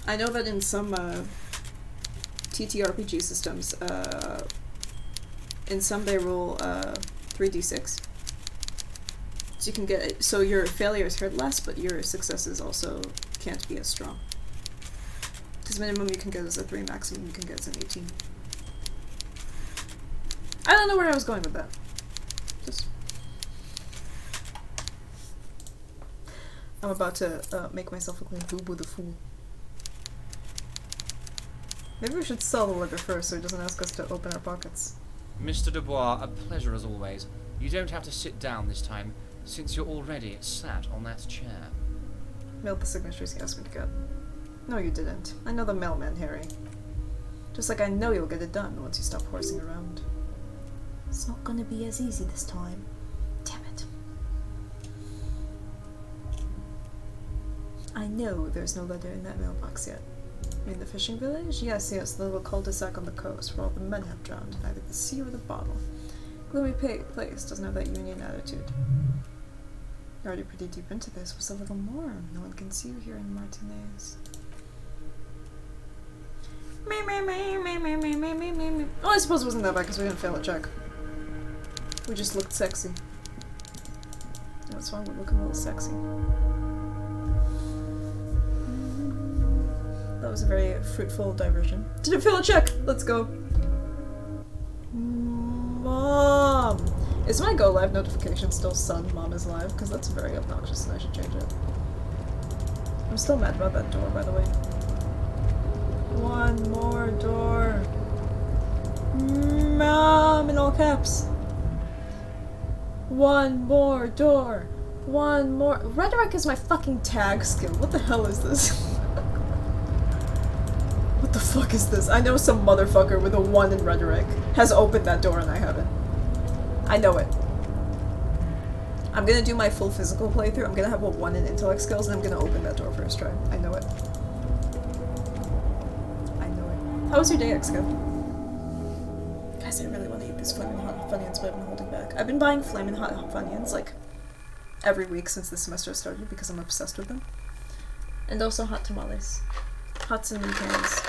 I know that in some TTRPG systems, in some they roll 3d6. So you can get, so your failures hurt less, but your successes also can't be as strong. Because minimum you can get is a 3, maximum you can get is an 18. I don't know where I was going with that. Just... I'm about to make myself look like Boo the Fool. Maybe we should sell the liquor first so he doesn't ask us to open our pockets. Mr. Dubois, a pleasure as always. You don't have to sit down this time, since you're already sat on that chair. Mailed the signatures he asked me to get. No, you didn't. I know the mailman, Harry. Just like I know you'll get it done once you stop horsing around. It's not gonna be as easy this time. Damn it. I know there's no letter in that mailbox yet. You mean the fishing village? Yes, the little cul-de-sac on the coast where all the men have drowned in either the sea or the bottle. Gloomy place, doesn't have that union attitude. You're already pretty deep into this. What's a little more? No one can see you here in Martinez. Oh, I suppose it wasn't that bad because we didn't fail a check. We just looked sexy. That's fine, we're looking a little sexy. That was a very fruitful diversion. Didn't fail a check! Let's go. Mom! Is my go live notification still son mom is live? Because that's very obnoxious and I should change it. I'm still mad about that door, by the way. One more door. Mom, in all caps. One more door. One more. Rhetoric is my fucking tag skill. What the hell is this? What the fuck is this? I know some motherfucker with a 1 in rhetoric has opened that door and I haven't. I know it. I'm gonna do my full physical playthrough. I'm gonna have a 1 in intellect skills and I'm gonna open that door first try. I know it. I know it. How was your day, X-Kev? Guys, I really want to eat these flaming hot Funyuns, but I've been holding back. I've been buying flaming hot Funyuns like every week since the semester started because I'm obsessed with them. And also hot tamales. Hot cinnamon cans.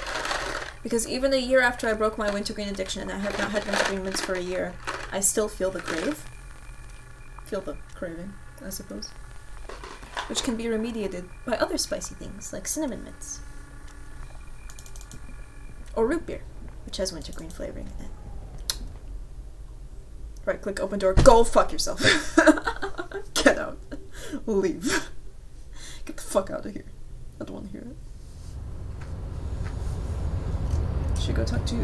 Because even a year after I broke my wintergreen addiction and I have not had wintergreen mints for a year, I still feel the crave. Feel the craving, I suppose. Which can be remediated by other spicy things, like cinnamon mints. Or root beer, which has wintergreen flavoring in it. Right click, open door, go fuck yourself. Get out. Leave. Get the fuck out of here. I don't want to hear it. Should go talk to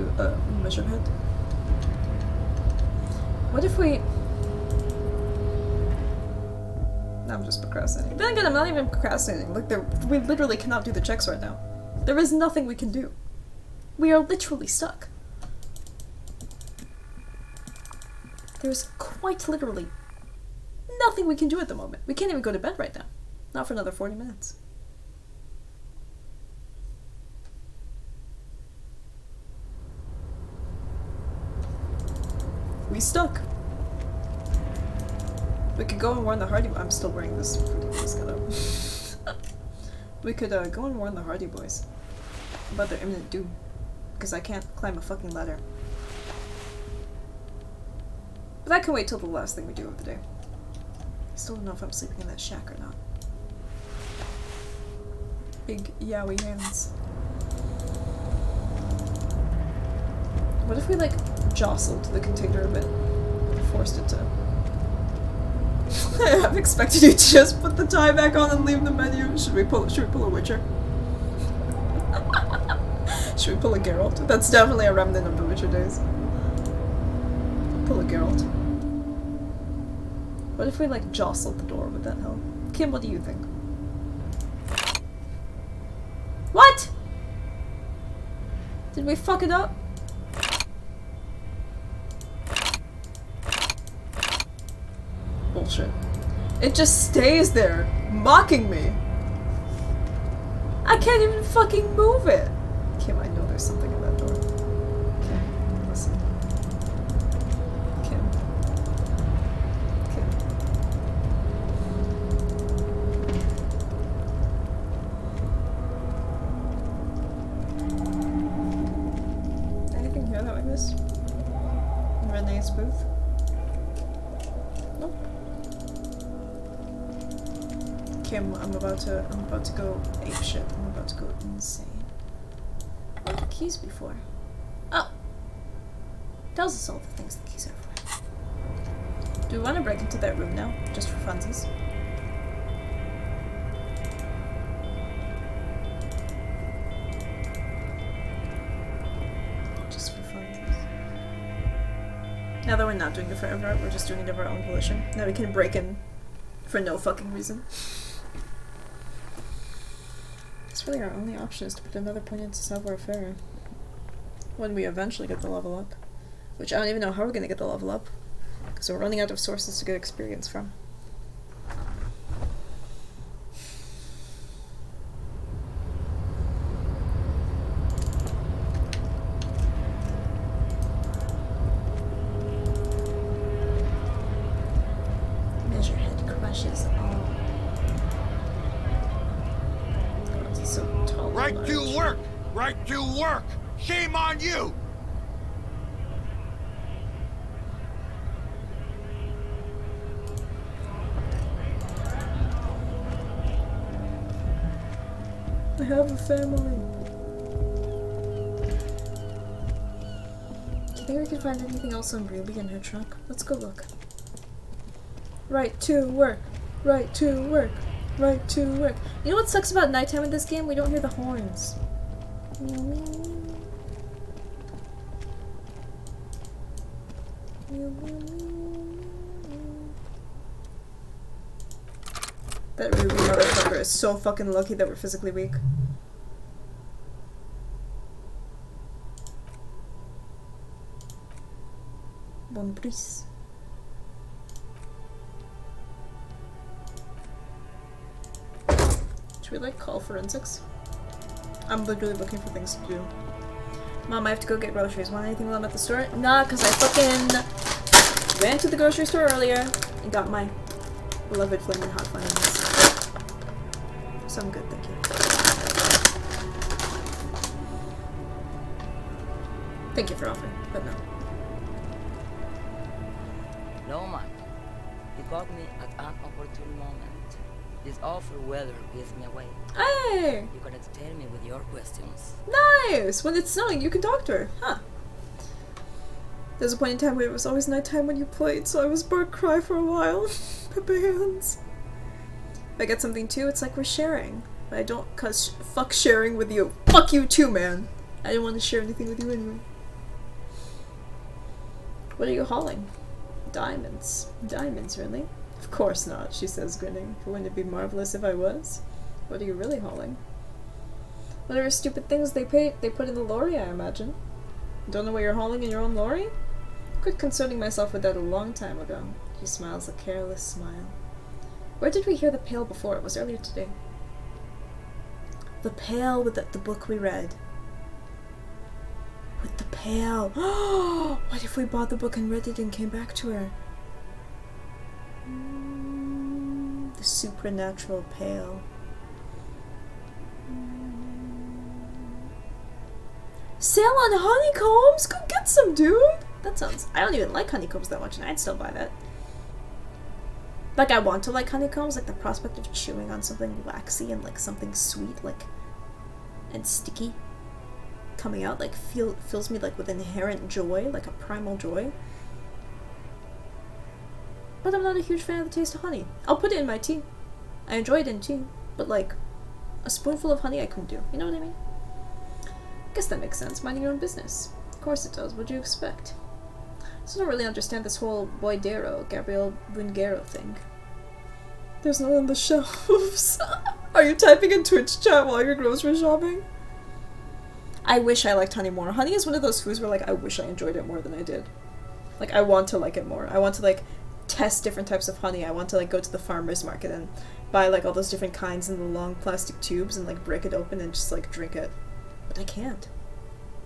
Measurehead. What if we... I'm just procrastinating. Then again, I'm not even procrastinating. Like, we literally cannot do the checks right now. There is nothing we can do. We are literally stuck. There's quite literally nothing we can do at the moment. We can't even go to bed right now. Not for another 40 minutes. We stuck. We could go and warn the Hardy. I'm still wearing this ridiculous getup. We could go and warn the Hardy Boys about their imminent doom, because I can't climb a fucking ladder. But that can wait till the last thing we do of the day. I still don't know if I'm sleeping in that shack or not. Big yowie hands. What if we like jostled the container a bit? Forced it to. I'm expecting you to just put the tie back on and leave the menu. Should we pull a Witcher? Should we pull a Geralt? That's definitely a remnant of the Witcher days. Pull a Geralt. What if we like jostled the door? Would that help? Kim, what do you think? What? Did we fuck it up? Bullshit. It just stays there, mocking me. I can't even fucking move it. Kim, I know there's something in that door. Kim, listen. Kim. Kim. Anything here that we missed? In Renee's booth? Nope. Kim, I'm about to go apeshit. I'm about to go insane. What are the keys before? Oh! Tells us all the things the keys are for. Do we want to break into that room now? Just for funsies? Just for funsies. Now that we're not doing it for Everett, we're just doing it of our own volition. Now we can break in for no fucking reason. It's really our only option is to put another point into savoir-faire. When we eventually get the level up. Which I don't even know how we're gonna get the level up. Because we're running out of sources to get experience from. Measurehead crushes all. So tall. Right to work! Right to work! Shame on you! I have a family. Do you think we can find anything else on Ruby in her trunk? Let's go look. Right to work. Right to work. Right to work. You know what sucks about nighttime in this game? We don't hear the horns. That Ruby motherfucker is so fucking lucky that we're physically weak. Bon bris. Should we like call forensics? I'm literally looking for things to do. Mom, I have to go get groceries. Want anything while I'm at the store? Nah, cause I fucking ran to the grocery store earlier and got my beloved flaming hot flamings. So I'm good, thank you. Thank you for offering, but no. No, man. You caught me at an opportune moment. This awful weather gives me away. Hey! You can entertain me with your questions. Nice! When it's snowing, you can talk to her. Huh. There's a point in time where it was always nighttime when you played, so I was bored cry for a while. Pepe hands. If I get something too, it's like we're sharing. But I don't, cause fuck sharing with you. Fuck you too, man! I didn't want to share anything with you anyway. What are you hauling? Diamonds. Diamonds, really? Of course not, she says, grinning. Wouldn't it be marvelous if I was? What are you really hauling? Whatever stupid things they put in the lorry, I imagine. Don't know what you're hauling in your own lorry? Quit concerning myself with that a long time ago. She smiles a careless smile. Where did we hear the pail before? It was earlier today. The pail with the book we read. With the pail. What if we bought the book and read it and came back to her? The supernatural pail. Sale on honeycombs? Go get some, dude! That sounds... I don't even like honeycombs that much, and I'd still buy that. Like, I want to like honeycombs, like the prospect of chewing on something waxy and like something sweet, like, and sticky coming out, like, fills me like with inherent joy, like a primal joy. But I'm not a huge fan of the taste of honey. I'll put it in my tea. I enjoy it in tea, but like, a spoonful of honey I couldn't do. You know what I mean? Guess that makes sense. Minding your own business. Of course it does. What'd you expect? I still don't really understand this whole Boydero, Gabriel Bungero thing. There's none on the shelves. Are you typing in Twitch chat while you're grocery shopping? I wish I liked honey more. Honey is one of those foods where, like, I wish I enjoyed it more than I did. Like, I want to like it more. I want to, like, test different types of honey. I want to, like, go to the farmer's market and buy, like, all those different kinds in the long plastic tubes and, like, break it open and just, like, drink it. But I can't.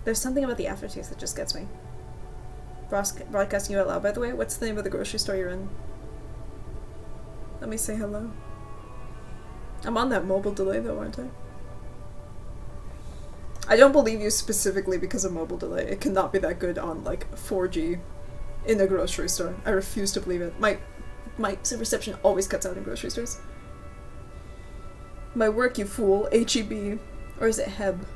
There's something about the aftertaste that just gets me. Broadcasting you out loud, by the way. What's the name of the grocery store you're in? Let me say hello. I'm on that mobile delay though, aren't I? I don't believe you specifically because of mobile delay. It cannot be that good on, like, 4G in a grocery store. I refuse to believe it. My reception always cuts out in grocery stores. My work, you fool. H-E-B. Or is it Heb?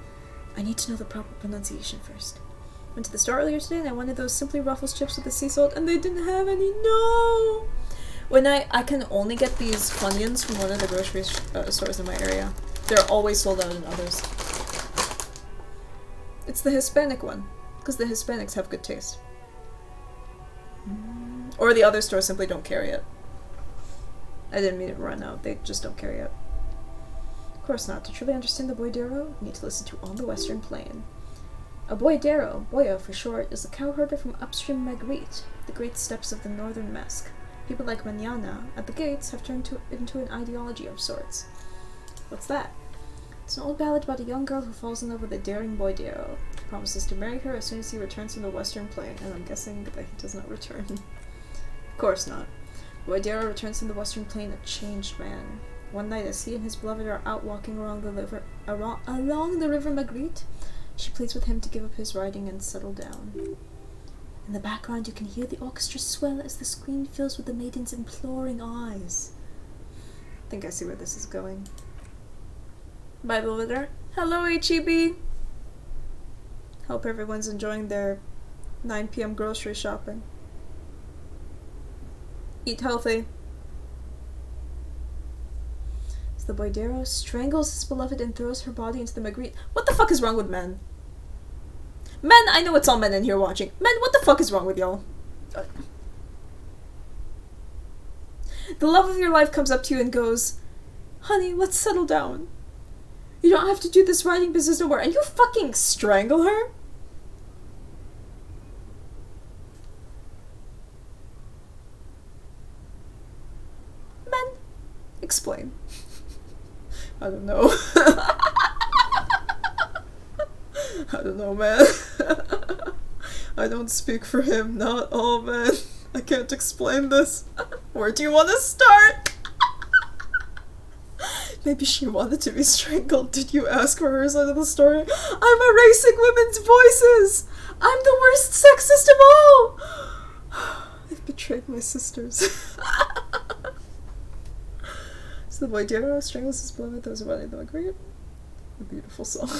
I need to know the proper pronunciation first. Went to the store earlier today and I wanted those Simply Ruffles chips with the sea salt and they didn't have any. No! When I can only get these Funyuns from one of the grocery stores in my area. They're always sold out in others. It's the Hispanic one, because the Hispanics have good taste. Or the other stores simply don't carry it. I didn't mean it run out, they just don't carry it. Of course not. To truly understand the Boydero, you need to listen to On the Western Plain. A Boydero, Boyo for short, is a cowherder from upstream Magritte, the great steppes of the northern Mesk. People like Manana, at the gates, have turned into an ideology of sorts. What's that? It's an old ballad about a young girl who falls in love with a daring Boydero. He promises to marry her as soon as he returns from the Western Plain, and I'm guessing that he does not return. Of course not. Boydero returns from the Western Plain a changed man. One night, as he and his beloved are out walking along the river Magritte, she pleads with him to give up his riding and settle down. In the background, you can hear the orchestra swell as the screen fills with the maiden's imploring eyes. I think I see where this is going. Bible Litter. Hello, HEB! Hope everyone's enjoying their 9 p.m. grocery shopping. Eat healthy. As the Boydero strangles his beloved and throws her body into the Magritte. What the fuck is wrong with men? Men, I know it's all men in here watching. Men, what the fuck is wrong with y'all? The love of your life comes up to you and goes, honey, let's settle down. You don't have to do this writing business no more. And you fucking strangle her? Men, explain. I don't know. I don't know, man. I don't speak for him, not all men. I can't explain this. Where do you want to start? Maybe she wanted to be strangled. Did you ask for her side of the story? I'm erasing women's voices! I'm the worst sexist of all! I've betrayed my sisters. So the Boydero strangles his beloved, those who wanted them agreed. A beautiful song.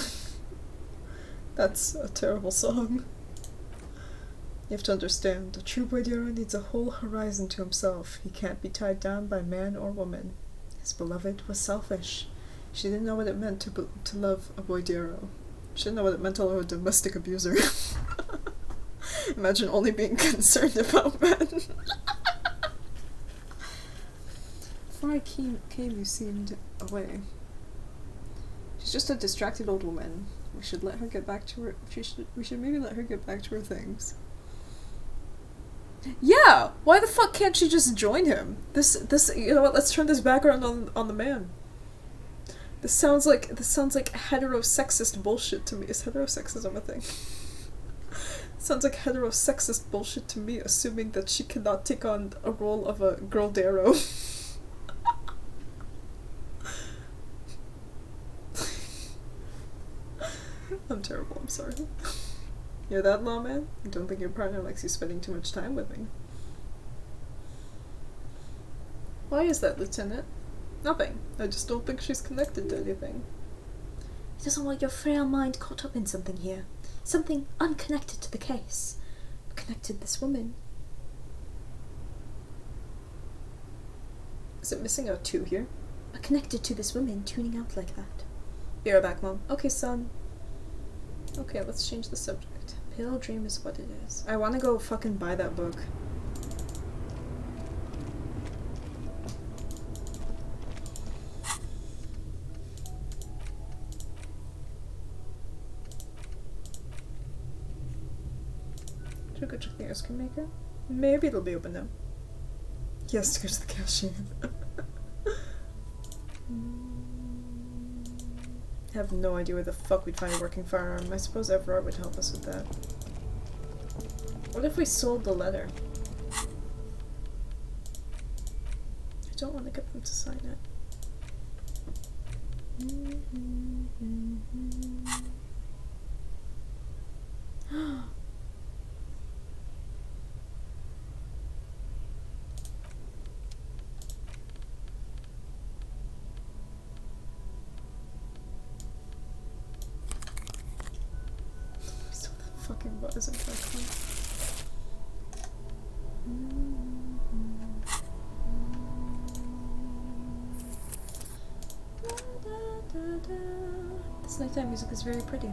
That's a terrible song. You have to understand, a true Boydero needs a whole horizon to himself. He can't be tied down by man or woman. His beloved was selfish. She didn't know what it meant to love a Boydero. She didn't know what it meant to love a domestic abuser. Imagine only being concerned about men. Before I came, you seemed away. She's just a distracted old woman. We should let her get back to her. We should maybe let her get back to her things. Yeah. Why the fuck can't she just join him? This. You know what? Let's turn this background on the man. This sounds like heterosexist bullshit to me. Is heterosexism a thing? Sounds like heterosexist bullshit to me, assuming that she cannot take on a role of a girl Darrow. I'm terrible, I'm sorry. You're that lawman? I don't think your partner likes you spending too much time with me. Why is that, Lieutenant? Nothing. I just don't think she's connected to anything. He doesn't want your frail mind caught up in something here. Something unconnected to the case. Connected this woman. Is it missing a 2 here? But connected to this woman tuning out like that. Be right back, Mom. Okay, son. Okay, let's change the subject. Pale Dream is what it is. I want to go fucking buy that book. Should I go check the ice cream maker? Maybe it'll be open now. Yes, to go to the cashier. I have no idea where the fuck we'd find a working firearm. I suppose Everard would help us with that. What if we sold the letter? I don't want to get them to sign it. Fucking buzz and fucking. This nighttime music is very pretty.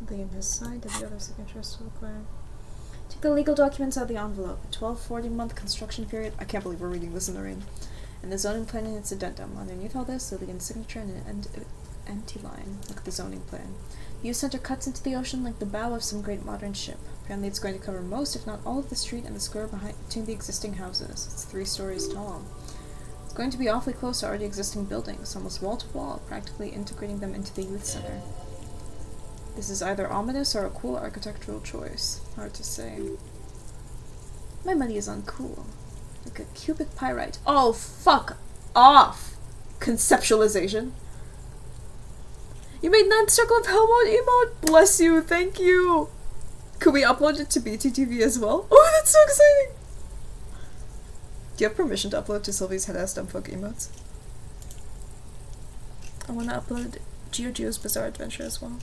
Liam has signed and the other signatures to require. Take the legal documents out of the envelope. A 12-40-month construction period. I can't believe we're reading this in the rain. And the zoning plan and its addendum. Underneath all this, Lillian's signature and an empty line. Look at the zoning plan. The youth center cuts into the ocean like the bow of some great modern ship. Apparently it's going to cover most, if not all, of the street and the square between the existing houses. It's 3 stories tall. It's going to be awfully close to already existing buildings, almost wall to wall, practically integrating them into the youth center. This is either ominous or a cool architectural choice. Hard to say. My money is uncool. Like a cubic pyrite. Oh, fuck off! Conceptualization. You made 9th Circle of Hell mode emote? Bless you, thank you! Could we upload it to BTTV as well? Oh, that's so exciting! Do you have permission to upload to Sylvie's head-ass dumbfuck emotes? I want to upload Geo's Bizarre Adventure as well.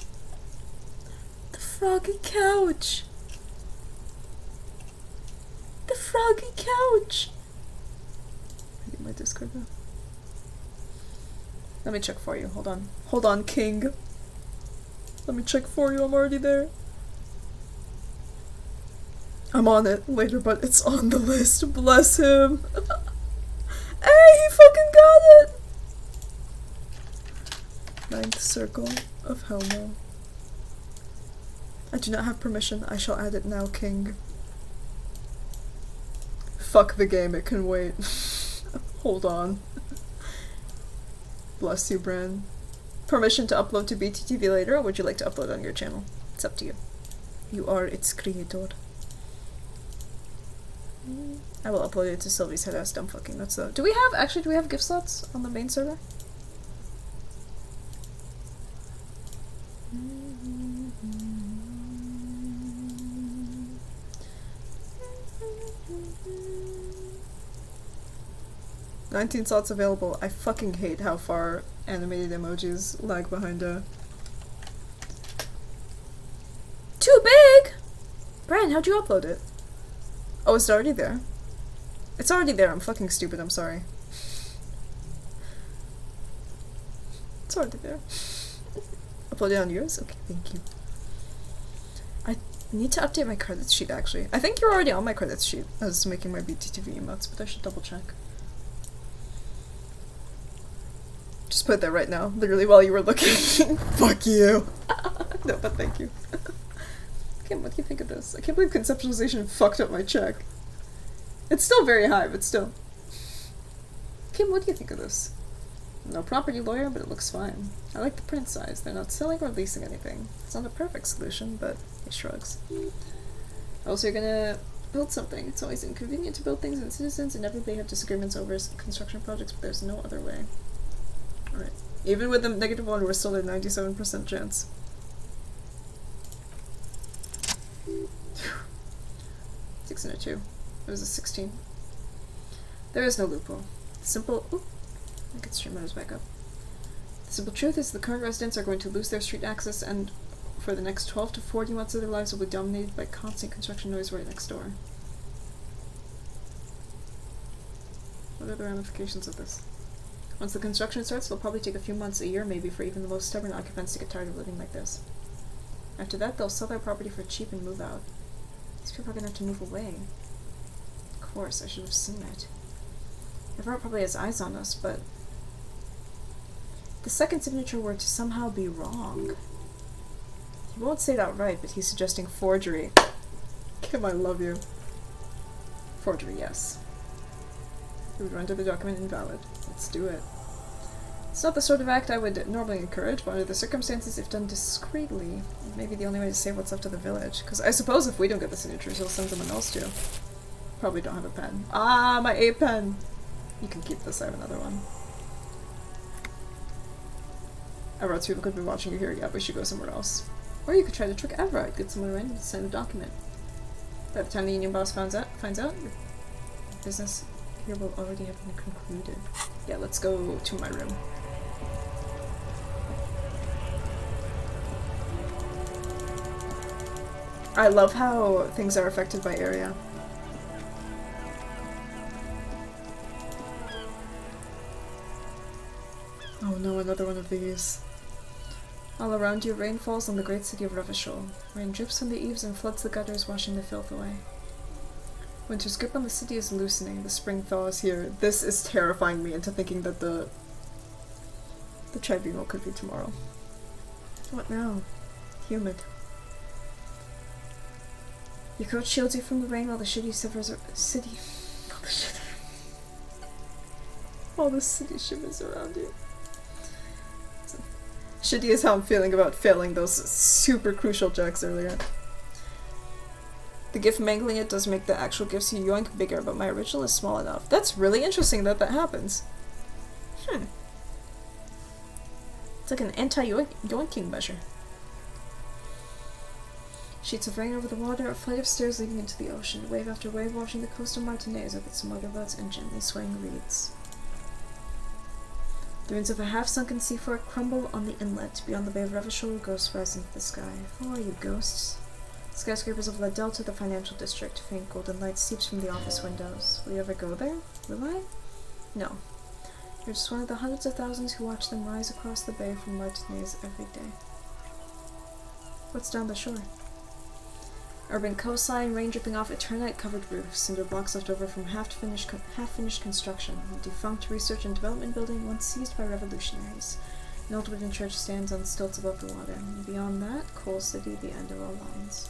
The froggy couch! The froggy couch! I need my Discord now. Let me check for you. Hold on. Hold on, King. Let me check for you. I'm already there. I'm on it later, but it's on the list. Bless him. Hey, he fucking got it! 9th Circle of Hellmo. I do not have permission. I shall add it now, King. Fuck the game, it can wait. Hold on. Bless you, Bran. Permission to upload to BTTV later, or would you like to upload on your channel? It's up to you. You are its creator. I will upload it to Sylvie's head-ass dumbfucking. That's the. Do we have gift slots on the main server? 19 slots available. I fucking hate how far animated emojis lag behind Too big! Brian, how'd you upload it? Oh, it's already there. It's already there. I'm fucking stupid. I'm sorry. It's already there. Upload it on yours? Okay, thank you. I need to update my credits sheet, actually. I think you're already on my credits sheet as making my BTTV emotes, but I should double check. Just put that right now, literally while you were looking. Fuck you. No, but thank you. Kim, what do you think of this? I can't believe conceptualization fucked up my check. It's still very high, but still. Kim, what do you think of this? No property lawyer, but it looks fine. I like the print size. They're not selling or leasing anything. It's not a perfect solution, but he shrugs. Also, you're gonna build something. It's always inconvenient to build things and citizens inevitably have disagreements over construction projects, but there's no other way. Alright. Even with the negative one, we're still at 97% chance. 6 and a 2. It was a 16. There is no loophole. The simple... Ooh, I can stream those back up. The simple truth is the current residents are going to lose their street access and for the next 12 to 40 months of their lives will be dominated by constant construction noise right next door. What are the ramifications of this? Once the construction starts, it'll probably take a few months, a year maybe, for even the most stubborn occupants to get tired of living like this. After that, they'll sell their property for cheap and move out. These people are gonna have to move away. Of course, I should have seen it. Everett probably has eyes on us, but... the second signature were to somehow be wrong. He won't say it outright, but he's suggesting forgery. Kim, I love you. Forgery, yes. We would render the document invalid. Let's do it. It's not the sort of act I would normally encourage, but under the circumstances, if done discreetly, it may be the only way to save what's left of the village. Because I suppose if we don't get the signatures, he'll send someone else to. Probably don't have a pen. Ah, my A pen! You can keep this, I have another one. Everett's people could be watching you here, yeah, we should go somewhere else. Or you could try to trick Everett, get someone random to sign a document. By the time the union boss finds out, your business here will already have been concluded. Yeah, let's go to my room. I love how things are affected by area. Oh no, another one of these. All around you, rain falls on the great city of Revachol. Rain drips from the eaves and floods the gutters, washing the filth away. Winter's grip on the city is loosening. The spring thaw is here. This is terrifying me into thinking that the tribunal could be tomorrow. What now? Humid. Your coat shields you from the rain while the city shivers. All the city shivers around you. Shitty is how I'm feeling about failing those super crucial checks earlier. The gift mangling it does make the actual gifts you yoink bigger, but my original is small enough. That's really interesting that that happens. It's like an anti-yoinking measure. Sheets of rain over the water, a flight of stairs leading into the ocean, wave after wave washing the coast of Martinaise with its motorboats and gently swaying reeds. The ruins of a half-sunken sea fort crumble on the inlet. Beyond the Bay of Revachol, ghosts rise into the sky. Who are you, ghosts? Skyscrapers of La Delta, the financial district. Faint golden light seeps from the office windows. Will you ever go there? Will I? No. You're just one of the hundreds of thousands who watch them rise across the bay from Martinaise every day. What's down the shore? Urban coastline, rain dripping off eternite-covered roofs, cinder blocks left over from half-finished construction, a defunct research and development building once seized by revolutionaries. An old wooden church stands on stilts above the water, and beyond that, Coal City, the end of all lines.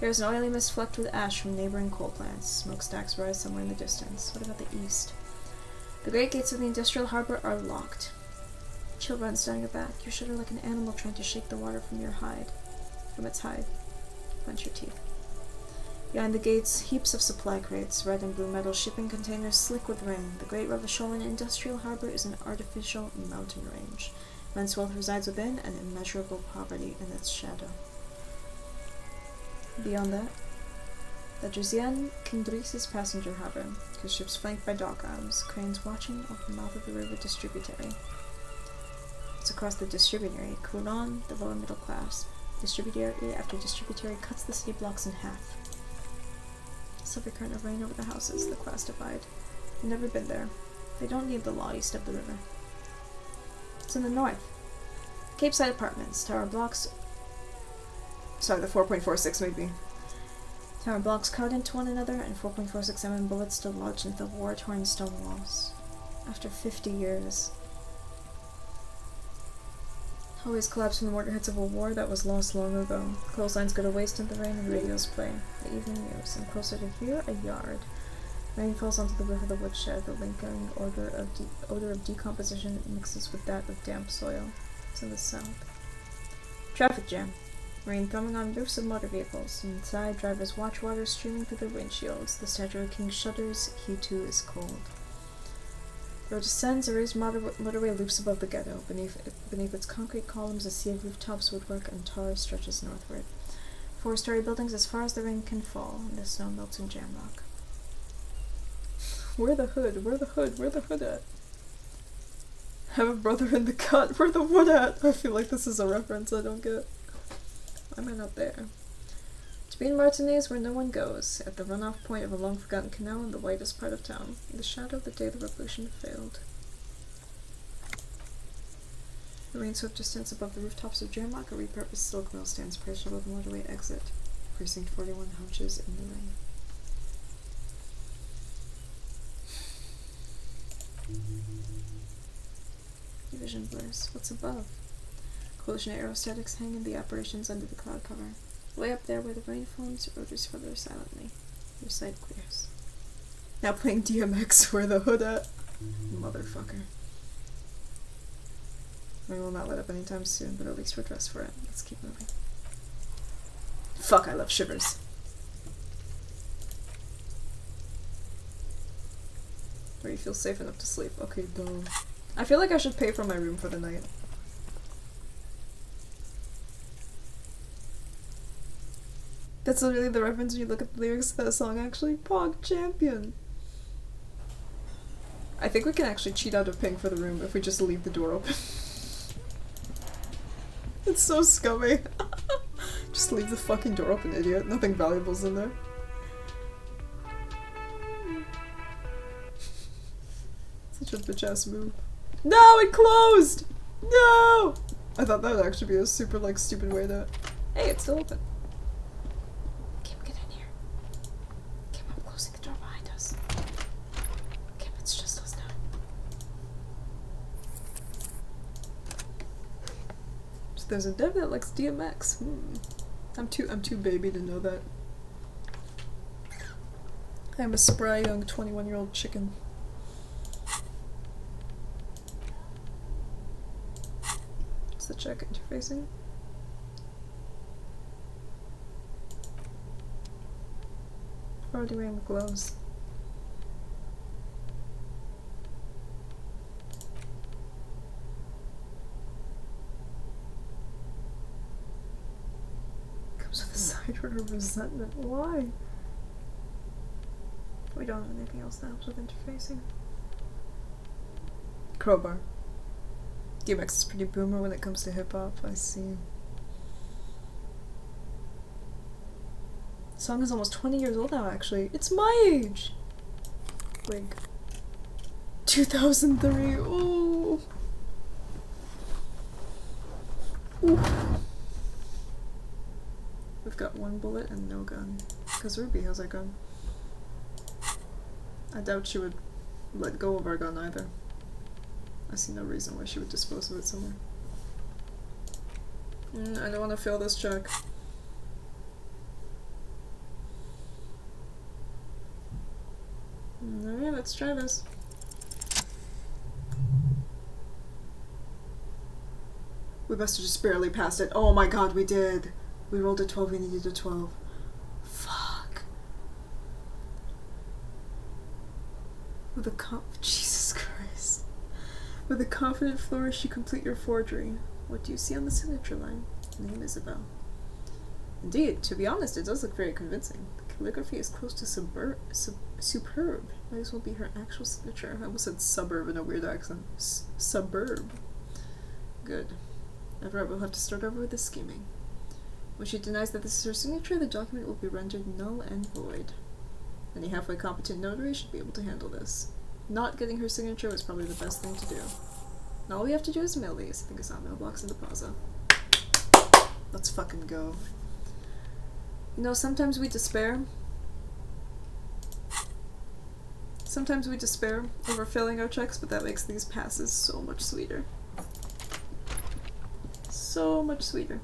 There is an oily mist flecked with ash from neighboring coal plants. Smokestacks rise somewhere in the distance. What about the east? The great gates of the industrial harbor are locked. Chill runs down your back. You shudder like an animal trying to shake the water from its hide. Clench your teeth. Behind the gates, heaps of supply crates, red and blue metal shipping containers slick with rain. The great Revacholan industrial harbor is an artificial mountain range. Men's wealth resides within, and immeasurable poverty in its shadow. Beyond that, the Drusian Kindrisis passenger harbor, whose ships flanked by dock arms, cranes watching off the mouth of the river Distributary. It's across the Distributary, Coulon, the lower middle class. Distributary after distributary cuts the city blocks in half. Silver current of rain over the houses, the class divide. I've never been there. They don't need the law east of the river. It's in the north. Cape Side Apartments, tower blocks Sorry, the 4.46 maybe. Tower blocks cut into one another, and 4.46 mm bullets still lodged into the war-torn stone walls. After 50 years. Hallways collapsed from the mortar hits of a war that was lost long ago. Clotheslines go to waste in the rain and radios play. The evening news, and closer to here, a yard. Rain falls onto the roof of the woodshed. The lingering odor of decomposition mixes with that of damp soil. It's in the south. Traffic jam. Rain thumbing on roofs of motor vehicles. Inside, drivers watch water streaming through their windshields. The statue of King shudders. He too is cold. The road descends, a raised motorway loops above the ghetto. Beneath its concrete columns, a sea of rooftops, woodwork, and tar stretches northward. 4-story buildings as far as the rain can fall, and the snow melts in jam rock. Where the hood? Where the hood? Where the hood at? Have a brother in the cut. Where the wood at? I feel like this is a reference I don't get. Why am I not there? To be in Martinez where no one goes, at the runoff point of a long-forgotten canal in the whitest part of town, in the shadow of the day the revolution failed. The rain-swept distance above the rooftops of Jamrock, a repurposed silk mill stands perched above the motorway exit. Precinct 41 hunches in the rain. Your vision blurs. What's above? Collision aerostatics hang in the apparitions under the cloud cover. Way up there where the rain forms, orders further silently. Your sight clears. Now playing DMX, where the hood at? Motherfucker. Rain will not let up anytime soon, but at least we're dressed for it. Let's keep moving. Fuck, I love shivers. Where you feel safe enough to sleep. Okay, duh. I feel like I should pay for my room for the night. That's literally the reference when you look at the lyrics to that song, actually. Pog Champion. I think we can actually cheat out of paying for the room if we just leave the door open. It's so scummy. Just leave the fucking door open, idiot. Nothing valuable's in there. Such a bitch-ass move. No, it closed! No! I thought that would actually be a super, like, stupid way to... Hey, it's still open. Kim, get in here. Kim, I'm closing the door behind us. Kim, it's just us now. So there's a dev that likes DMX. I'm too baby to know that. I'm a spry young 21-year-old chicken. The check interfacing. Already wearing the gloves. Comes with a side order of resentment. Why? We don't have anything else that helps with interfacing. Crowbar. DMX is pretty boomer when it comes to hip-hop, I see. The song is almost 20 years old now, actually. It's my age! Wig. 2003, ooh! Ooh. We've got one bullet and no gun. Because Ruby has our gun. I doubt she would let go of our gun either. I see no reason why she would dispose of it somewhere. I don't want to fail this check. Alright, let's try this. We must have just barely passed it. Oh my god, we did! We rolled a 12, we needed a 12. Fuck. With a Jesus Christ. With a confident flourish, you complete your forgery. What do you see on the signature line? Name Isabel. Indeed, to be honest, it does look very convincing. The calligraphy is close to superb. Might as well be her actual signature. I almost said suburb in a weird accent. Suburb. Good. Everett will have to start over with the scheming. When she denies that this is her signature, the document will be rendered null and void. Any halfway competent notary should be able to handle this. Not getting her signature was probably the best thing to do. And all we have to do is mail these. I think I saw a mailbox in the plaza. Let's fucking go. You know, sometimes we despair. Sometimes we despair over failing our checks, but that makes these passes so much sweeter. So much sweeter.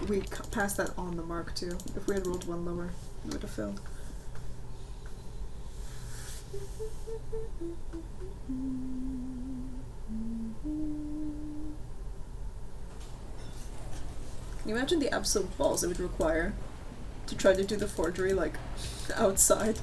We passed that on the mark too. If we had rolled one lower, we would have failed. Can you imagine the absolute balls it would require to try to do the forgery, like, outside?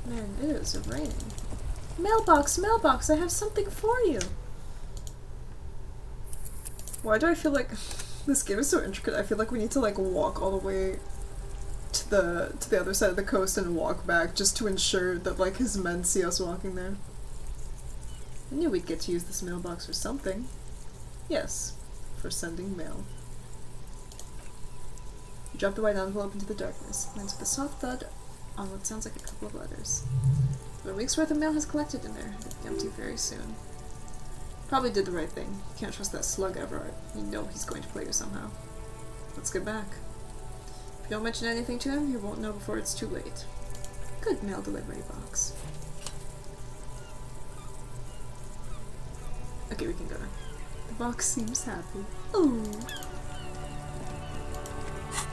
Man, it is raining. Mailbox, mailbox, I have something for you! Why do I feel like this game is so intricate? I feel like we need to like walk all the way to the other side of the coast and walk back just to ensure that like his men see us walking there. I knew we'd get to use this mailbox for something. Yes, for sending mail. You drop the white envelope into the darkness, lands with a soft thud on what sounds like a couple of letters. But a week's worth of mail has collected in there. It'll be empty very soon. Probably did the right thing. You can't trust that slug Everett. You know he's going to play you somehow. Let's get back. If you don't mention anything to him, you won't know before it's too late. Good mail delivery box. Okay, we can go now. The box seems happy. Ooh.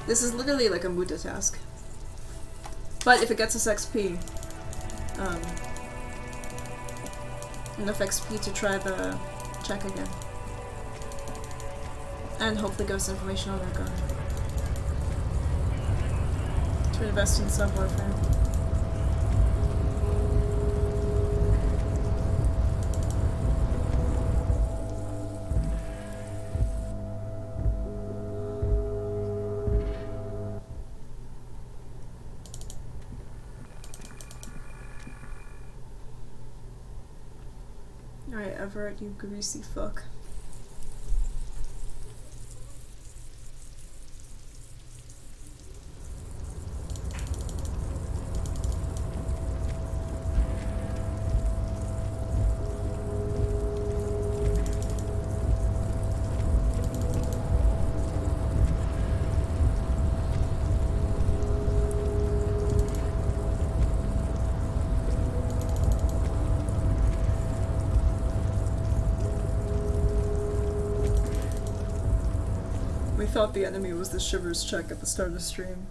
This is literally like a Muda task. But if it gets us XP, enough XP to try the check again. And hopefully give us information on that gun. To invest in sub-warfare. Alright, Everett, you greasy fuck. Thought the enemy was the Shivers check at the start of the stream,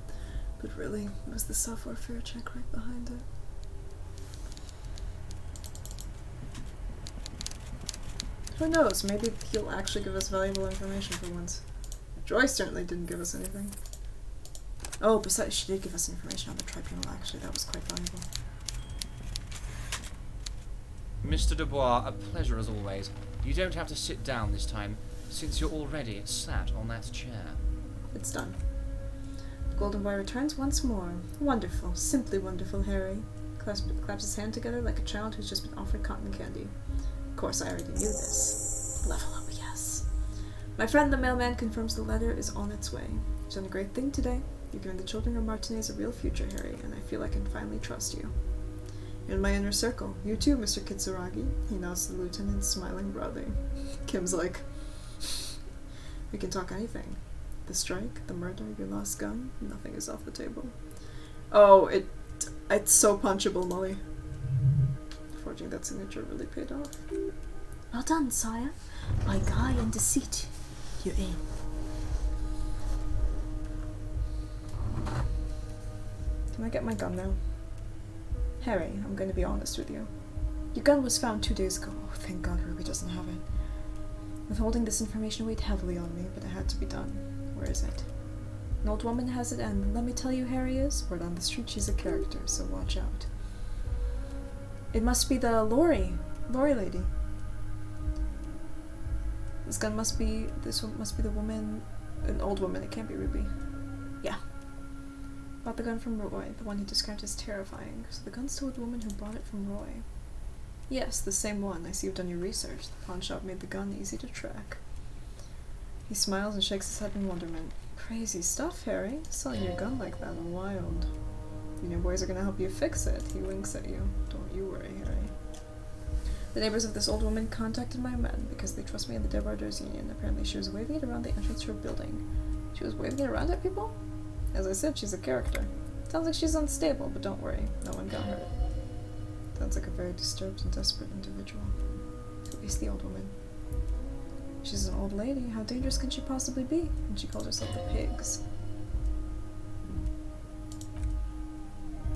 but really, it was the self-warfare check right behind it. Who knows, maybe he'll actually give us valuable information for once. Joy certainly didn't give us anything. Oh, besides, she did give us information on the tribunal, actually, that was quite valuable. Mr. Dubois, a pleasure as always. You don't have to sit down this time, since you're already sat on that chair. It's done. The golden boy returns once more. Wonderful, simply wonderful, Harry. Claps his hand together like a child who's just been offered cotton candy. Of course, I already knew this. Level up, yes. My friend the mailman confirms the letter is on its way. You've done a great thing today. You've given the children of Martinez a real future, Harry, and I feel I can finally trust you. You're in my inner circle. You too, Mr. Kitsuragi. He nods to the lieutenant, smiling broadly. Kim's like, we can talk anything. The strike, the murder, your lost gun, nothing is off the table. Oh, it's so punchable, Molly. Forging that signature really paid off. Well done, sire. By guile and deceit, you're in. Can I get my gun now? Harry, I'm going to be honest with you. Your gun was found 2 days ago. Oh, thank God Ruby doesn't have it. Withholding this information weighed heavily on me, but it had to be done. Where is it? An old woman has it, and let me tell you, Harry is. Word on the street, she's a character, so watch out. It must be the Lori lady. This one must be the woman, an old woman. It can't be Ruby. Yeah. Bought the gun from Roy, the one he described as terrifying. So the gun's told the woman who bought it from Roy. Yes, the same one. I see you've done your research. The pawn shop made the gun easy to track. He smiles and shakes his head in wonderment. Crazy stuff, Harry. Selling your gun like that, wild. You know, boys are gonna help you fix it. He winks at you. Don't you worry, Harry. The neighbors of this old woman contacted my men because they trust me in the Debarters Union. Apparently she was waving it around the entrance to her building. She was waving it around at people? As I said, she's a character. Sounds like she's unstable, but don't worry. No one got hurt. Sounds like a very disturbed and desperate individual. At least the old woman. She's an old lady. How dangerous can she possibly be? And she calls herself the Pigs.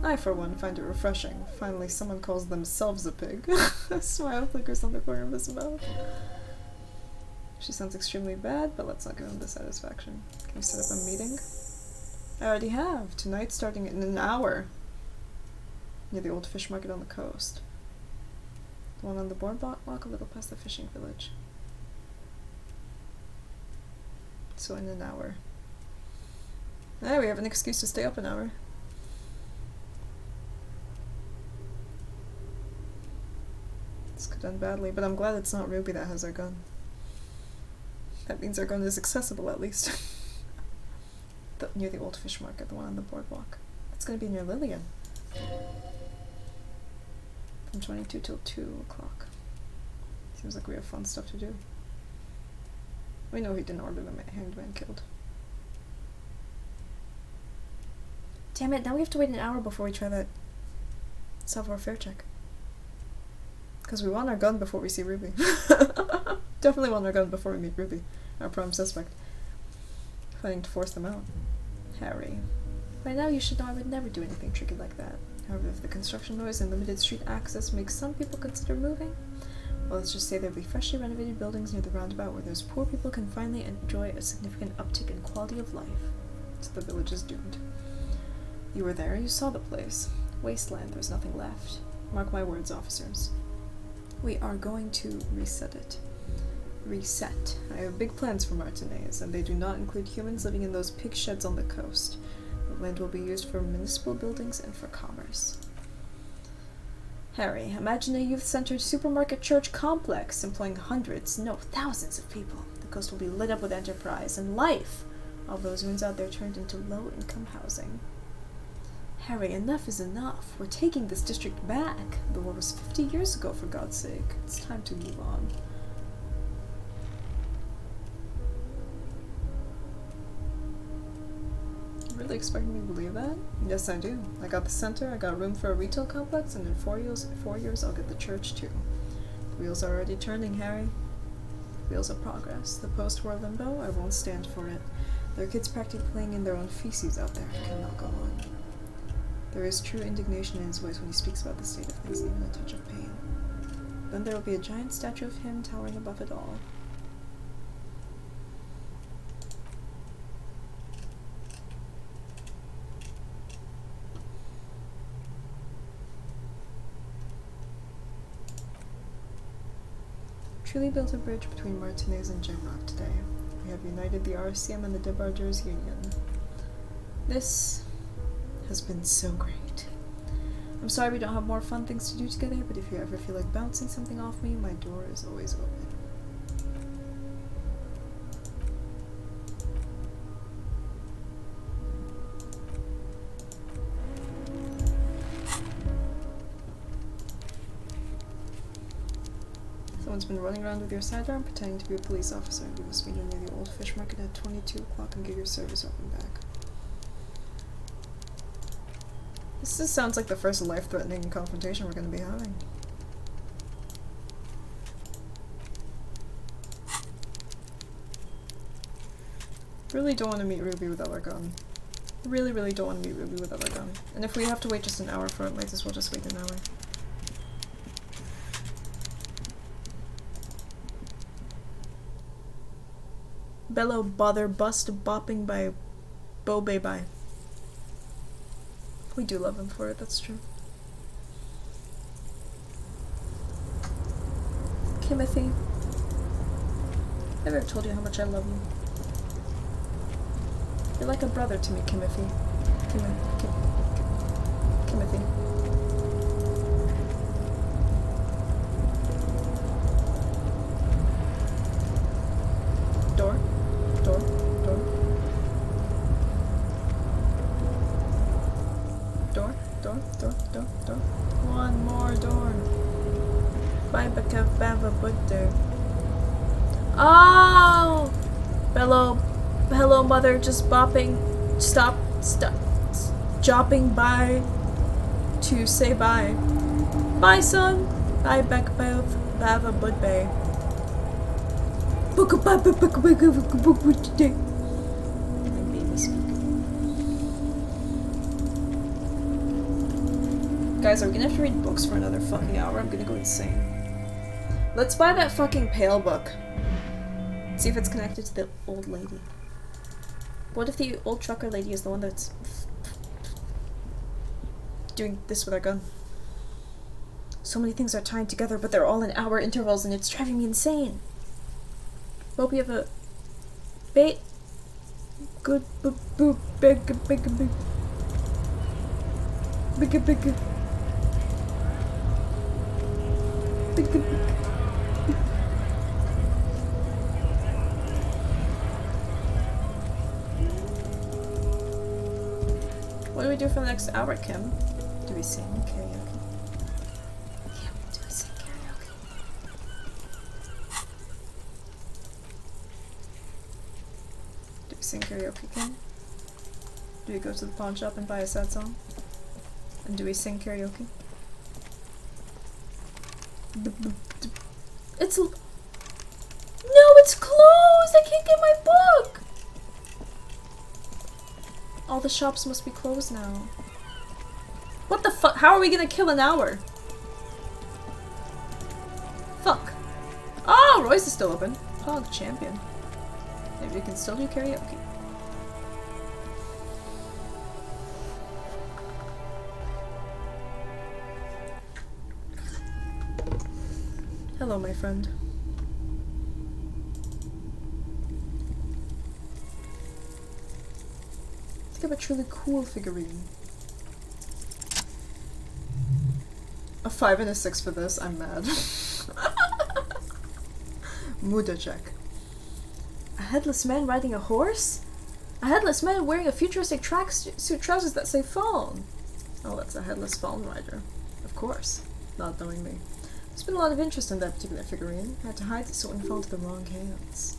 I, for one, find it refreshing. Finally, someone calls themselves a pig. A smile flickers on the corner of his mouth. She sounds extremely bad, but let's not give him the satisfaction. Can we set up a meeting? I already have. Tonight, starting in an hour. Near the old fish market on the coast. The one on the boardwalk, a little past the fishing village. So in an hour. Hey, we have an excuse to stay up an hour. This could end badly, but I'm glad it's not Ruby that has our gun. That means our gun is accessible, at least. Near the old fish market, the one on the boardwalk. It's gonna be near Lillian. From 22 till 2 o'clock. Seems like we have fun stuff to do. We know he didn't order the hanged man killed. Damn it, now we have to wait an hour before we try that savoir faire check. Because we want our gun before we see Ruby. Definitely want our gun before we meet Ruby, our prime suspect. Planning to force them out. Harry. By now you should know I would never do anything tricky like that. However, if the construction noise and limited street access makes some people consider moving, well, let's just say there'll be freshly renovated buildings near the roundabout where those poor people can finally enjoy a significant uptick in quality of life. So the village is doomed. You were there, you saw the place. Wasteland, there's nothing left. Mark my words, officers. We are going to reset it. Reset. I have big plans for Martinez, and they do not include humans living in those pig sheds on the coast. The land will be used for municipal buildings and for commerce. Harry, imagine a youth-centered supermarket church complex employing hundreds, no, thousands of people. The coast will be lit up with enterprise and life. All those ruins out there turned into low-income housing. Harry, enough is enough. We're taking this district back. The war was 50 years ago, for God's sake. It's time to move on. You really expect me to believe that? Yes, I do. I got the center, I got room for a retail complex, and in 4 years I'll get the church too. The wheels are already turning, Harry. Wheels of progress. The post-war limbo, I won't stand for it. There are kids practically playing in their own feces out there. It cannot go on. There is true indignation in his voice when he speaks about the state of things, even a touch of pain. Then there will be a giant statue of him towering above it all. Truly built a bridge between Martinez and Jamrock today. We have united the RCM and the Debarters Union. This has been so great. I'm sorry we don't have more fun things to do together, but if you ever feel like bouncing something off me, my door is always open. Someone's been running around with your sidearm pretending to be a police officer. You must meet him near the old fish market at 22 o'clock and get your service open back. This just sounds like the first life-threatening confrontation we're going to be having. Really don't want to meet Ruby without our gun. Really, really don't want to meet Ruby without our gun. And if we have to wait just an hour for it, might as well just wait an hour. Bellow bother bust bopping by Bobe by. We do love him for it, that's true. Timothy. I've ever told you how much I love you. You're like a brother to me, Timothy. Timothy. Door. Bye, Bava Butter. Oh! Hello, mother, just bopping. Stop. Jopping by to say bye. Bye, son. Bye, Bava Budbay. Guys, are we gonna have to read books for another fucking hour? I'm gonna go insane. Let's buy that fucking Pale book. See if it's connected to the old lady. What if the old trucker lady is the one that's doing this with our gun? So many things are tied together, but they're all in hour intervals, and it's driving me insane. Hope you have a bait. Good boop big. What do we do for the next hour, Kim? Do we sing karaoke? Yeah, do we sing karaoke? Do we sing karaoke, Kim? Do we go to the pawn shop and buy a sad song? And do we sing karaoke? No, it's closed! I can't get my book! All the shops must be closed now. What the fuck? How are we gonna kill an hour? Fuck. Oh, Royce is still open. Pog champion. Maybe we can still do karaoke. Hello, my friend. I think I have a truly cool figurine. A 5 and a 6 for this, I'm mad. Muda check. A headless man riding a horse? A headless man wearing a futuristic tracksuit trousers that say phone. Oh, that's a headless phone rider. Of course. Not knowing me. There's been a lot of interest in that particular figurine. I had to hide it so it wouldn't fall into the wrong hands.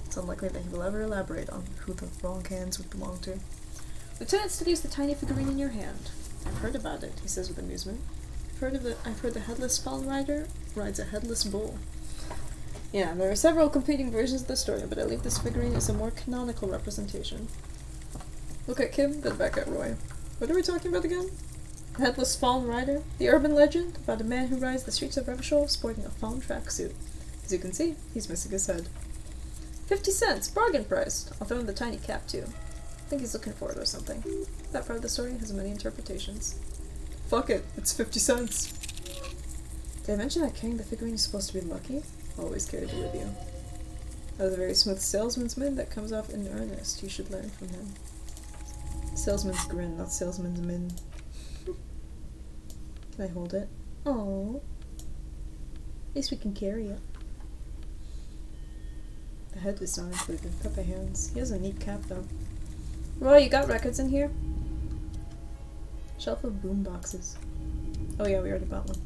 It's unlikely that he will ever elaborate on who the wrong hands would belong to. Lieutenant studies the tiny figurine in your hand. I've heard about it, he says with amusement. I've heard the headless fawn rider rides a headless bull. Yeah, there are several competing versions of the story, but I believe this figurine is a more canonical representation. Look at Kim, then back at Roy. What are we talking about again? The headless fawn rider? The urban legend about a man who rides the streets of Revachol sporting a fawn tracksuit. As you can see, he's missing his head. 50 cents, bargain priced. I'll throw in the tiny cap too. I think he's looking for it or something. That part of the story has many interpretations. Fuck it, it's 50 cents. Did I mention that carrying the figurine is supposed to be lucky? Always carry it with you. That was a very smooth salesman's min that comes off in earnest. You should learn from him. Salesman's grin, not salesman's min. Can I hold it? Oh, at least we can carry it. The head is not included. Cut the hands. He has a neat cap though. Roy, you got records in here? Shelf of boom boxes. Oh yeah, we already bought one.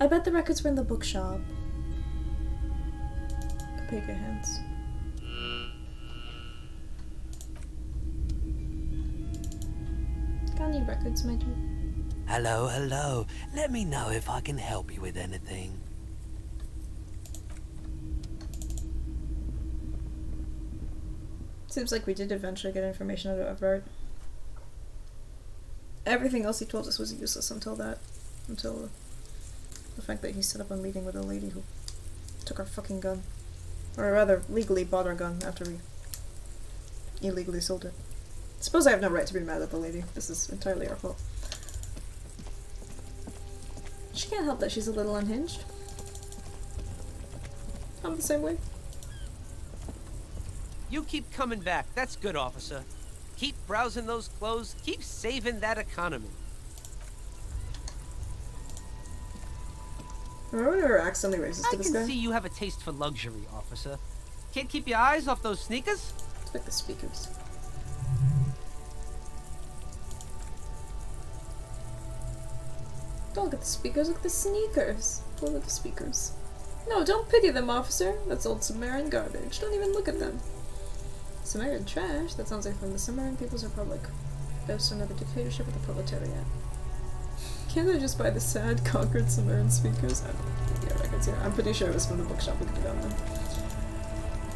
I bet the records were in the bookshop. Pay your hands. Got any records, my dude? Hello. Let me know if I can help you with anything. Seems like we did eventually get information out of Everett. Everything else he told us was useless until the fact that he set up a meeting with a lady who took our fucking gun. Or rather, legally bought our gun after we illegally sold it. Suppose I have no right to be mad at the lady. This is entirely our fault. She can't help that she's a little unhinged. I'm the same way. You keep coming back. That's good, officer. Keep browsing those clothes. Keep saving that economy. Remember when we were accidentally racist to this guy? I can see you have a taste for luxury, officer. Can't keep your eyes off those sneakers? It's like the speakers. Don't look at the speakers, look at the sneakers. Look at the speakers. No, don't pity them, officer. That's old Sumerian garbage. Don't even look at them. Sumerian trash? That sounds like from the Sumerian People's Republic. Based under the dictatorship of the proletariat. Can't I just buy the sad, conquered Sumerian speakers? Yeah, records here. I'm pretty sure it was from the bookshop. We could get on them.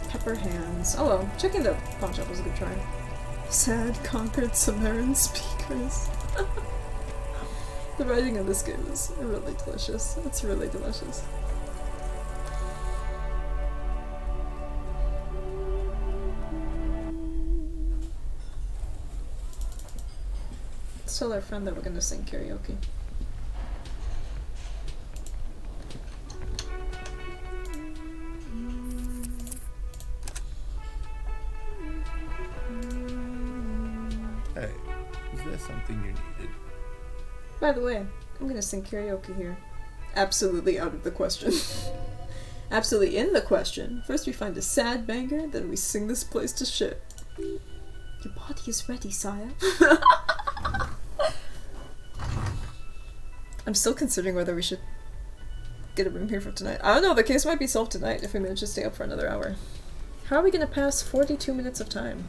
Pepper hands. Oh well, checking the pawn shop was a good try. Sad, conquered Sumerian speakers. The writing of this game is really delicious. It's really delicious. Let's tell our friend that we're gonna sing karaoke. Hey, is there something you needed? By the way, I'm gonna sing karaoke here. Absolutely out of the question. Absolutely in the question. First we find a sad banger, then we sing this place to shit. Your body is ready, sire. I'm still considering whether we should get a room here for tonight. I don't know, the case might be solved tonight if we manage to stay up for another hour. How are we gonna pass 42 minutes of time?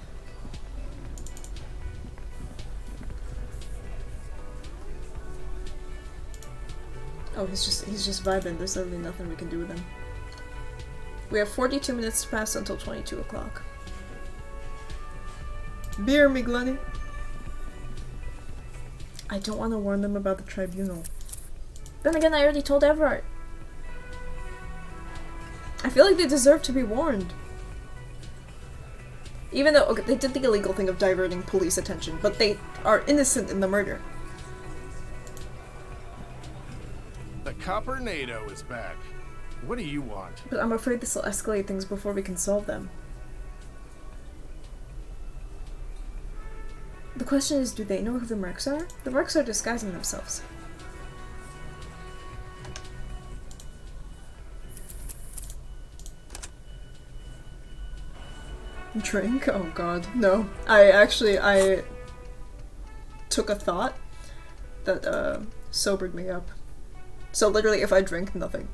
Oh, he's just vibing. There's literally nothing we can do with him. We have 42 minutes to pass until 22 o'clock. Beer me, Glenny. I don't want to warn them about the tribunal. Then again, I already told Everard. I feel like they deserve to be warned. Even though, okay, they did the illegal thing of diverting police attention, but they are innocent in the murder. The Copper-nado is back. What do you want? But I'm afraid this will escalate things before we can solve them. The question is, do they know who the mercs are? The mercs are disguising themselves. Drink? Oh god, no. I took a thought that sobered me up. So literally if I drink, nothing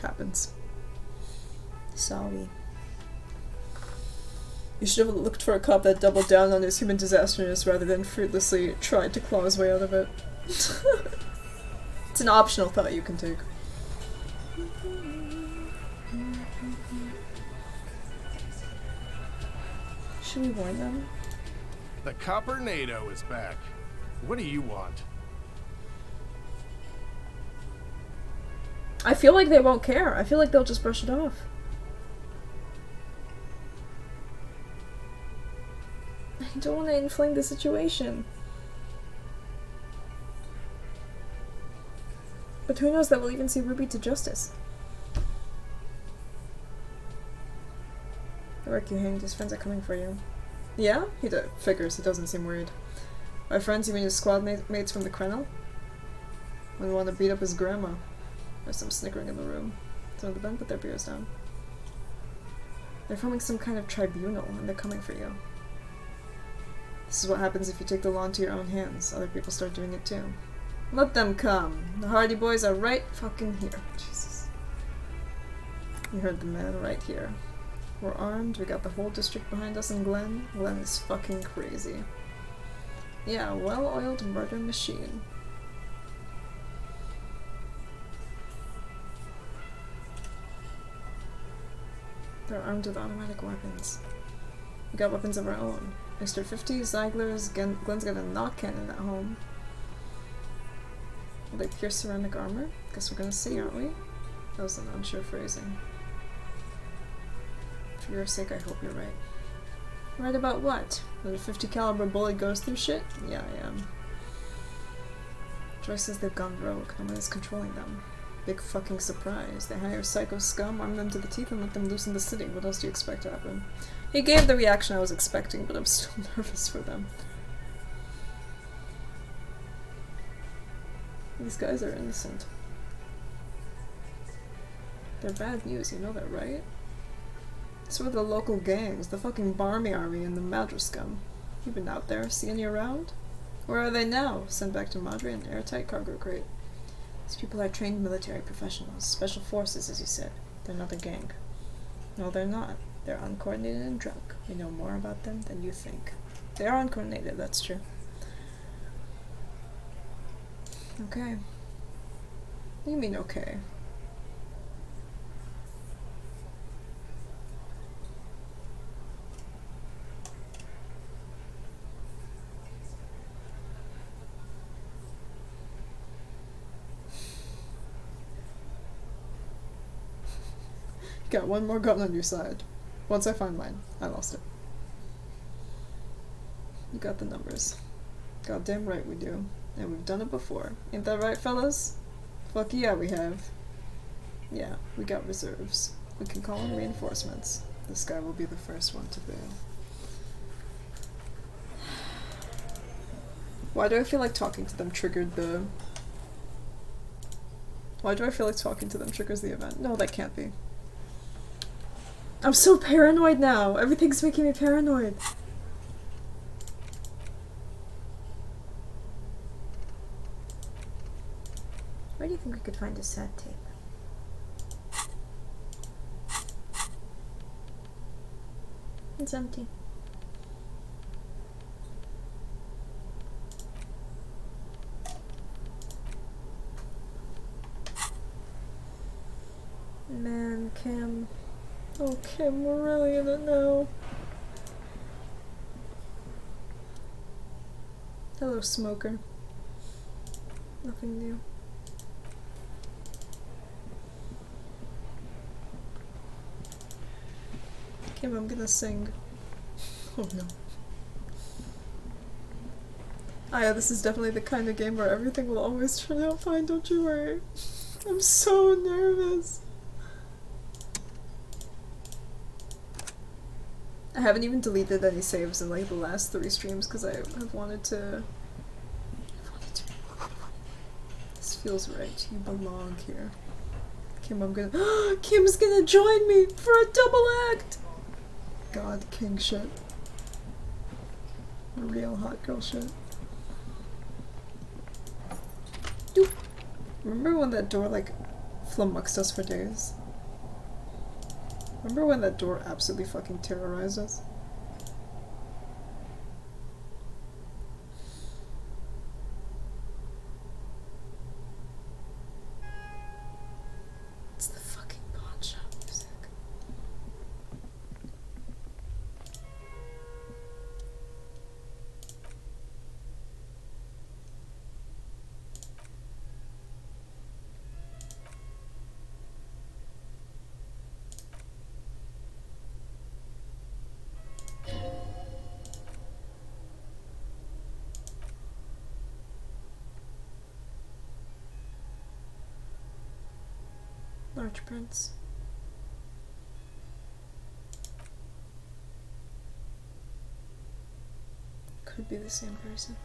happens. Sorry. You should have looked for a cop that doubled down on his human disasterness rather than fruitlessly tried to claw his way out of it. It's an optional thought you can take. Should we warn them? The Copper-nado is back. What do you want? I feel like they won't care. I feel like they'll just brush it off. I don't want to inflame the situation. But who knows that we'll even see Ruby to justice. The work you hanged, his friends are coming for you. Yeah? Figures, he doesn't seem worried. By friends, you mean his squad mates from the Krenel? We want to beat up his grandma. There's some snickering in the room. Some of the men put their beers down. They're forming some kind of tribunal, and they're coming for you. This is what happens if you take the law into your own hands. Other people start doing it too. Let them come. The Hardy Boys are right fucking here. Jesus. You heard the man right here. We're armed, we got the whole district behind us, and Glenn is fucking crazy. Yeah, well-oiled murder machine. They're armed with automatic weapons. We got weapons of our own. Extra 50, Ziegler's, Glenn's got a knock cannon at home. Will they pierce ceramic armor? Guess we're gonna see, aren't we? That was an unsure phrasing. For your sake, I hope you're right. Right about what? That a 50 caliber bullet goes through shit? Yeah, I am. Joyce says they've gone rogue. No one is controlling them. Big fucking surprise. They hire psycho scum, arm them to the teeth, and let them loose in the city. What else do you expect to happen? He gave the reaction I was expecting, but I'm still nervous for them. These guys are innocent. They're bad news, you know that, right? So are the local gangs, the fucking Barmy Army and the Madra scum. You've been out there, see any around? Where are they now? Sent back to Madre in an airtight cargo crate. These people are trained military professionals. Special forces, as you said. They're not a gang. No, they're not. They're uncoordinated and drunk. We know more about them than you think. They are uncoordinated, that's true. Okay. What do you mean, okay? Got one more gun on your side. Once I find mine. I lost it. You got the numbers. Goddamn right we do. And we've done it before. Ain't that right, fellas? Fuck yeah, we have. Yeah, we got reserves. We can call in reinforcements. This guy will be the first one to bail. Why do I feel like talking to them triggered the... Why do I feel like talking to them triggers the event? No, that can't be. I'm so paranoid now. Everything's making me paranoid. Where do you think we could find a sad tape? It's empty. Man, Kim. Oh, Kim, we're really in it now. Hello, smoker. Nothing new. Kim, I'm gonna sing. Oh no. Ah yeah, this is definitely the kind of game where everything will always turn out fine, don't you worry. I'm so nervous. I haven't even deleted any saves in like the last 3 streams because I have wanted to... This feels right. You belong here. Kim, I'm gonna... Kim's gonna join me for a double act! God, king shit. Real hot girl shit. Doop. Remember when that door like flummoxed us for days? Remember when that door absolutely fucking terrorized us? It's the fucking pawn shop music. Large prints. Could be the same person.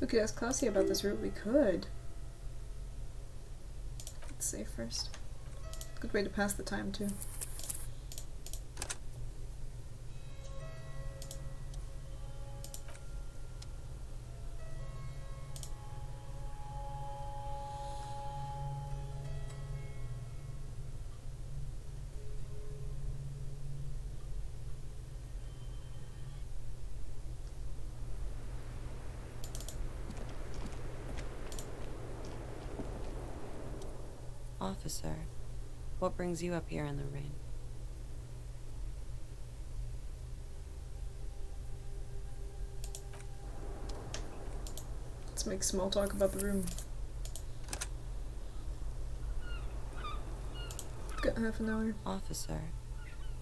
We could ask Clausia about this route. We could. Let's save first. Good way to pass the time, too. Officer, what brings you up here in the rain? Let's make small talk about the room. Got half an hour. Officer,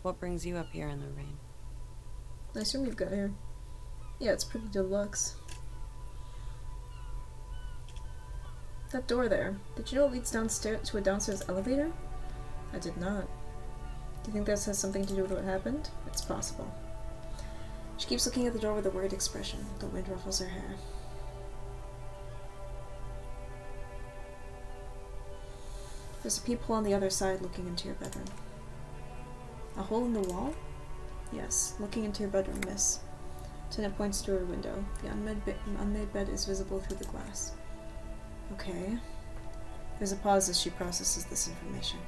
what brings you up here in the rain? Nice room you've got here. Yeah, it's pretty deluxe. That door there. Did you know it leads downstairs to a downstairs elevator? I did not. you think this has something to do with what happened? It's possible. She keeps looking at the door with a worried expression. The wind ruffles her hair. There's a peephole on the other side looking into your bedroom. A hole in the wall? Yes, looking into your bedroom, miss. Tenant points to her window. The unmade bed is visible through the glass. Okay. There's a pause as she processes this information.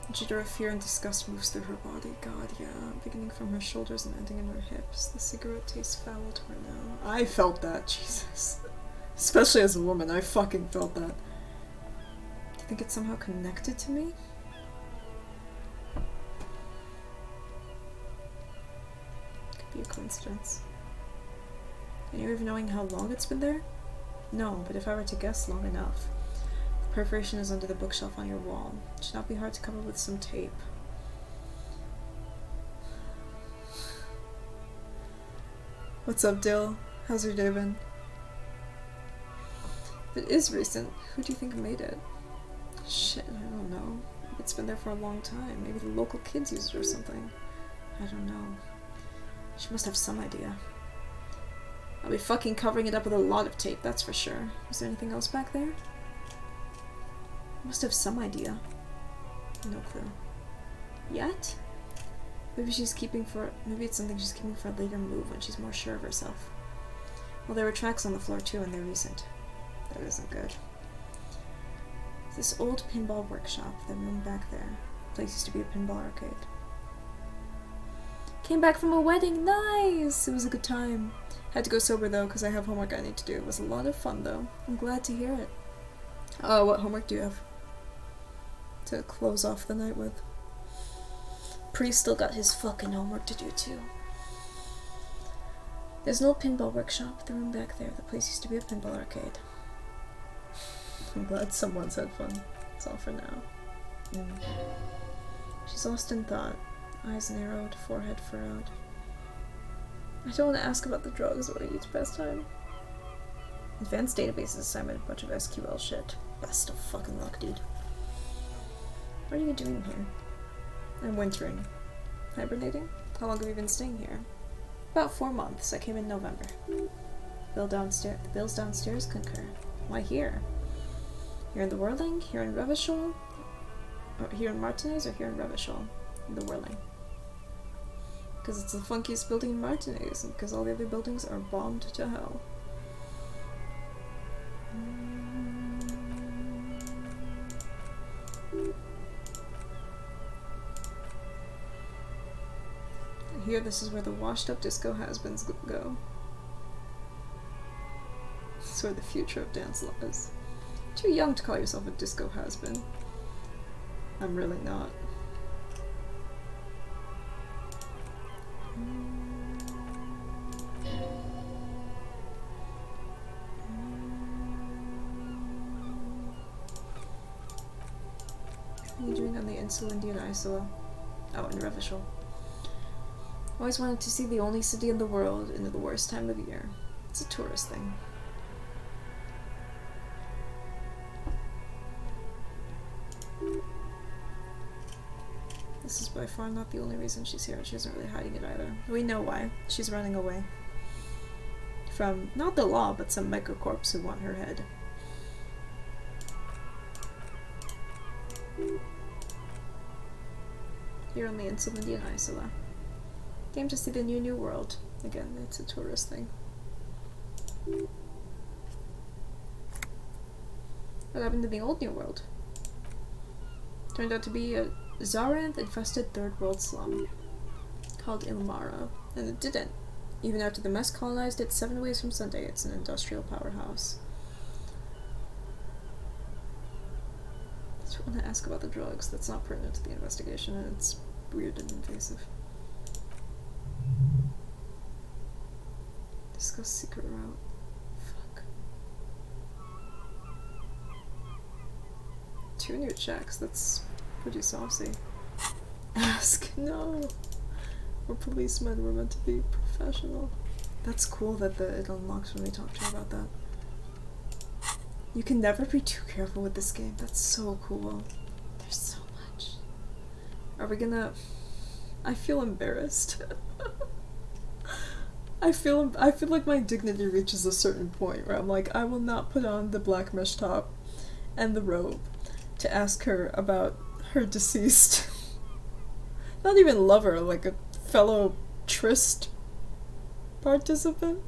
A jitter of fear and disgust moves through her body. God, yeah. Beginning from her shoulders and ending in her hips. The cigarette tastes foul to her now. I felt that, Jesus. Especially as a woman, I fucking felt that. Do you think it's somehow connected to me? Could be a coincidence. Any way of knowing how long it's been there? No, but if I were to guess, long enough. The perforation is under the bookshelf on your wall. It should not be hard to cover with some tape. What's up, Dill? How's your day been? If it is recent, who do you think made it? Shit, I don't know. Maybe it's been there for a long time. Maybe the local kids used it or something. I don't know. She must have some idea. I'll be fucking covering it up with a lot of tape, that's for sure. Is there anything else back there? Must have some idea. No clue. Yet? Maybe it's something she's keeping for a later move when she's more sure of herself. Well, there were tracks on the floor too, and they're recent. That isn't good. This old pinball workshop, the room back there. The place used to be a pinball arcade. Came back from a wedding, nice! It was a good time. Had to go sober though, because I have homework I need to do. It was a lot of fun though. I'm glad to hear it. What homework do you have to close off the night with? Priest still got his fucking homework to do too. There's an old pinball workshop, the room back there. The place used to be a pinball arcade. I'm glad someone's had fun. That's all for now. She's lost in thought. Eyes narrowed, forehead furrowed. I don't want to ask about the drugs. I want to use best time. Advanced databases assignment, a bunch of SQL shit. Best of fucking luck, dude. What are you doing here? I'm wintering. Hibernating? How long have you been staying here? About 4 months. I came in November. The bills downstairs concur. Why here? Here in the Whirling? Here in Revachol? Or here in Martinez or here in Revachol? In the Whirling. Because it's the funkiest building in Martinez, and because all the other buildings are bombed to hell. I hear this is where the washed-up disco has-beens go. This is where the future of dance lies. Too young to call yourself a disco has-been. I'm really not. What are you doing on the Indian Isola? Oh, in Revachol. Always wanted to see the only city in the world in the worst time of year. It's a tourist thing. This is by far not the only reason she's here. She isn't really hiding it either. We know why. She's running away. From, not the law, but some microcorps who want her head. Here on the Indian Isola. Came to see the new world. Again, it's a tourist thing. What happened to the old new world? Turned out to be a Zaranth-infested third world slum called Ilmara, and it didn't. Even after the mess colonized it 7 ways from Sunday, it's an industrial powerhouse. I just want to ask about the drugs. That's not pertinent to the investigation, and it's weird and invasive. Discuss secret route. Fuck. 2 new checks, that's pretty saucy. Ask, no! We're policemen, we're meant to be professional. That's cool that it unlocks when we talk to her about that. You can never be too careful with this game, that's so cool. There's so much. Are we gonna... I feel embarrassed. I feel like my dignity reaches a certain point where I'm like, I will not put on the black mesh top and the robe to ask her about her deceased not even lover, like a fellow tryst participant?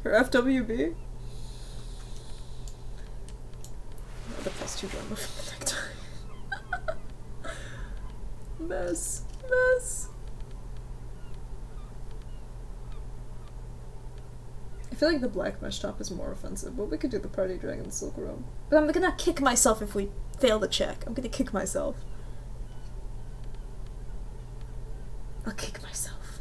Her FWB? Oh, the +2 drama from the necktie. Mess. I feel like the black mesh top is more offensive, but we could do the party dragon silk robe. But I'm gonna kick myself if we fail the check. I'm gonna kick myself. I'll kick myself.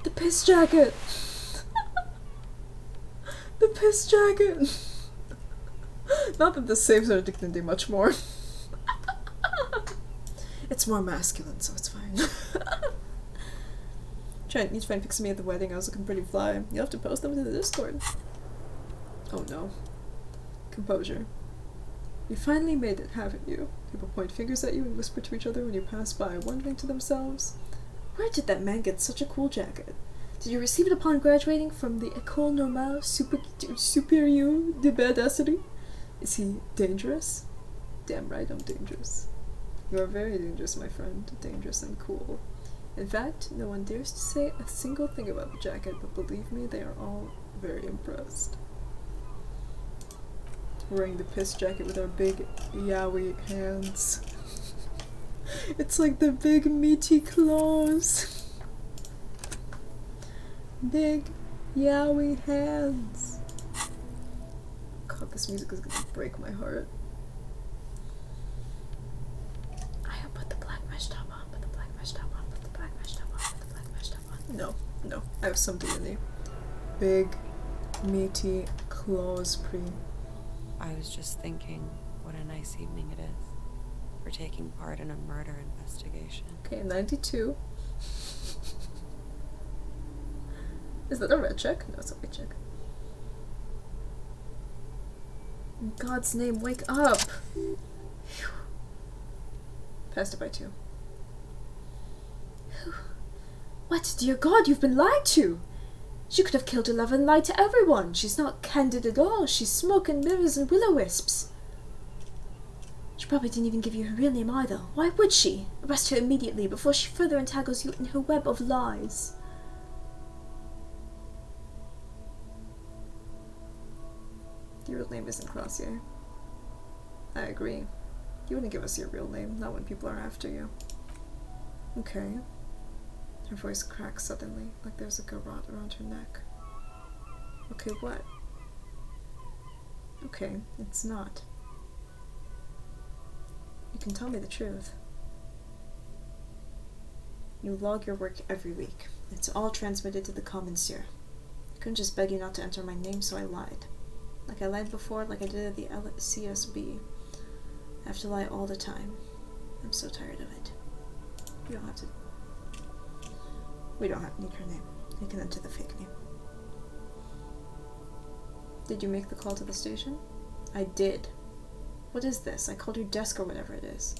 The piss jacket! The piss jacket! Not that this saves our dignity much more. It's more masculine, so it's fine. Trent, need to find pics of me at the wedding. I was looking pretty fly. You'll have to post them to the Discord. Oh no. Composure. You finally made it, haven't you? People point fingers at you and whisper to each other when you pass by, wondering to themselves, where did that man get such a cool jacket? Did you receive it upon graduating from the École Normale Supérieure de Badasserie? Is he dangerous? Damn right I'm dangerous. You are very dangerous, my friend. Dangerous and cool. In fact, no one dares to say a single thing about the jacket, but believe me, they are all very impressed. Wearing the piss jacket with our big yaoi hands. It's like the big meaty claws. Big yaoi hands. God, this music is gonna break my heart. I put the black mesh top on, put the black mesh top on, put the black mesh top on, put the black mesh top on. No, no, I have some dignity. Big, meaty claws pre. I was just thinking what a nice evening it is for taking part in a murder investigation. Okay, 92. Is that a red check? No, it's a white check. In God's name, wake up! Phew. Passed it by 2. What? Dear God, you've been lied to! She could have killed her lover and lied to everyone. She's not candid at all. She's smoke and mirrors and will-o-wisps. She probably didn't even give you her real name either. Why would she? Arrest her immediately before she further entangles you in her web of lies. Your real name isn't Crossier. I agree. You wouldn't give us your real name, not when people are after you. Okay. Her voice cracks suddenly, like there's a garrote around her neck. Okay, what? Okay, it's not. You can tell me the truth. You log your work every week. It's all transmitted to the commissaire. I couldn't just beg you not to enter my name, so I lied. Like I lied before, like I did at the CSB. I have to lie all the time. I'm so tired of it. You don't have to... We don't have to need her name. You can enter the fake name. Did you make the call to the station? I did. What is this? I called your desk or whatever it is.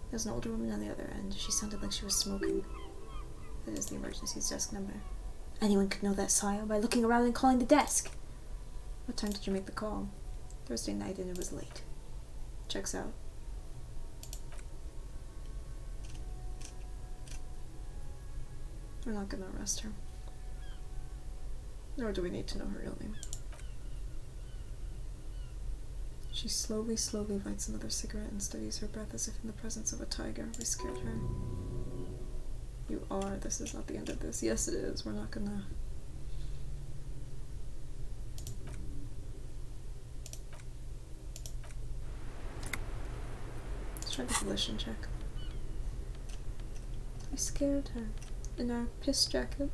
There's an older woman on the other end. She sounded like she was smoking. That is the emergency's desk number. Anyone could know that, sire, by looking around and calling the desk. What time did you make the call? Thursday night, and it was late. Checks out. We're not gonna arrest her. Nor do we need to know her real name. She slowly lights another cigarette and steadies her breath as if in the presence of a tiger. We scared her. You are. This is not the end of this. Yes, it is. We're not gonna... Let's try the volition check. We scared her. In our piss jacket.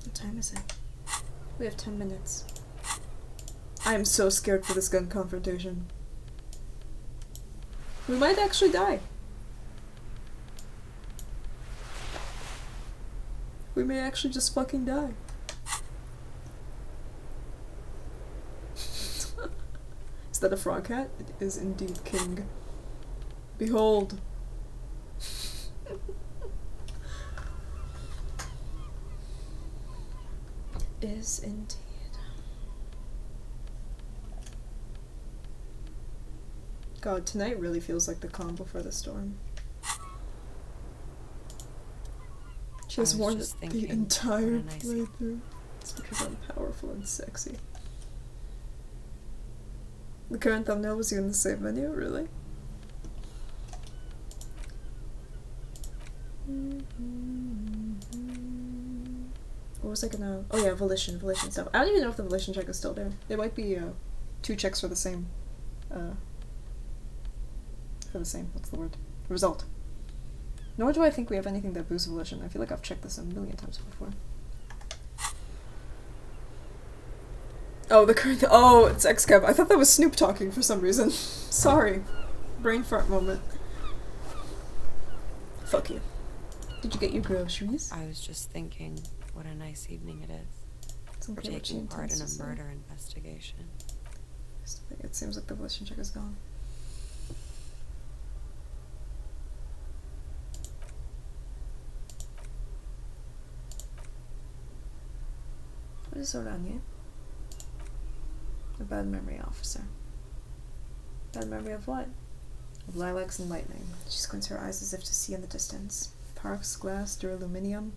What time is it? We have 10 minutes. I am so scared for this gun confrontation. We might actually die. We may actually just fucking die. Is that a frog cat? It is indeed king. Behold. Is indeed. God, tonight really feels like the calm before the storm. She has worn it the entire playthrough. It's because I'm powerful and sexy. The current thumbnail was you in the save menu, really? What was I gonna... Oh yeah, volition stuff. I don't even know if the volition check is still there. There might be 2 checks for the same... what's the word? Result. Nor do I think we have anything that boosts volition. I feel like I've checked this a million times before. Oh, the current... Oh, it's XCav. I thought that was Snoop talking for some reason. Sorry. Brain fart moment. Fuck you. Did you get your groceries? I was just thinking what a nice evening it is. We're taking part in a murder investigation. It seems like the volition check is gone. What is around you? A bad memory, officer. Bad memory of what? Of lilacs and lightning. She squints her eyes as if to see in the distance. Parks, glass, duraluminum.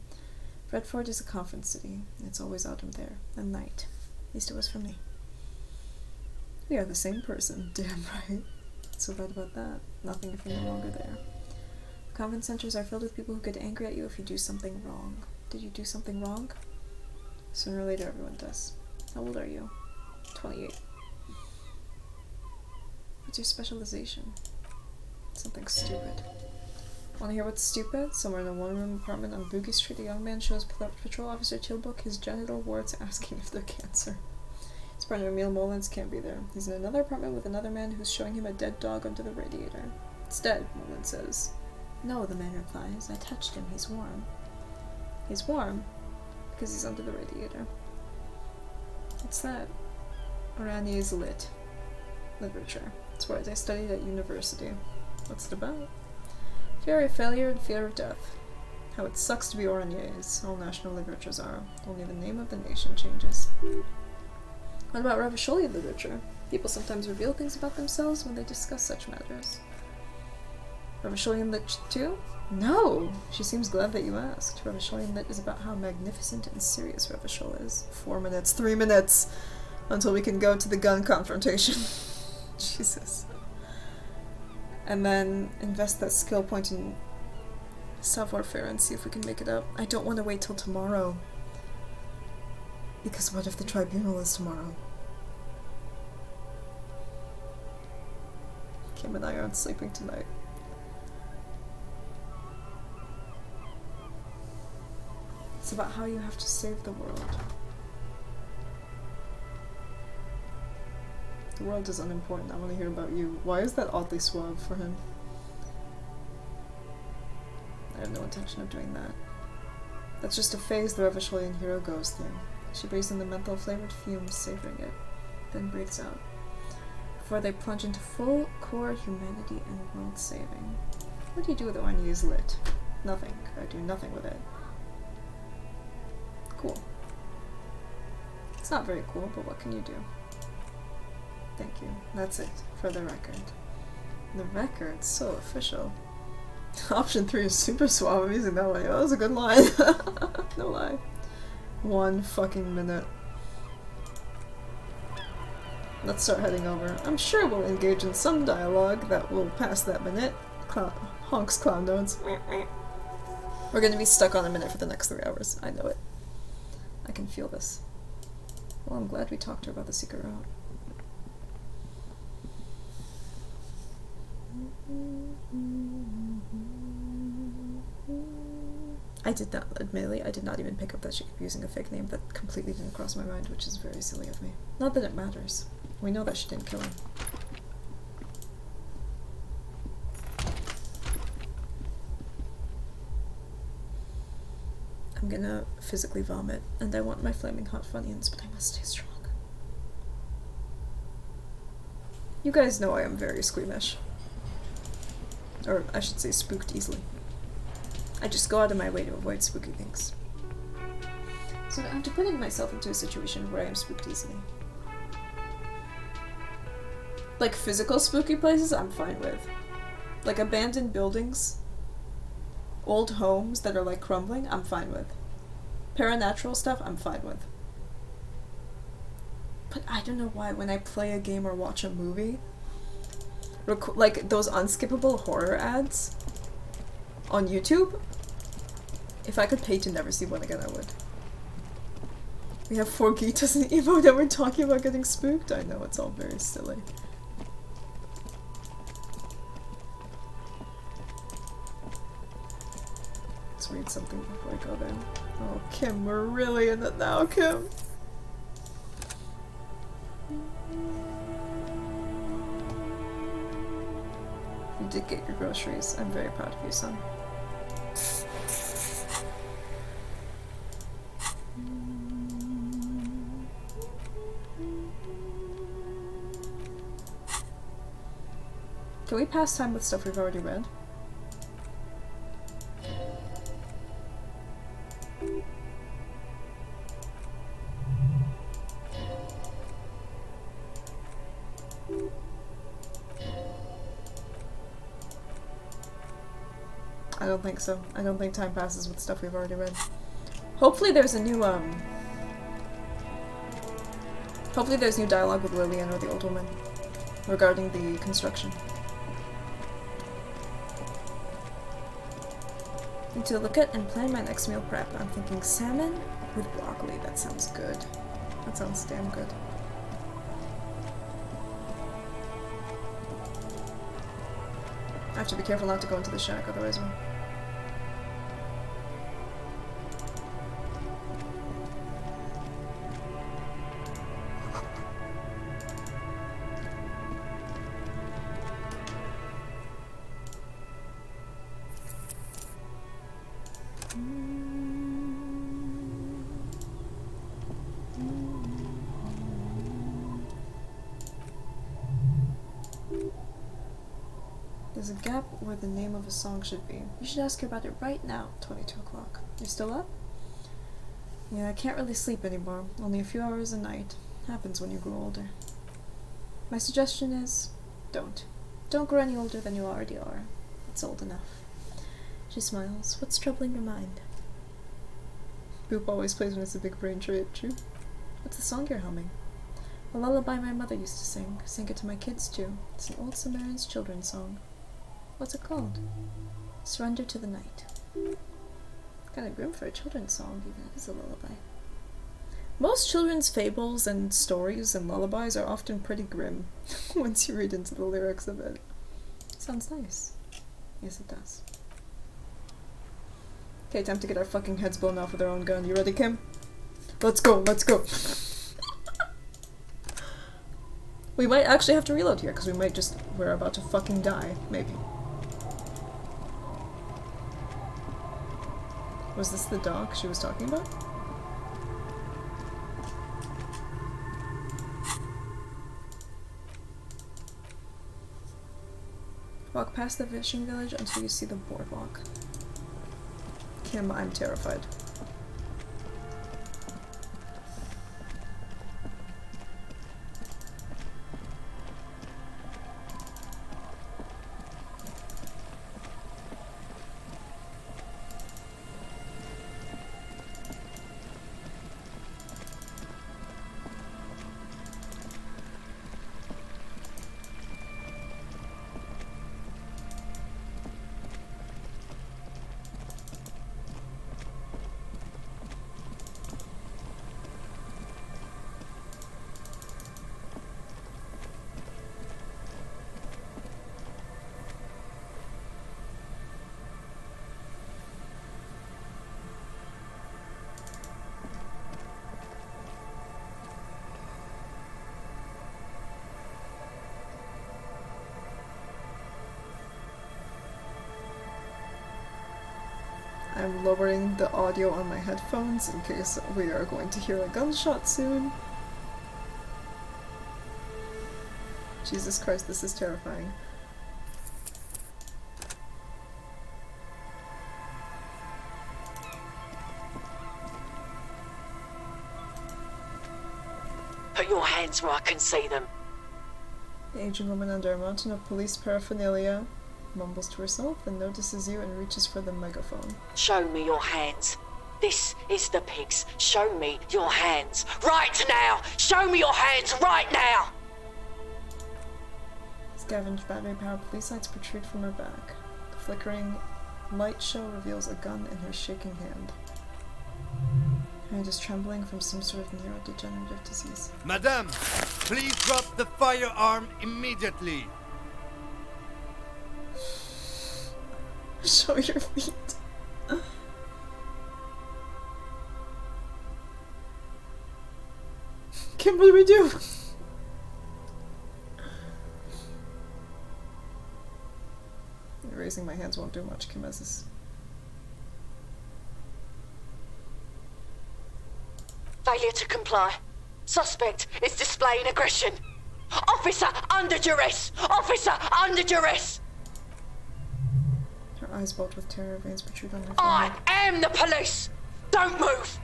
Redford is a conference city. It's always autumn there. And night. At least it was for me. We are the same person. Damn right. What's so bad about that? Nothing if you're no longer there. The conference centers are filled with people who get angry at you if you do something wrong. Did you do something wrong? Sooner or later everyone does. How old are you? 28. What's your specialization? Something stupid. Wanna hear what's stupid? Somewhere in a one-room apartment on Boogie Street, a young man shows patrol officer Tealbook his genital warts, asking if they're cancer. His partner Emil Mullins can't be there. He's in another apartment with another man who's showing him a dead dog under the radiator. It's dead, Mullins says. No, the man replies. I touched him. He's warm. He's warm? Because he's under the radiator. What's that? Orani is lit. Literature. It's what I studied at university. What's it about? Fear of failure and fear of death. How it sucks to be Oraniers. All national literatures are. Only the name of the nation changes. What about Ravisholian literature? People sometimes reveal things about themselves when they discuss such matters. Ravisholian lit too? No! She seems glad that you asked. Ravisholian lit is about how magnificent and serious Ravishol is. 4 minutes, 3 minutes! Until we can go to the gun confrontation. Jesus. And then invest that skill point in savoir-faire and see if we can make it up. I don't want to wait till tomorrow. Because what if the tribunal is tomorrow? Kim and I aren't sleeping tonight. It's about how you have to save the world. The world is unimportant. I want to hear about you. Why is that oddly suave for him? I have no intention of doing that. That's just a phase the Ravisholian hero goes through. She breathes in the menthol-flavored fumes, savoring it, then breathes out, before they plunge into full core humanity and world-saving. What do you do with it when you use lit? Nothing. I do nothing with it. Cool. It's not very cool, but what can you do? Thank you. That's it, for the record. The record's so official. Option 3 is super suave. I'm using that one. That was a good line. No lie. 1 fucking minute. Let's start heading over. I'm sure we'll engage in some dialogue that will pass that minute. Honks clown notes. We're gonna be stuck on a minute for the next 3 hours. I know it. I can feel this. Well, I'm glad we talked to her about the secret route. Admittedly, I did not even pick up that she kept using a fake name. That completely didn't cross my mind, which is very silly of me. Not that it matters. We know that she didn't kill him. gonna physically vomit, and I want my flaming hot Funyuns, but I must stay strong. You guys know I am very squeamish. Or I should say spooked easily. I just go out of my way to avoid spooky things. So I have to put myself into a situation where I am spooked easily. Like physical spooky places, I'm fine with. Like abandoned buildings, old homes that are like crumbling, I'm fine with. Paranatural stuff, I'm fine with. But I don't know why when I play a game or watch a movie, like those unskippable horror ads on YouTube, if I could pay to never see one again, I would. We have 4 Gitas in Evo that we're talking about getting spooked. I know, it's all very silly. Let's read something before I go there. Oh, Kim, we're really in it now, Kim. You did get your groceries. I'm very proud of you, son. Can we pass time with stuff we've already read? I don't think so. I don't think time passes with stuff we've already read. Hopefully there's a new, hopefully there's new dialogue with Lillian or the old woman regarding the construction. Need to look at and plan my next meal prep. I'm thinking salmon with broccoli. That sounds good. That sounds damn good. I have to be careful not to go into the shack, otherwise we'll... There's a gap where the name of a song should be. You should ask her about it right now, 22 o'clock. You're still up? Yeah, I can't really sleep anymore. Only a few hours a night. Happens when you grow older. My suggestion is, don't. Don't grow any older than you already are. It's old enough. She smiles. What's troubling your mind? Boop always plays when it's a big brain trait, true? What's the song you're humming? A lullaby my mother used to sing. Sang it to my kids too. It's an old Samaritan's children's song. What's it called? Surrender to the Night. Kinda grim for a children's song, even if it's a lullaby. Most children's fables and stories and lullabies are often pretty grim once you read into the lyrics of it. Sounds nice. Yes, it does. Okay, time to get our fucking heads blown off with our own gun. You ready, Kim? Let's go, let's go! We might actually have to reload here, because we might just... we're about to fucking die. Maybe. Was this the dock she was talking about? Walk past the fishing village until you see the boardwalk. Kim, I'm terrified. I'm lowering the audio on my headphones in case we are going to hear a gunshot soon. Jesus Christ, this is terrifying. Put your hands where I can see them. The aging woman under a mountain of police paraphernalia mumbles to herself, then notices you and reaches for the megaphone. Show me your hands. This is the pigs. Show me your hands. Right now! Show me your hands right now! Scavenged battery-powered police lights protrude from her back. The flickering light show reveals a gun in her shaking hand. Her hand is trembling from some sort of neurodegenerative disease. Madame, please drop the firearm immediately. Show your feet. Kim, what do we do? Raising my hands won't do much, Kim, as this. Failure to comply. Suspect is displaying aggression. Officer under duress! Officer under duress! Her eyes bulge with terror, veins protrude on her I forehead. am the police! Don't move!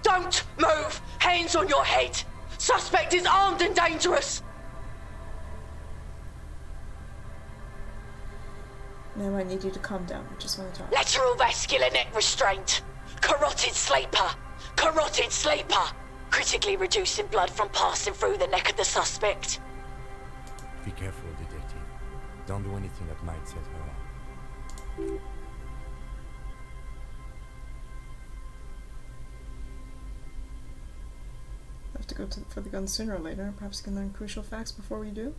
Don't move! Hands on your head! Suspect is armed and dangerous! Ma'am, I need you to calm down. I just want to talk. Lateral vascular neck restraint. Carotid sleeper. Carotid sleeper. Critically reducing blood from passing through the neck of the suspect. Be careful, detective. Don't do anything that might set her off. I have to go for the gun sooner or later. Perhaps we can learn crucial facts before we do.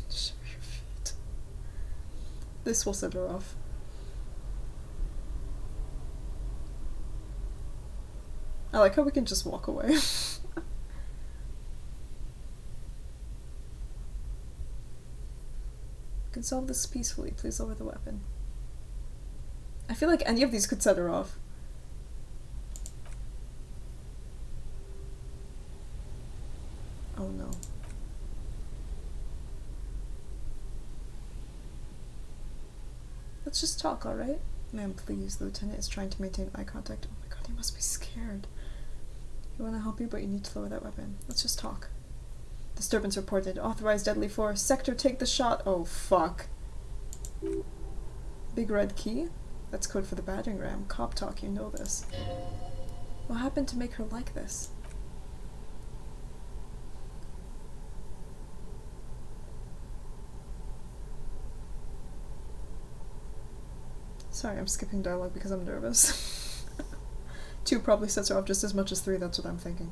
Show your feet. This will set her off. I like how we can just walk away. We can solve this peacefully. Please lower the weapon. I feel like any of these could set her off. Oh no. Let's just talk, alright? Ma'am, please. The lieutenant is trying to maintain eye contact. Oh my god, he must be scared. We want to help you, but you need to lower that weapon. Let's just talk. Disturbance reported. Authorized deadly force. Sector, take the shot. Oh, fuck. Big red key? That's code for the battering ram. Cop talk, you know this. What happened to make her like this? Sorry, I'm skipping dialogue because I'm nervous. 2 probably sets her off just as much as 3, that's what I'm thinking.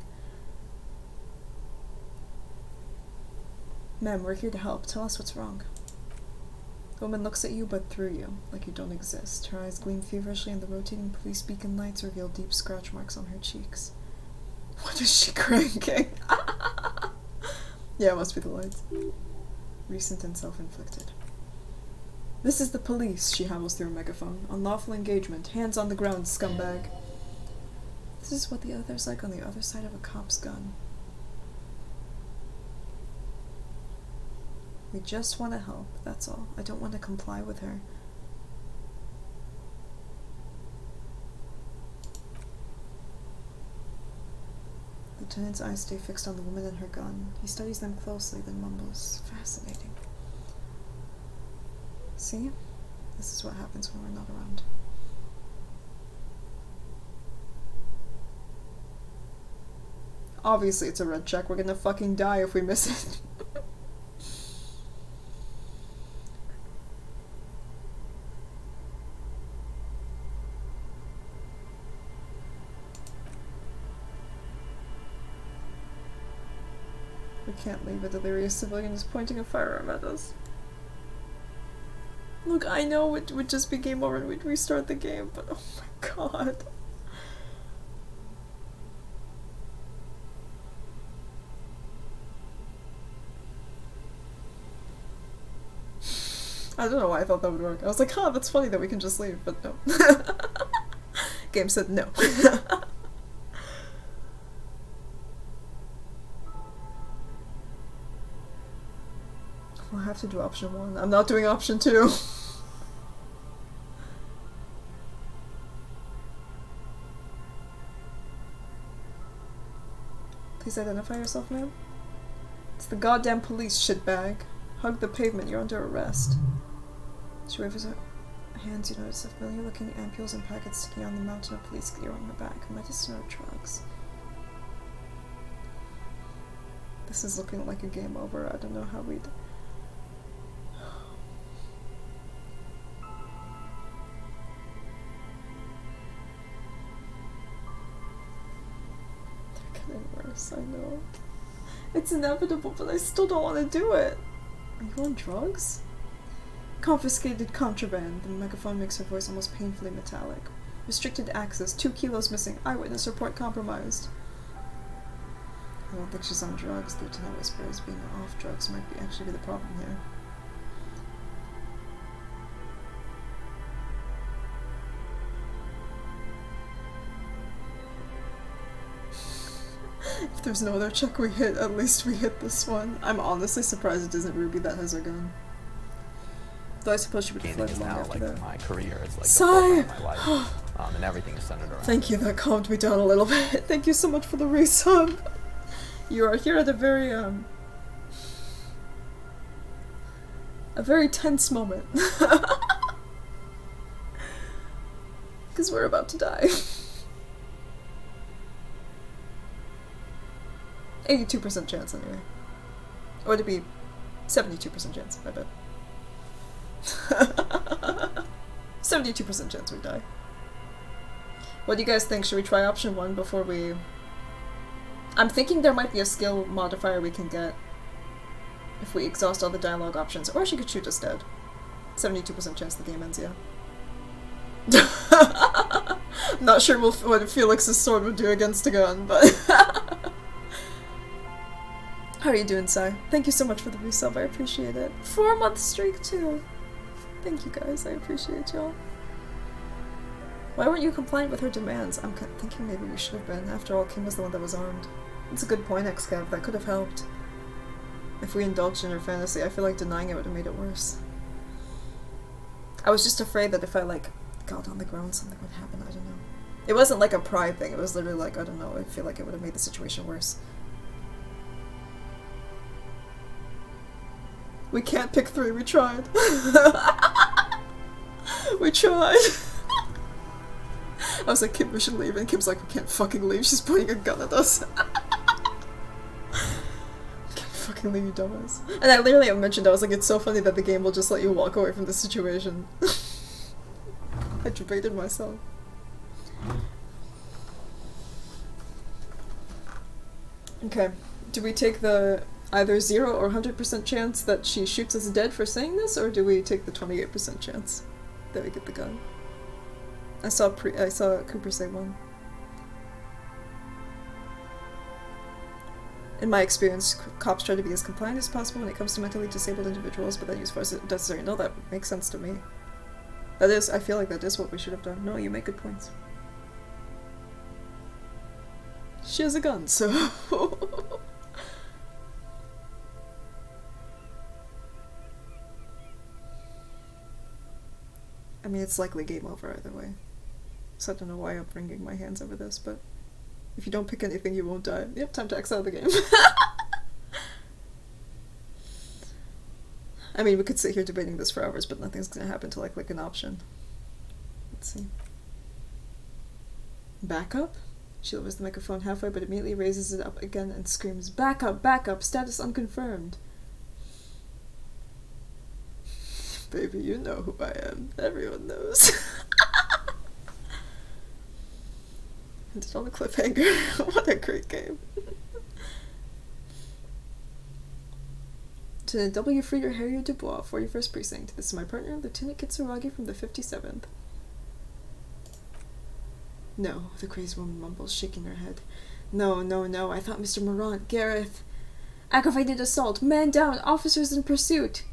Ma'am, we're here to help. Tell us what's wrong. The woman looks at you, but through you, like you don't exist. Her eyes gleam feverishly, and the rotating police beacon lights reveal deep scratch marks on her cheeks. What is she cranking? Yeah, it must be the lights. Recent and self-inflicted. This is the police, she howls through a megaphone. Unlawful engagement. Hands on the ground, scumbag. This is what the other's like on the other side of a cop's gun. We just want to help, that's all. I don't want to comply with her. Lieutenant's eyes stay fixed on the woman and her gun. He studies them closely, then mumbles. Fascinating. See? This is what happens when we're not around. Obviously it's a red check. We're gonna fucking die if we miss it. We can't leave. A delirious civilian is pointing a firearm at us. Look, I know it would just be game over and we'd restart the game, but oh my god. I don't know why I thought that would work. I was like, huh, that's funny that we can just leave, but no. Game said no. We'll have to do option 1. I'm not doing option 2. Please identify yourself, ma'am. It's the goddamn police, shitbag. Hug the pavement, you're under arrest. She waves her hands, you notice a familiar looking ampules and packets sticking on the mountain of police gear on her back. Medicinal drugs. This is looking like a game over. I don't know how we'd... They're getting worse, I know. It's inevitable, but I still don't want to do it. Are you on drugs? Confiscated contraband. The megaphone makes her voice almost painfully metallic. Restricted access. 2 kilos missing. Eyewitness report compromised. I don't think she's on drugs. The lieutenant whispers. Being off drugs might actually be the problem here. If there's no other check we hit, at least we hit this one. I'm honestly surprised it isn't Ruby that has her gun. Though I suppose she would have fled long after that. My career is like Sigh! the forefront of my life, and everything is centered around. Thank you, that calmed me down a little bit. Thank you so much for the resub. You are here at a very tense moment. Because we're about to die. 82% chance anyway. Or to be 72% chance, I bet. 72% chance we die. What do you guys think? Should we try option 1 before we... I'm thinking there might be a skill modifier we can get if we exhaust all the dialogue options. Or she could shoot us dead. 72% chance the game ends, yeah. Not sure what Felix's sword would do against a gun, but... How are you doing, Sai? Thank you so much for the resub, I appreciate it. 4-month streak too! Thank you guys, I appreciate y'all. Why weren't you compliant with her demands? I'm thinking maybe we should have been. After all, Kim was the one that was armed. It's a good point, Xcav. That could have helped. If we indulged in her fantasy, I feel like denying it would have made it worse. I was just afraid that if I, like, got on the ground, something would happen. I don't know. It wasn't like a pride thing. It was literally like, I don't know, I feel like it would have made the situation worse. We can't pick 3, we tried. We tried. I was like, Kim, we should leave, and Kim's like, we can't fucking leave, she's pointing a gun at us. Can't fucking leave, you dumbass. And I literally mentioned, I was like, it's so funny that the game will just let you walk away from the situation. I debated myself. Okay, do we take the either 0 or 100% chance that she shoots us dead for saying this, or do we take the 28% chance that we get the gun? I saw Cooper say 1. In my experience, cops try to be as compliant as possible when it comes to mentally disabled individuals, but then use force if necessary. No, that makes sense to me. That is, I feel like that is what we should have done. No, you make good points. She has a gun, so... I mean, it's likely game over either way. So I don't know why I'm wringing my hands over this, but if you don't pick anything, you won't die. Yep, time to exile the game. I mean, we could sit here debating this for hours, but nothing's gonna happen till I click an option. Let's see. Backup? She lowers the microphone halfway, but immediately raises it up again and screams, "Backup! Backup! Status unconfirmed!" Baby, you know who I am. Everyone knows. Ended on a cliffhanger. What a great game. Lieutenant W. Frieder Harrier Dubois, 41st Precinct. This is my partner, Lieutenant Kitsuragi from the 57th. No, the crazed woman mumbles, shaking her head. No, no, no, I thought Mr. Morant, Gareth. Aggravated assault, man down, officers in pursuit.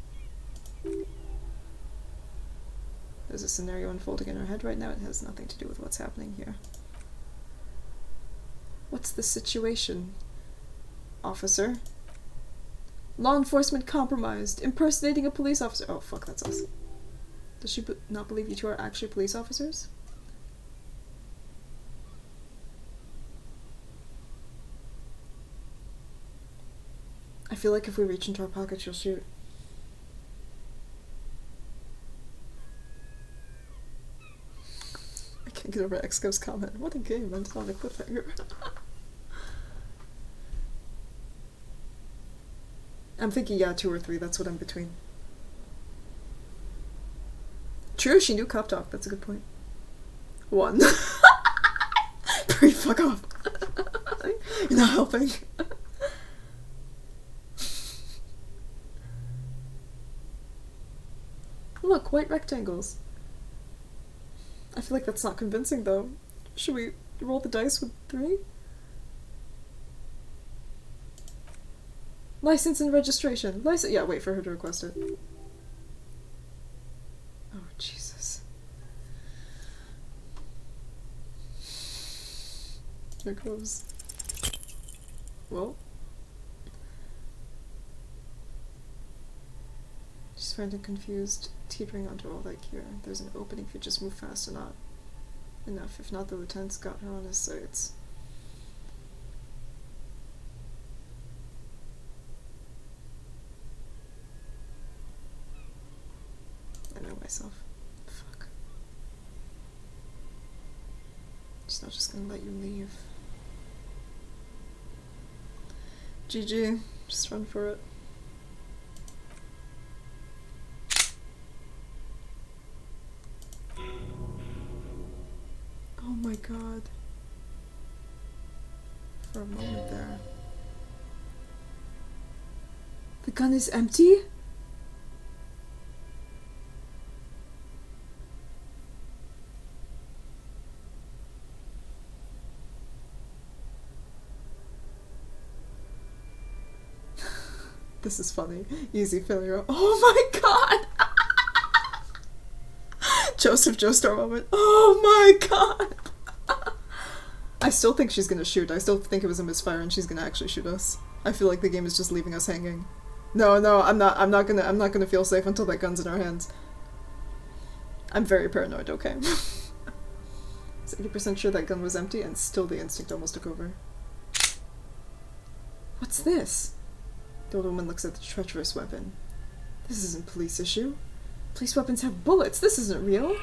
There's a scenario unfolding in her head right now. It has nothing to do with what's happening here. What's the situation, officer? Law enforcement compromised. Impersonating a police officer. Oh, fuck, that's us. Does she not believe you two are actually police officers? I feel like if we reach into our pocket, she'll shoot. I can't get over Xco's comment. What a game, and it's not a cliffhanger. I'm thinking, yeah, 2 or 3, that's what I'm between. True, she knew cop talk, that's a good point. 1. Pretty fuck off. You're not helping. Look, white rectangles. I feel like that's not convincing though. Should we roll the dice with 3? License and registration. Yeah, wait for her to request it. Oh, Jesus. Here goes. Well. She's frantic, confused, teetering onto all that gear. There's an opening if you just move fast enough. If not, the lieutenant's got her on his sights. I know myself. Fuck. She's not just gonna let you leave. GG. Just run for it. Oh my god. For a moment there. The gun is empty? This is funny. Easy failure. Oh my god! Joseph Joestar moment. Oh my god! I still think she's gonna shoot. I still think it was a misfire and she's gonna actually shoot us. I feel like the game is just leaving us hanging. No, I'm not gonna feel safe until that gun's in our hands. I'm very paranoid, okay? I was 80% sure that gun was empty and still the instinct almost took over. What's this? The old woman looks at the treacherous weapon. This isn't police issue. Police weapons have bullets. This isn't real.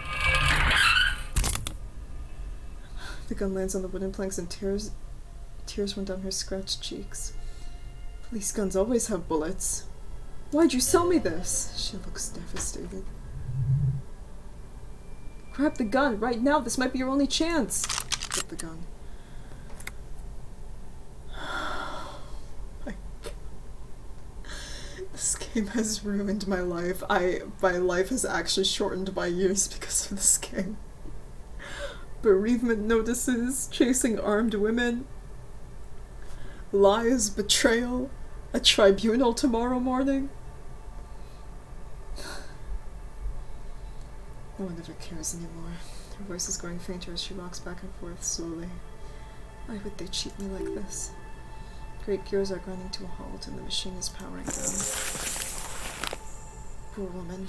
The gun lands on the wooden planks and tears run down her scratched cheeks. Police guns always have bullets. Why'd you sell me this? She looks devastated. Grab the gun right now. This might be your only chance. Get the gun. This game has ruined my life. My life has actually shortened by years because of this game. Bereavement notices, chasing armed women, lies, betrayal, a tribunal tomorrow morning. No one ever cares anymore. Her voice is growing fainter as she rocks back and forth slowly. Why would they cheat me like this? Great gears are grinding to a halt and the machine is powering down. Poor woman.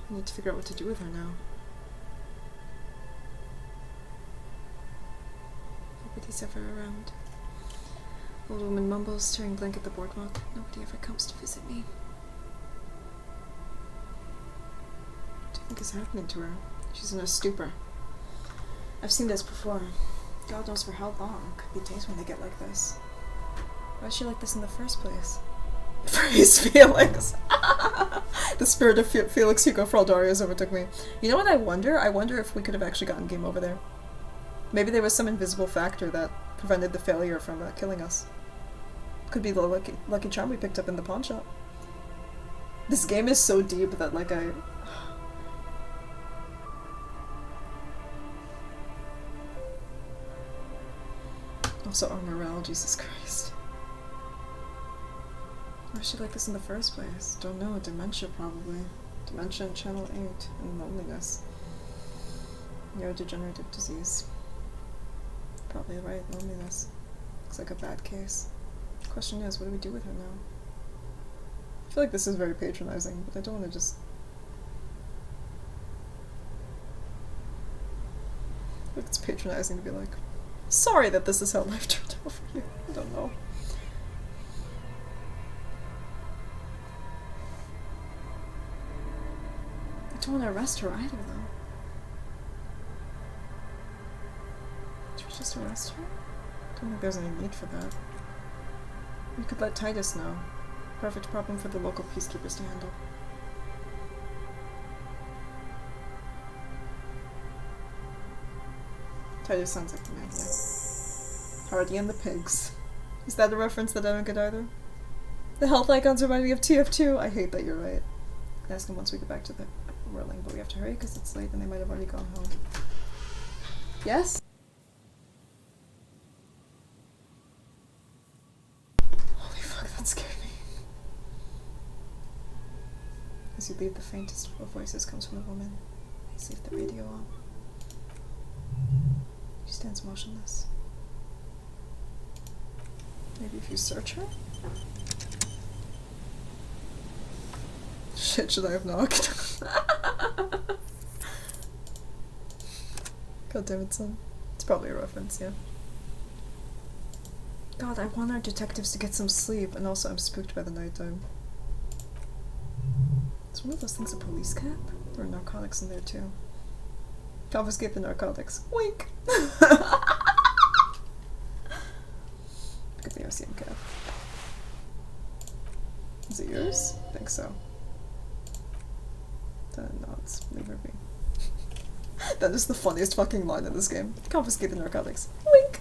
I need to figure out what to do with her now. Nobody's ever around. Old woman mumbles, staring blank at the boardwalk. Nobody ever comes to visit me. What do you think is happening to her? She's in a stupor. I've seen this before. God knows for how long. Could be days when they get like this. Why is she like this in the first place? Praise Felix! The spirit of Felix Hugo Fraldarius overtook me. You know what I wonder? I wonder if we could have actually gotten game over there. Maybe there was some invisible factor that prevented the failure from killing us. Could be the lucky charm we picked up in the pawn shop. This game is so deep that like Also our morale, Jesus Christ. Why is she like this in the first place? Don't know, dementia probably. Dementia and Channel 8 and loneliness. Neurodegenerative disease. Probably right, loneliness. Looks like a bad case. Question is, what do we do with her now? I feel like this is very patronizing, but I don't want to just... I think it's patronizing to be like, sorry that this is how life turned out for you. I don't know. I don't want to arrest her either, though. Should we just arrest her? I don't think there's any need for that. We could let Titus know. Perfect problem for the local peacekeepers to handle. Titus sounds like the man, yeah. Hardy and the pigs. Is that a reference that I don't get either? The health icons remind me of TF2. I hate that you're right. I can ask him once we get back to the whirling, but we have to hurry because it's late and they might have already gone home. Yes? Holy fuck, that scared me. As you leave, the faintest of voices comes from a woman. See if the radio on. She stands motionless. Maybe if you search her? Shit, should I have knocked? God damn it, son. It's probably a reference, yeah. God, I want our detectives to get some sleep, and also I'm spooked by the nighttime. Is one of those things a police cap? There are narcotics in there too. Confiscate the narcotics. Wink! Look at the Elysium cap. Is it yours? I think so. No, it's leave her be. That is the funniest fucking line in this game. Confiscate the narcotics. Wink!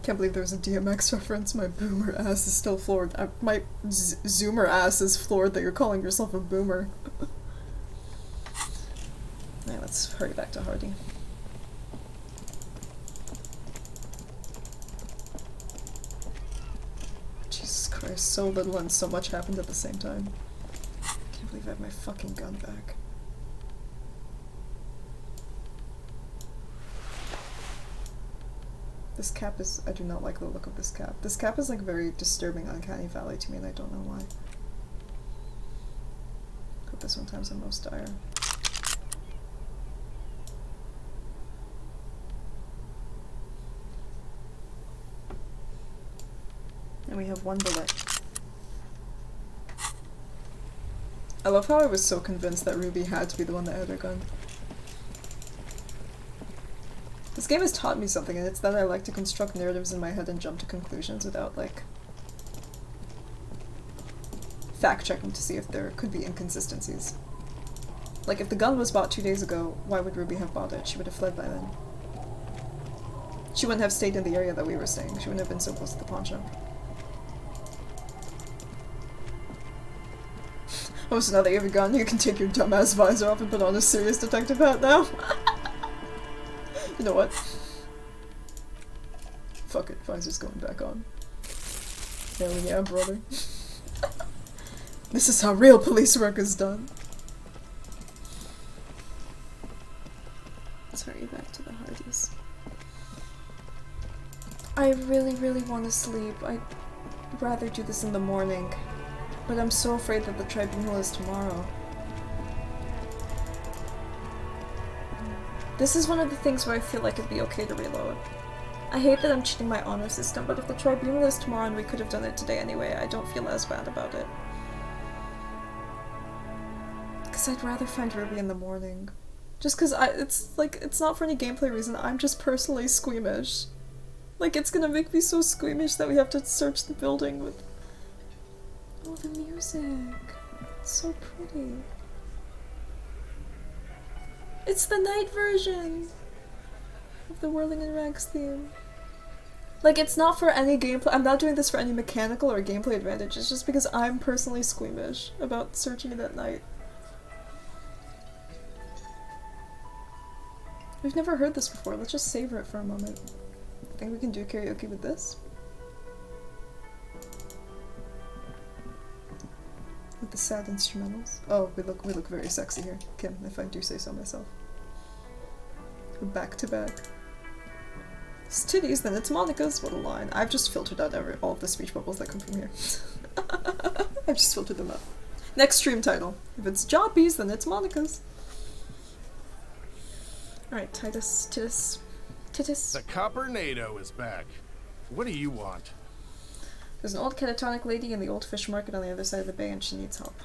Can't believe there was a DMX reference. My boomer ass is still floored. My zoomer ass is floored that you're calling yourself a boomer. Alright, let's hurry back to Hardy. Jesus Christ, so little and so much happened at the same time. Can't believe I have my fucking gun back. This cap is... I do not like the look of this cap. This cap is like very disturbing uncanny valley to me and I don't know why. Hope this one time's the most dire. And we have one bullet. I love how I was so convinced that Ruby had to be the one that had her gun. This game has taught me something, and it's that I like to construct narratives in my head and jump to conclusions without, like, fact-checking to see if there could be inconsistencies. Like, if the gun was bought 2 days ago, why would Ruby have bought it? She would have fled by then. She wouldn't have stayed in the area that we were staying. She wouldn't have been so close to the pawn shop. Oh, so now that you have a gun, you can take your dumbass visor off and put on a serious detective hat now? You know what? Fuck it, visor's going back on. Hell yeah, brother. This is how real police work is done. Let's hurry back to the Hardys. I really, really want to sleep. I'd rather do this in the morning. But I'm so afraid that the tribunal is tomorrow. This is one of the things where I feel like it'd be okay to reload. I hate that I'm cheating my honor system, but if the tribunal is tomorrow and we could have done it today anyway, I don't feel as bad about it. Because I'd rather find Ruby in the morning. Just because it's like, it's not for any gameplay reason, I'm just personally squeamish. Like, it's gonna make me so squeamish that we have to search the building with... Oh, the music. It's so pretty. It's the night version of the Whirling in Rags theme. Like, it's not for any gameplay- I'm not doing this for any mechanical or gameplay advantage, it's just because I'm personally squeamish about searching it at night. We've never heard this before, let's just savor it for a moment. I think we can do karaoke with this. the sad instrumentals. Oh, we look very sexy here, Kim, if I do say so myself. We're back to back. It's titties, then it's Monica's. What a line. I've just filtered out all of the speech bubbles that come from here. I've just filtered them out. Next stream title. If it's Joppies, then it's Monica's. Alright, Titus. Titus. The Coppernado is back. What do you want? There's an old catatonic lady in the old fish market on the other side of the bay and she needs help.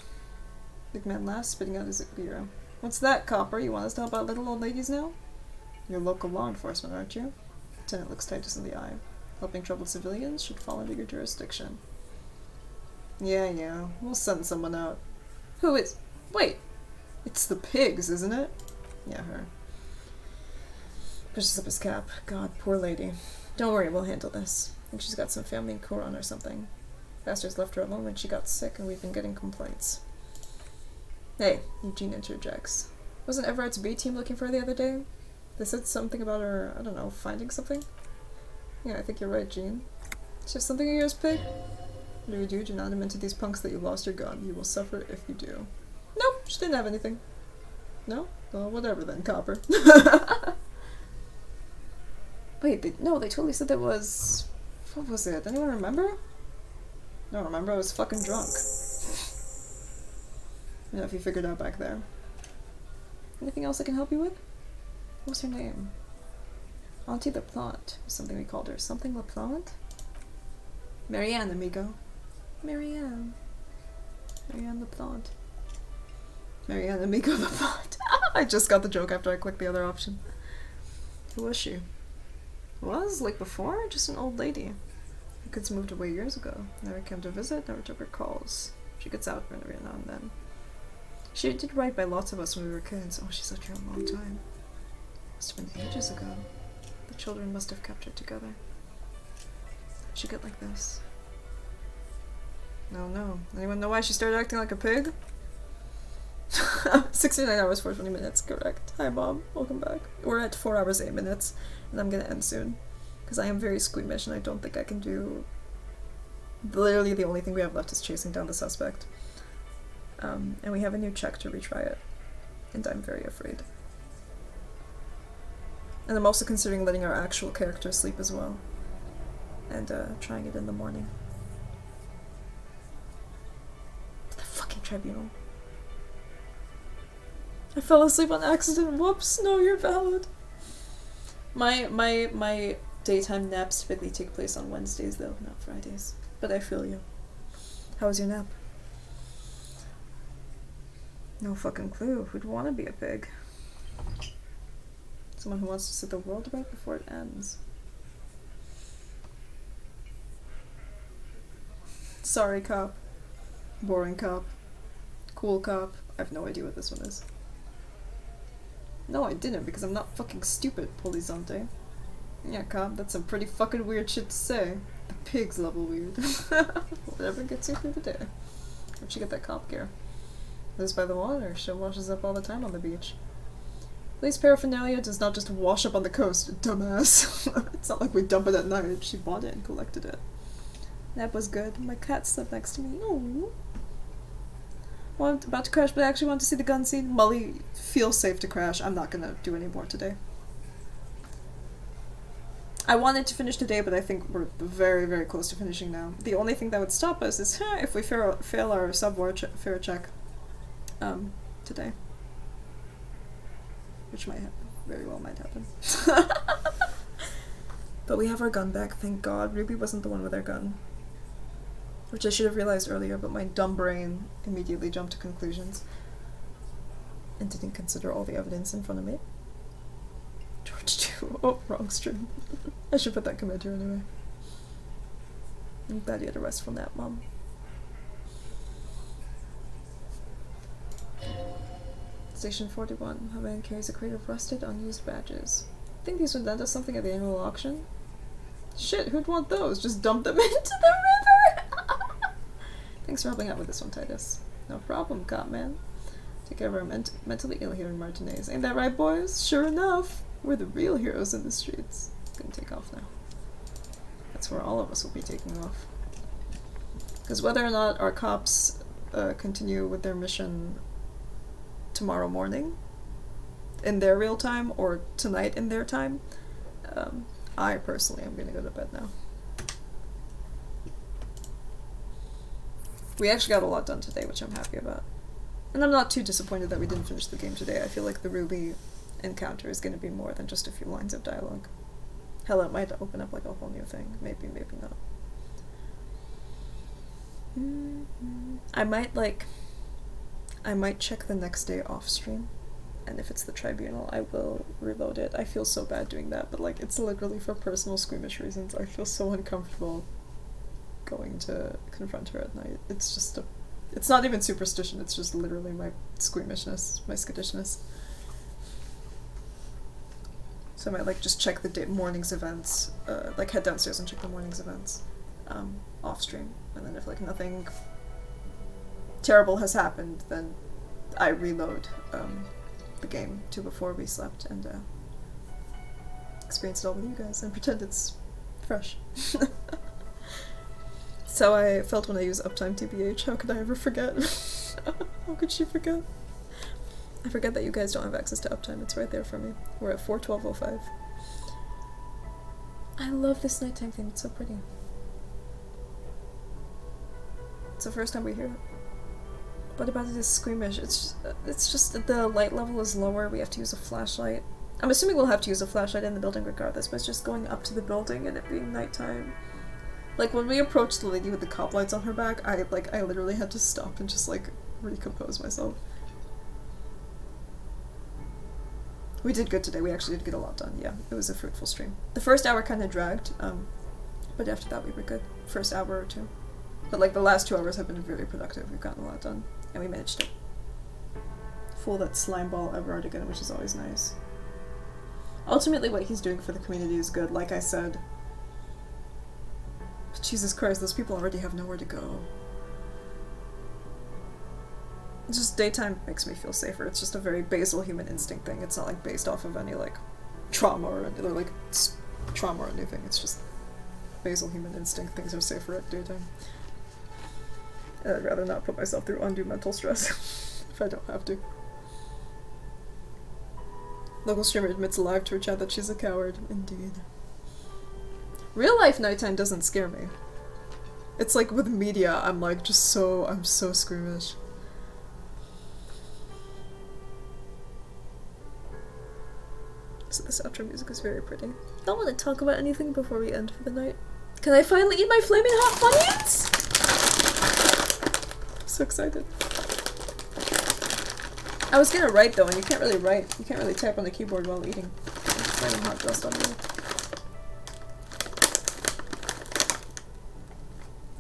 Big man laughs, spitting out his bureau. What's that, Copper? You want us to help out little old ladies now? You're local law enforcement, aren't you? Lieutenant looks Titus in the eye. Helping troubled civilians should fall under your jurisdiction. Yeah, we'll send someone out. Who is? Wait! It's the pigs, isn't it? Yeah, her. Pushes up his cap. God, poor lady. Don't worry, we'll handle this. I think she's got some family in Quran or something. Bastards left her alone when she got sick, and we've been getting complaints. Hey, Eugene interjects. Wasn't Everett's B team looking for her the other day? They said something about her, I don't know, finding something? Yeah, I think you're right, Gene. She has something in yours, pig? What do you do? Do not admit to these punks that you lost your gun. You will suffer if you do. Nope, she didn't have anything. No? Well, whatever then, Copper. Wait, they totally said that was... What was it? Anyone remember? Don't remember, I was fucking drunk. I don't know if you figured out back there. Anything else I can help you with? What's her name? Auntie LaPlante was something we called her. Something LaPlante? Marianne, amigo. Marianne. Marianne LaPlante. Marianne, amigo LaPlante. I just got the joke after I clicked the other option. Who was she? Was? Like before? Just an old lady. Her kids moved away years ago. Never came to visit, never took her calls. She gets out every now and then. She did right by lots of us when we were kids. Oh, she's lived here a long time. Must have been ages ago. The children must have kept her together. How'd she get like this? No. Anyone know why she started acting like a pig? 69 hours, 420 minutes, correct. Hi, Bob. Welcome back. We're at 4 hours, 8 minutes, and I'm gonna end soon. Because I am very squeamish, and I don't think I can do... Literally the only thing we have left is chasing down the suspect. And we have a new check to retry it. And I'm very afraid. And I'm also considering letting our actual character sleep as well. And trying it in the morning. The fucking tribunal. I fell asleep on accident. Whoops. No, you're valid. My daytime naps typically take place on Wednesdays though, not Fridays. But I feel you. How was your nap? No fucking clue. Who'd want to be a pig? Someone who wants to set the world right before it ends. Sorry, cop. Boring cop. Cool cop. I have no idea what this one is. No, I didn't, because I'm not fucking stupid, Polizonte. Yeah, cop, that's some pretty fucking weird shit to say. The pig's level weird. Whatever gets you through the day. Where'd she get that cop gear? Lives by the water. She washes up all the time on the beach. Police paraphernalia does not just wash up on the coast, dumbass. It's not like we dump it at night. She bought it and collected it. Nap was good. My cat slept next to me. Oh. Well, I'm about to crash, but I actually want to see the gun scene. Molly, feel safe to crash. I'm not gonna do any more today. I wanted to finish today, but I think we're very, very close to finishing now. The only thing that would stop us is if we fail our savoir-faire check today. Which might happen. Very well might happen. But we have our gun back, thank God. Ruby wasn't the one with our gun. Which I should have realized earlier, but my dumb brain immediately jumped to conclusions. And didn't consider all the evidence in front of me. George 2. Oh, wrong stream. I should put that comment here anyway. I'm glad you had a restful nap, Mom. Station 41. A man carries a crate of rusted, unused badges. I think these would lend us something at the annual auction. Shit, who'd want those? Just dump them into the river! Thanks for helping out with this one, Titus. No problem, cop man. Take care of our mentally ill here in Martinez. Ain't that right, boys? Sure enough. We're the real heroes in the streets. Gonna take off now. That's where all of us will be taking off. Because whether or not our cops continue with their mission tomorrow morning in their real time, or tonight in their time. I personally am gonna go to bed now. We actually got a lot done today, which I'm happy about. And I'm not too disappointed that we didn't finish the game today. I feel like the Ruby encounter is going to be more than just a few lines of dialogue. Hell, it might open up like a whole new thing. Maybe, maybe not. I might check the next day off stream. And if it's the tribunal, I will reload it. I feel so bad doing that, but like, it's literally for personal squeamish reasons. I feel so uncomfortable going to confront her at night. It's just it's not even superstition, it's just literally my squeamishness, my skittishness. So I might like just check the morning's events, like head downstairs and check the morning's events off stream, and then if like nothing terrible has happened, then I reload the game to before we slept and experience it all with you guys and pretend it's fresh. So I felt when I use uptime TBH. How could I ever forget? How could she forget? I forget that you guys don't have access to uptime. It's right there for me. We're at 4:12:05. I love this nighttime theme. It's so pretty. It's the first time we hear it. What about it is squeamish? It's just that the light level is lower. We have to use a flashlight. I'm assuming we'll have to use a flashlight in the building regardless, but it's just going up to the building and it being nighttime. Like, when we approached the lady with the cop lights on her back, I literally had to stop and just, like, recompose myself. We did good today. We actually did get a lot done. Yeah, it was a fruitful stream. The first hour kind of dragged, but after that we were good. First hour or two. But, like, the last 2 hours have been very productive. We've gotten a lot done, and we managed it. Fool that slime ball Everard again, which is always nice. Ultimately, what he's doing for the community is good, like I said. Jesus Christ, those people already have nowhere to go. It's just daytime makes me feel safer. It's just a very basal human instinct thing. It's not like based off of any like trauma or like trauma or anything. It's just basal human instinct. Things are safer at daytime. And I'd rather not put myself through undue mental stress if I don't have to. Local streamer admits live to her chat that she's a coward. Indeed. Real life nighttime doesn't scare me. It's like with media, I'm like I'm so squeamish. So this outro music is very pretty. Don't want to talk about anything before we end for the night. Can I finally eat my flaming hot Funyuns? I'm so excited. I was gonna write though, and you can't really write. You can't really type on the keyboard while eating. There's flaming hot dust on you.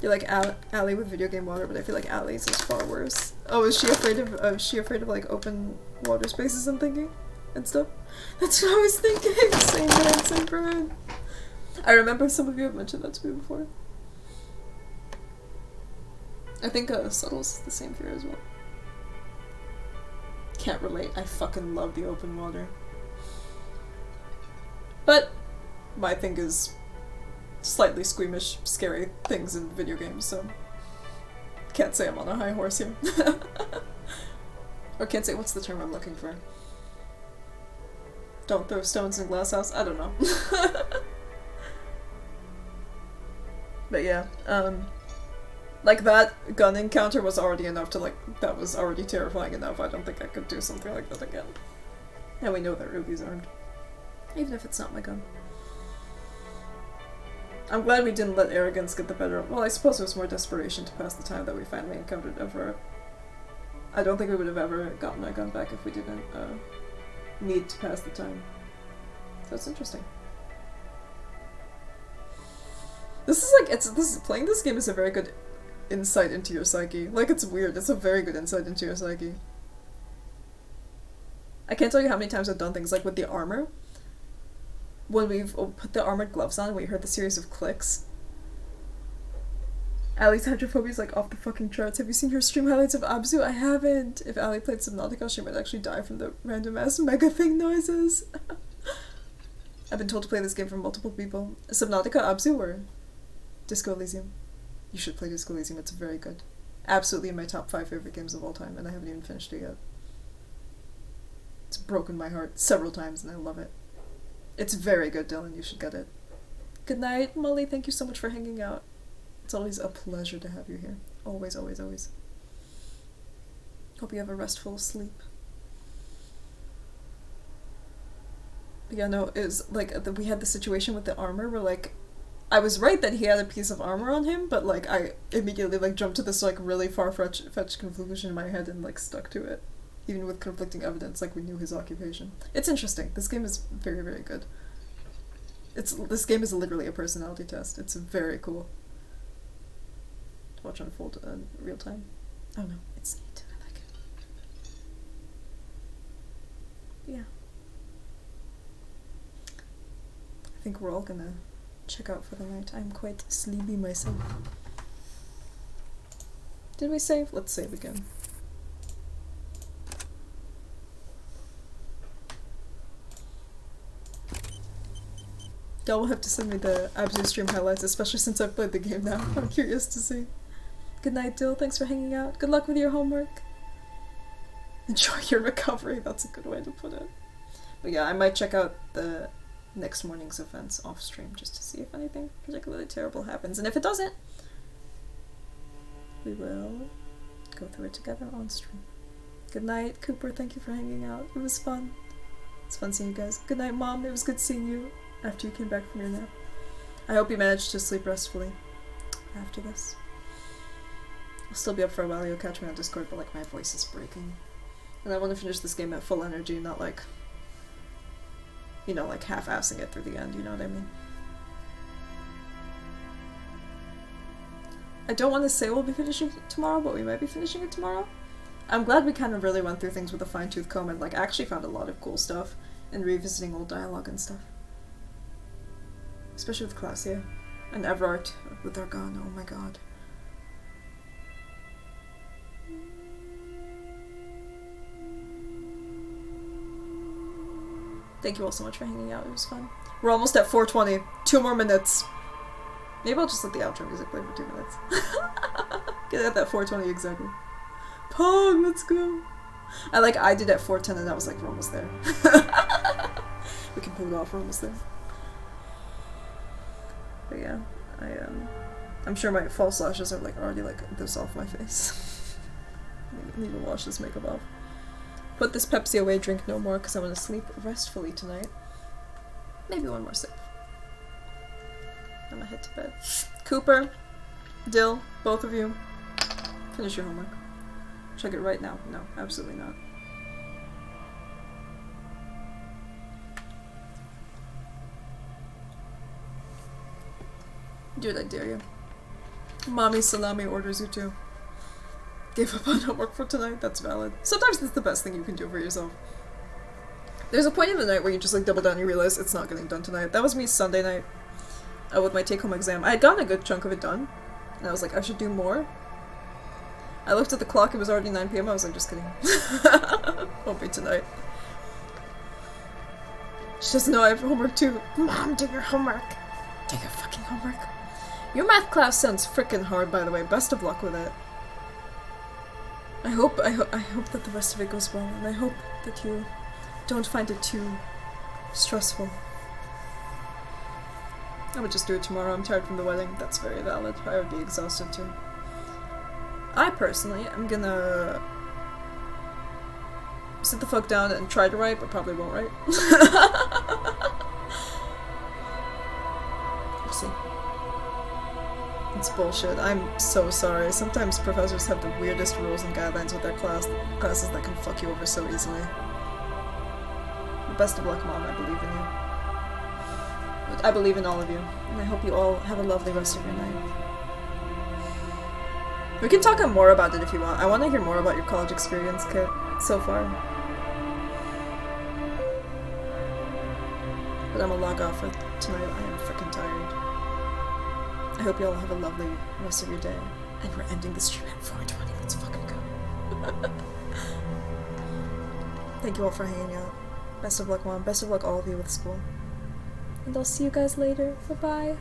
You're like Allie with video game water, but I feel like Allie's is far worse. Oh, is she afraid of like open water spaces and thinking and stuff? That's what I was thinking. Same man, same bird. I remember some of you have mentioned that to me before. I think Subtle's the same fear as well. Can't relate. I fucking love the open water. But my thing is slightly squeamish, scary things in video games, so can't say I'm on a high horse here. Or can't say, what's the term I'm looking for? Don't throw stones in glass house? I don't know. But yeah, like that gun encounter was already enough to that was already terrifying enough. I don't think I could do something like that again. And we know that Ruby's armed. Even if it's not my gun. I'm glad we didn't let arrogance get the better of— well, I suppose it was more desperation to pass the time that we finally encountered Everett. I don't think we would have ever gotten our gun back if we didn't need to pass the time. So it's interesting. This is playing this game is a very good insight into your psyche. Like, it's weird, it's a very good insight into your psyche. I can't tell you how many times I've done things like with the armor. When we've put the armored gloves on, we heard the series of clicks. Allie's hydrophobia is like off the fucking charts. Have you seen her stream highlights of Abzu? I haven't. If Allie played Subnautica, she might actually die from the random ass mega thing noises. I've been told to play this game from multiple people. Subnautica, Abzu, or Disco Elysium? You should play Disco Elysium, it's very good. absolutely in my top 5 favorite games of all time, and I haven't even finished it yet. It's broken my heart several times, and I love it. It's very good, Dylan. You should get it. Good night, Molly. Thank you so much for hanging out. It's always a pleasure to have you here. Always, always, always. Hope you have a restful sleep. But yeah, no, it was like we had the situation with the armor where like I was right that he had a piece of armor on him, but like I immediately like jumped to this like really far-fetched conclusion in my head and like stuck to it, even with conflicting evidence. Like we knew his occupation. It's interesting. This game is very, very good. This game is literally a personality test. It's very cool to watch unfold in real time. I don't know. It's neat. I like it. Yeah. I think we're all gonna check out for the night. I'm quite sleepy myself. Did we save? Let's save again. Y'all will have to send me the Abzu stream highlights, especially since I've played the game now. I'm curious to see. Good night, Dill. Thanks for hanging out. Good luck with your homework. Enjoy your recovery. That's a good way to put it. But yeah, I might check out the next morning's events off stream just to see if anything particularly terrible happens. And if it doesn't, we will go through it together on stream. Good night, Cooper. Thank you for hanging out. It was fun. It's fun seeing you guys. Good night, Mom. It was good seeing you after you came back from your nap. I hope you managed to sleep restfully after this. I'll still be up for a while. You'll catch me on Discord, but like my voice is breaking. And I want to finish this game at full energy, not like, you know, like half-assing it through the end, you know what I mean? I don't want to say we'll be finishing it tomorrow, but we might be finishing it tomorrow. I'm glad we kind of really went through things with a fine-tooth comb and like actually found a lot of cool stuff in revisiting old dialogue and stuff. Especially with Claudia and Everard with their gun, oh my god. Thank you all so much for hanging out, it was fun. We're almost at 4:20. 2 more minutes. Maybe I'll just let the outro music play for 2 minutes. Get at that 4:20 exactly. Pong, let's go. I did at 4:10 and I was like, we're almost there. We can pull it off, we're almost there. But yeah, I'm sure my false lashes are like already like this off my face. I need to wash this makeup off. Put this Pepsi away, drink no more, because I want to sleep restfully tonight. Maybe one more sip. I'm gonna head to bed. Cooper, Dill, both of you, finish your homework. Check it right now. No, absolutely not. Do it, I dare you. Mommy Salami orders you to. Gave up on homework for tonight, that's valid. Sometimes that's the best thing you can do for yourself. There's a point in the night where you just like double down and you realize it's not getting done tonight. That was me Sunday night with my take-home exam. I had gotten a good chunk of it done, and I was like, I should do more. I looked at the clock, it was already 9 PM, I was like, just kidding. Won't be tonight. She doesn't know I have homework too. Mom, do your homework. Do your fucking homework. Your math class sounds frickin' hard, by the way. Best of luck with it. I hope that the rest of it goes well, and I hope that you don't find it too stressful. I would just do it tomorrow. I'm tired from the wedding. That's very valid. I would be exhausted too. I personally am gonna sit the fuck down and try to write, but probably won't write. We'll see. It's bullshit. I'm so sorry. Sometimes professors have the weirdest rules and guidelines with their classes that can fuck you over so easily. But best of luck, Mom. I believe in you. I believe in all of you. And I hope you all have a lovely rest of your night. We can talk more about it if you want. I want to hear more about your college experience, Kit, so far. But I'm gonna log off for tonight. I am freaking tired. I hope you all have a lovely rest of your day. And we're ending the stream at 4:20. Let's fucking go. Thank you all for hanging out. Best of luck, Mom. Best of luck, all of you, with school. And I'll see you guys later. Bye-bye.